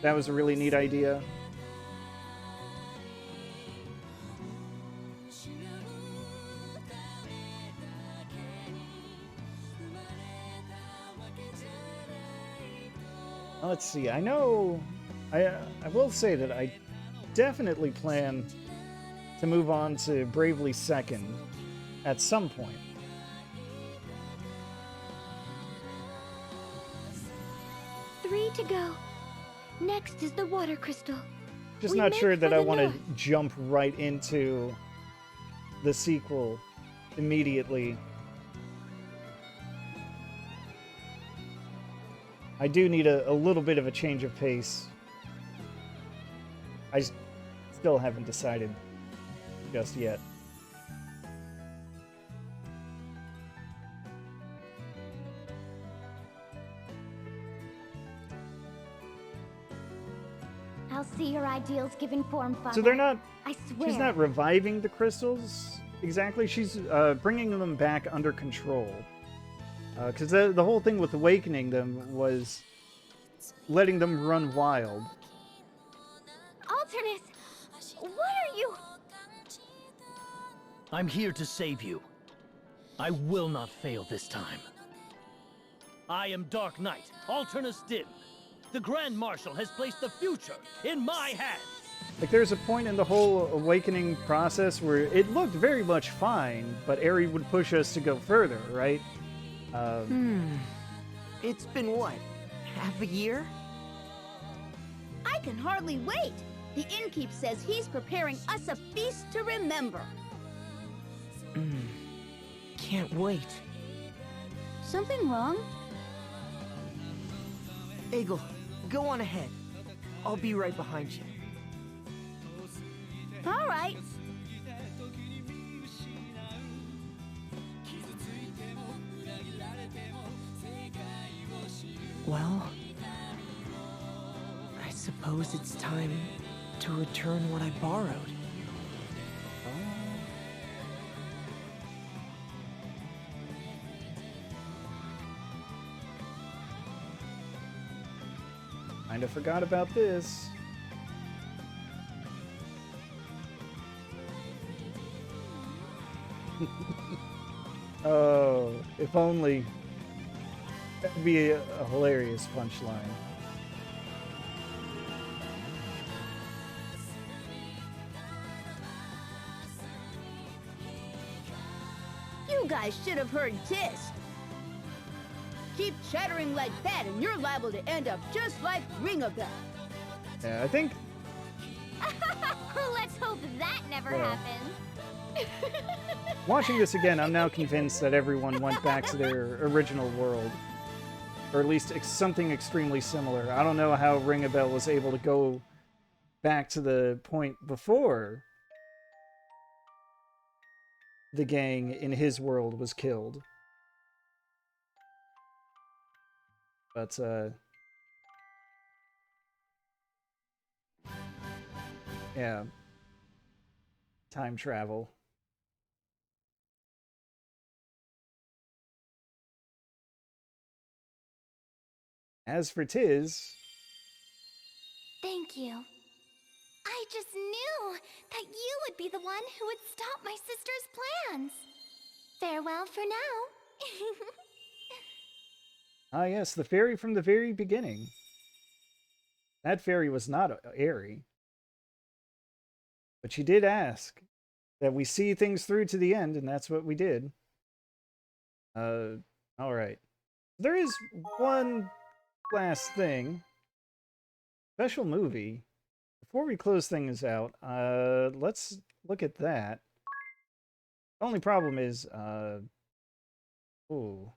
That was a really neat idea. Let's see, I know, I will say that I definitely plan to move on to Bravely Second at some point. to go. Next is the water crystal. Just We not make sure for that I the want to north. jump right into the sequel immediately. I do need a little bit of a change of pace. I still haven't decided just yet. I'll see your ideals given form, Father. So they're not. I swear. She's not reviving the crystals exactly. She's bringing them back under control. Because the whole thing with awakening them was letting them run wild. Alternus, what are you? I'm here to save you. I will not fail this time. I am Dark Knight, Alternus Dim. The Grand Marshal has placed the future in my hands. Like, there's a point in the whole awakening process where it looked very much fine, but Airy would push us to go further, right? It's been what? Half a year? I can hardly wait. The innkeep says he's preparing us a feast to remember. Can't wait. Something wrong? Eagle, go on ahead. I'll be right behind you. All right. Well, I suppose it's time to return what I borrowed. Kinda forgot about this. Oh, if only. That'd be a hilarious punchline. You guys should have heard Tis. Keep chattering like that and you're liable to end up just like Ring-a-Bell. Yeah, I think Let's hope that never Well. happens. watching this again, I'm now convinced that everyone went back to their original world. Or at least something extremely similar. I don't know how Ring-a-Bell was able to go back to the point before the gang in his world was killed. But, yeah. Time travel. As for Tiz, Thank you. I just knew that you would be the one who would stop my sister's plans. Farewell for now. ah yes, the fairy from the very beginning. That fairy was not Airy. But she did ask that we see things through to the end, and that's what we did. Alright. There is one last thing. Special movie. Before we close things out, let's look at that. The only problem is, ooh.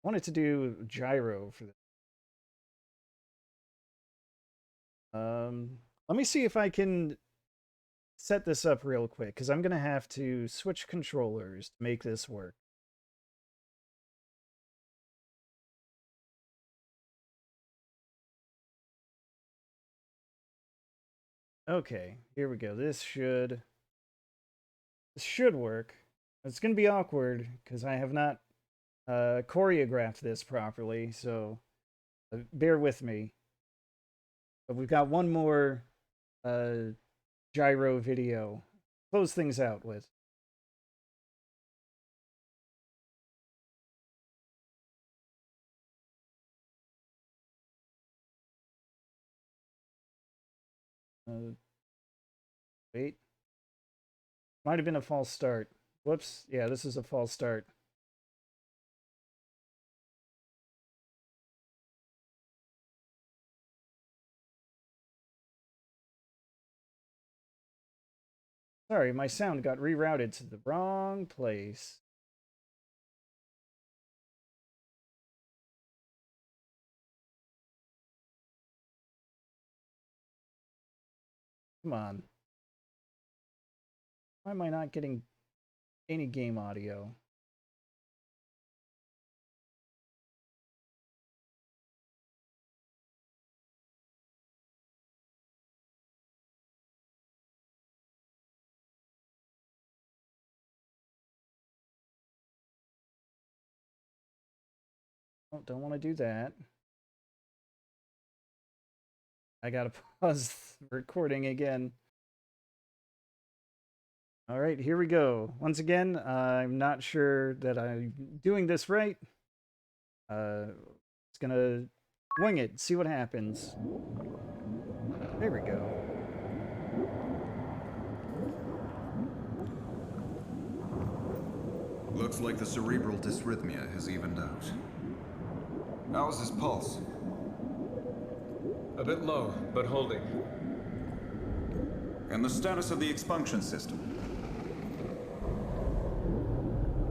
I wanted to do gyro for this. Let me see if I can set this up real quick, because I'm going to have to switch controllers to make this work. Okay, here we go. This should work. It's going to be awkward, because I have not choreographed this properly, so bear with me. But we've got one more gyro video. Close things out with. Wait. Might have been a false start. Whoops. Yeah, this is a false start. Sorry, my sound got rerouted to the wrong place. Come on. Why am I not getting any game audio? Oh, don't want to do that. I gotta pause the recording again. All right, here we go. Once again, I'm not sure that I'm doing this right. It's gonna wing it, see what happens. There we go. Looks like the cerebral dysrhythmia has evened out. How's his pulse? A bit low, but holding. And the status of the expunction system?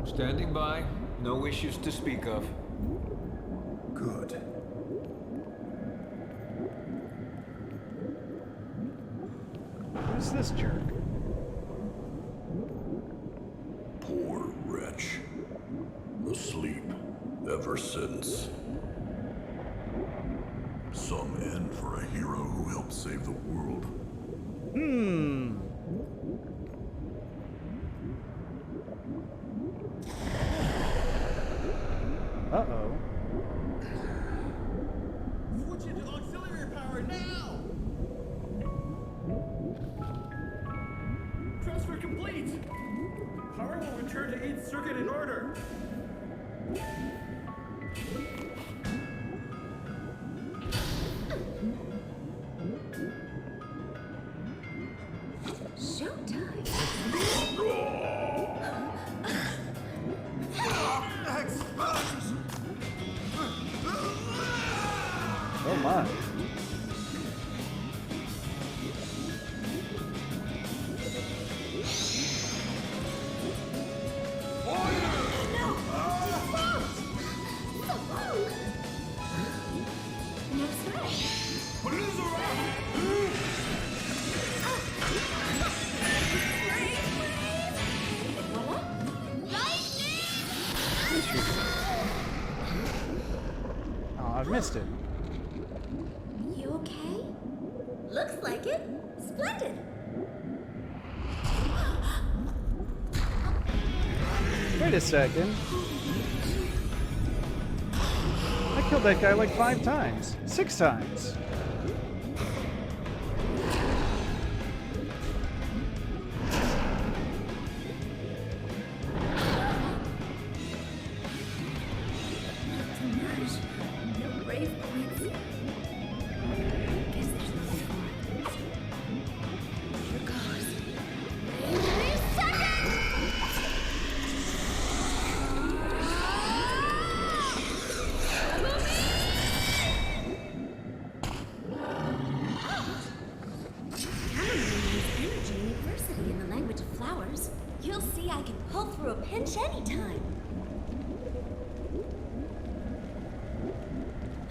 Standing by. No issues to speak of. Good. Who's this jerk? Poor wretch. Asleep ever since. Some end for a hero who helped save the world. Uh-oh. Switch into auxiliary power now! Transfer complete! Power will return to 8th circuit in order. Oh my. Oh, I've missed it. You okay? Looks like it. Splendid. Wait a second. I killed that guy like 5 times. 6 times.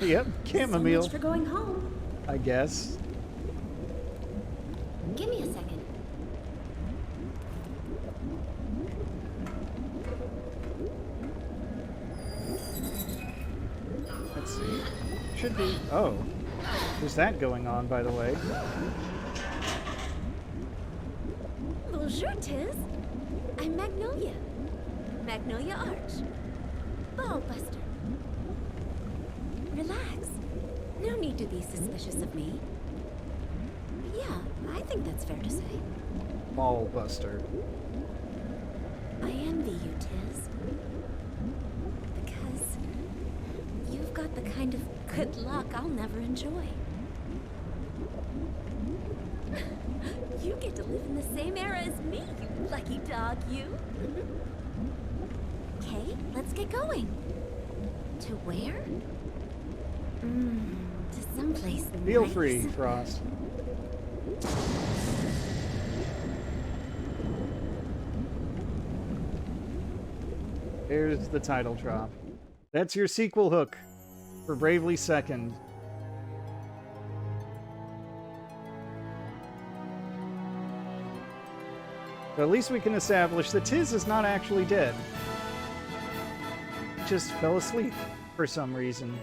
Yep, chamomile. So much for going home. I guess. Give me a second. Let's see. Should be. Oh. There's that going on, by the way. Bonjour, Tiz. I'm Magnolia. Magnolia Arch. Ballbuster. Relax. No need to be suspicious of me. Yeah, I think that's fair to say. Ball buster. I envy you, Tiz. Because you've got the kind of good luck I'll never enjoy. You get to live in the same era as me, you lucky dog, you. Okay, let's get going. To where? To someplace Feel nice. free, Frost. There's the title drop. That's your sequel hook for Bravely Second. But at least we can establish that Tiz is not actually dead. He just fell asleep for some reason.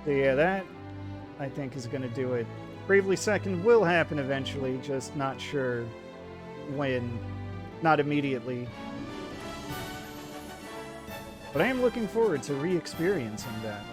So yeah, that I think is going to do it. Bravely Second will happen eventually, just not sure when. Not immediately. But I am looking forward to re-experiencing that.